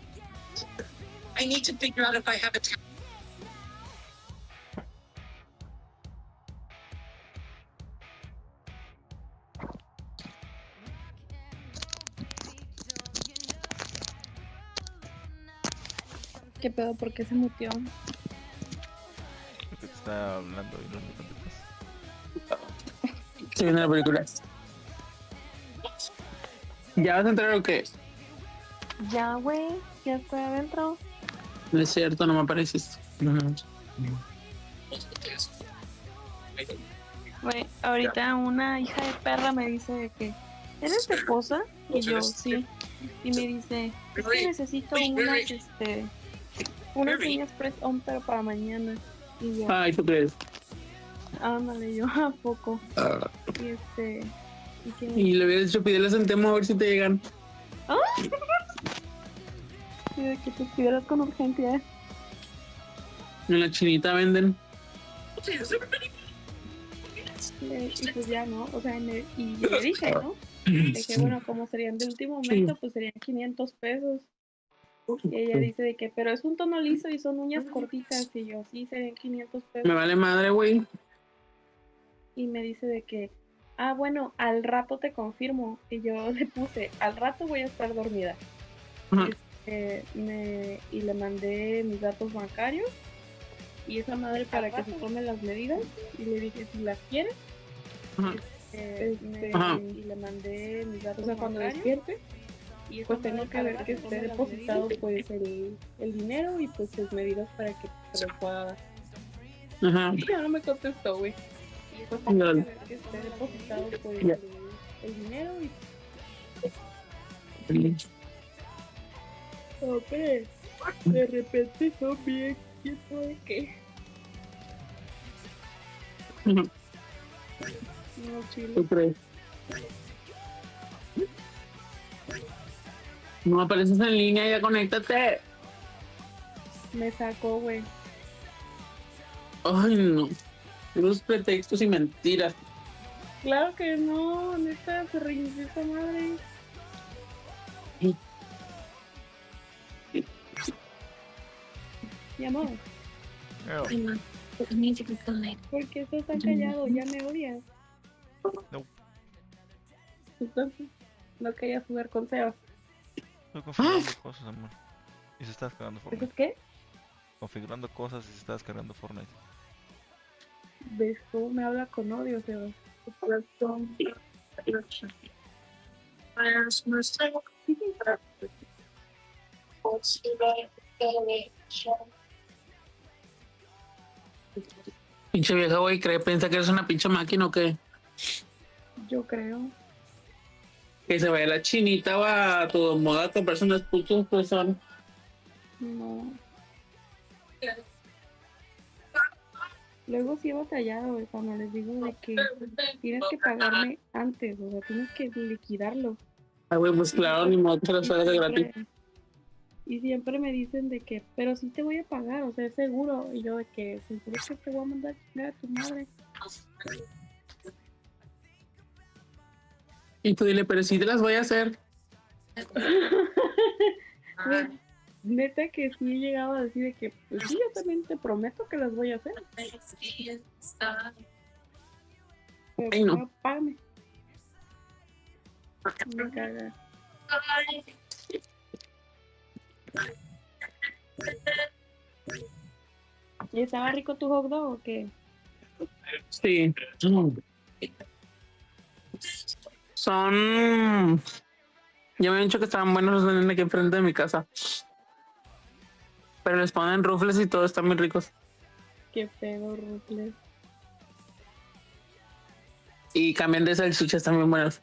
I need to figure out if I have a ¿Qué pedo? ¿Por qué se mutió? Está hablando y no le contestas. Se viene la película. ¿Ya vas a entrar o qué? Ya, güey, ya estoy adentro. No es cierto, no me apareces. Güey, ahorita una hija de perra me dice de que, ¿eres tu esposa? Y yo, sí. Y me dice, es que necesito unas uñas press-on, pero para mañana. Y yo, Ay, ¿tú crees? ándale, yo, ¿a poco? Y ¿y qué? Y le hubieras dicho, pídeles en Temo a ver si te llegan. ¡Ah! Y de que te pidieras con urgencia. En la chinita venden. Y pues ya, ¿no? O sea, y yo le dije, ¿no? De que, bueno, como serían de último momento, pues serían 500 pesos. Y ella dice de que, pero es un tono liso y son uñas cortitas. Y yo, sí, serían 500 pesos. Me vale madre, güey. Y me dice de que, ah, bueno, al rato te confirmo. Y yo le puse, al rato voy a estar dormida. Y le mandé mis datos bancarios y esa madre para que se tome las medidas. Y le dije, si las quieres, y le mandé mis datos. O sea, cuando despierte, y pues tengo que ver que esté depositado pues el dinero y pues sus medidas para que se lo pueda dar. Y ya no me contestó, güey. Y pues tengo que ver que esté depositado pues el dinero y pero de repente son bien, ¿quién sabe qué? No, chile. ¿Tú crees? No apareces en línea, ya conéctate. Me sacó, güey. Ay, no. Los pretextos y mentiras. Claro que no, neta, se reinició esa madre. Mi amor. ¿Por qué estás tan callado? ¿Ya me odias? No. Entonces, no querías jugar con Sebas. Estoy configurando cosas, amor. Y se está descargando Fortnite. ¿Es qué? Configurando cosas y se está descargando Fortnite. ¿Ves cómo me habla con odio, Sebas? Pinche vieja, güey, piensa que eres una pinche máquina o qué. Yo creo. Que se vaya la chinita va a tu moda a comprarse unos putos pues son. No. Luego sí he batallado, güey, cuando les digo de que tienes que pagarme antes, o sea, tienes que liquidarlo. Ay, güey, pues claro, ni modo que se los hagas de gratis. Y siempre me dicen de que, pero sí te voy a pagar, o sea, es seguro. Y yo de que, seguro que te voy a mandar a chingar a tu madre. Y tú dile, pero sí te las voy a hacer. Pues, neta que sí he llegado a decir de que, pues sí, yo también te prometo que las voy a hacer. Pero ay, no. no, págame. Me caga. ¿Y estaba rico tu hot dog o qué? Sí. Son... Ya me han dicho que estaban buenos los venden aquí enfrente de mi casa. Pero les ponen rufles y todo, están muy ricos. Qué pedo, rufles. Y cambian de salchichas también buenas.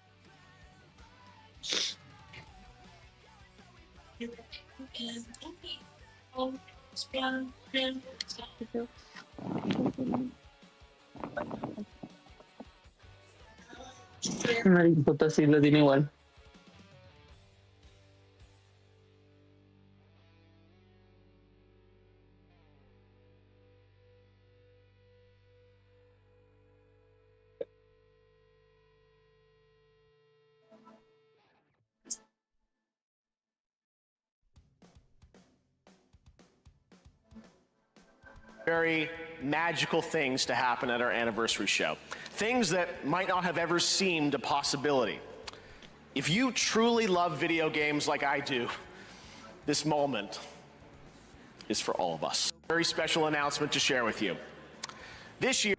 Una puta sí lo tiene igual. Very magical things to happen at our anniversary show. Things that might not have ever seemed a possibility. If you truly love video games like I do, this moment is for all of us. Very special announcement to share with you. This year,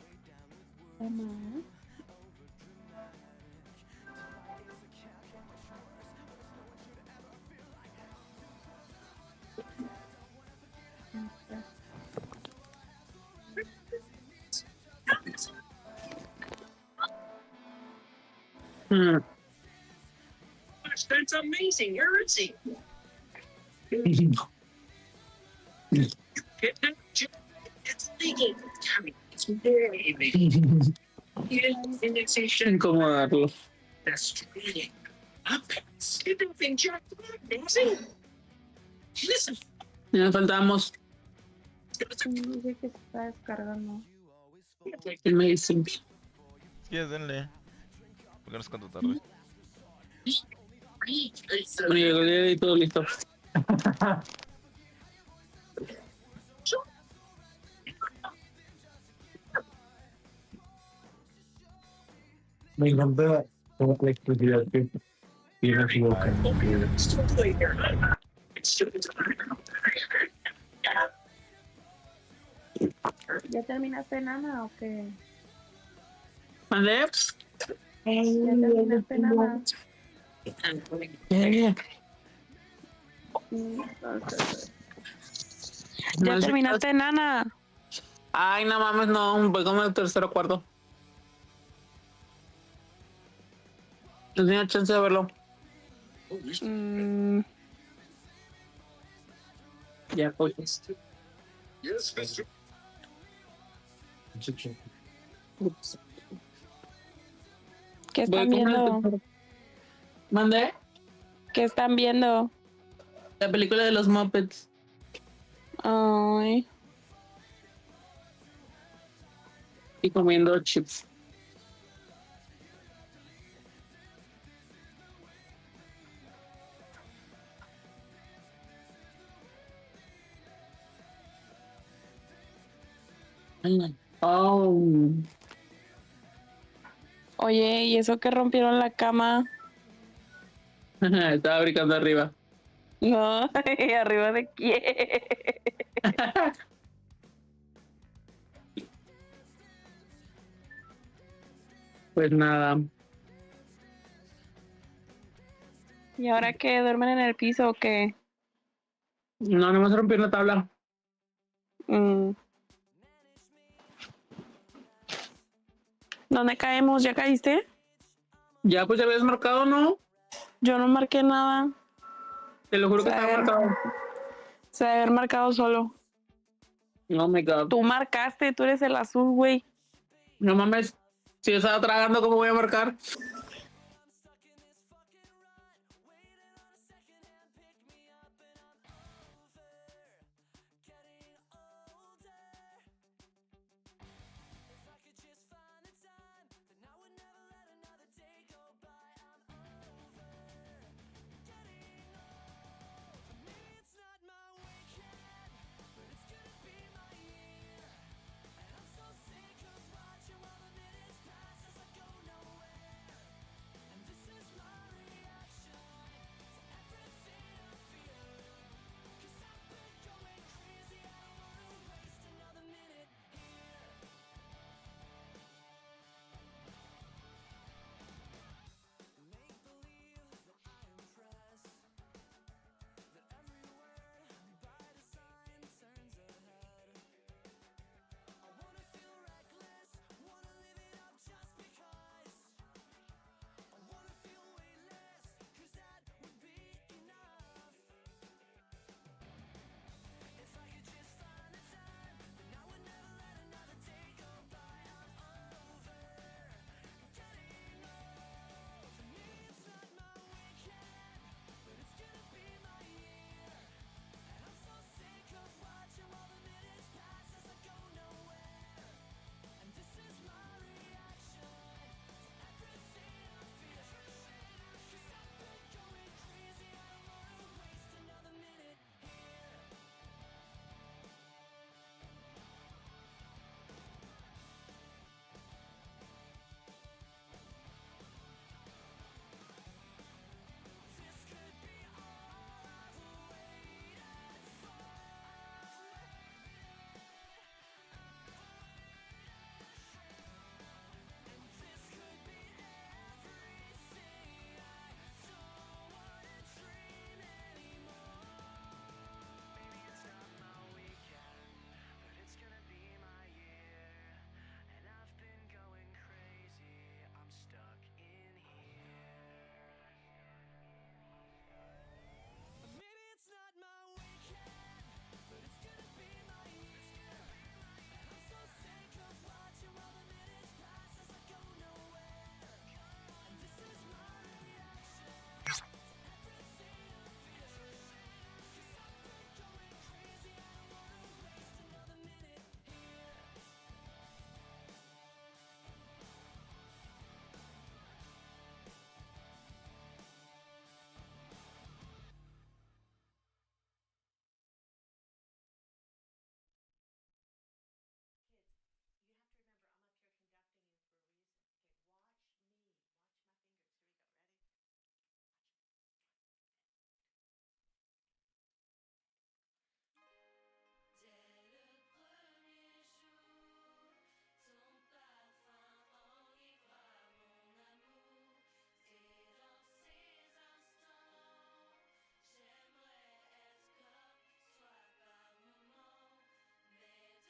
That's amazing. You're easy. It's legal. It's very legal. Indexation. Incomodarlo. That's training. Puppets. You don't think Jack amazing? Listen. Ya faltamos. Dice que se está descargando. Amazing. Sí, denle. Porque no es cuánto tarde. Bueno, llegó el día y todo listo. Me encanta la electricidad que tiene aquí boca. ¿Ya terminaste, Nana, o qué? ¿Vale? ¿Ya terminaste, Nana? ¿Ya terminaste, Nana? Ay, no mames, no. Voy como el tercero o cuarto. No tenía chance de verlo. Ya, pues. ¿Qué están viendo? ¿Mandé? ¿Qué están viendo? La película de los Muppets. Ay. Y comiendo chips. Oh. Oye, ¿y eso que rompieron la cama? Estaba brincando arriba. No, ¿arriba de quién? Pues nada. ¿Y ahora qué? ¿Duermen en el piso o qué? No, no me rompió la tabla. ¿Dónde caemos? ¿Ya caíste? Ya, pues ya habías marcado, ¿no? Yo no marqué nada. Te lo juro que estaba marcado. Se debe haber marcado solo. Oh my God. Tú marcaste, tú eres el azul, güey. No mames. Si yo estaba tragando, ¿cómo voy a marcar?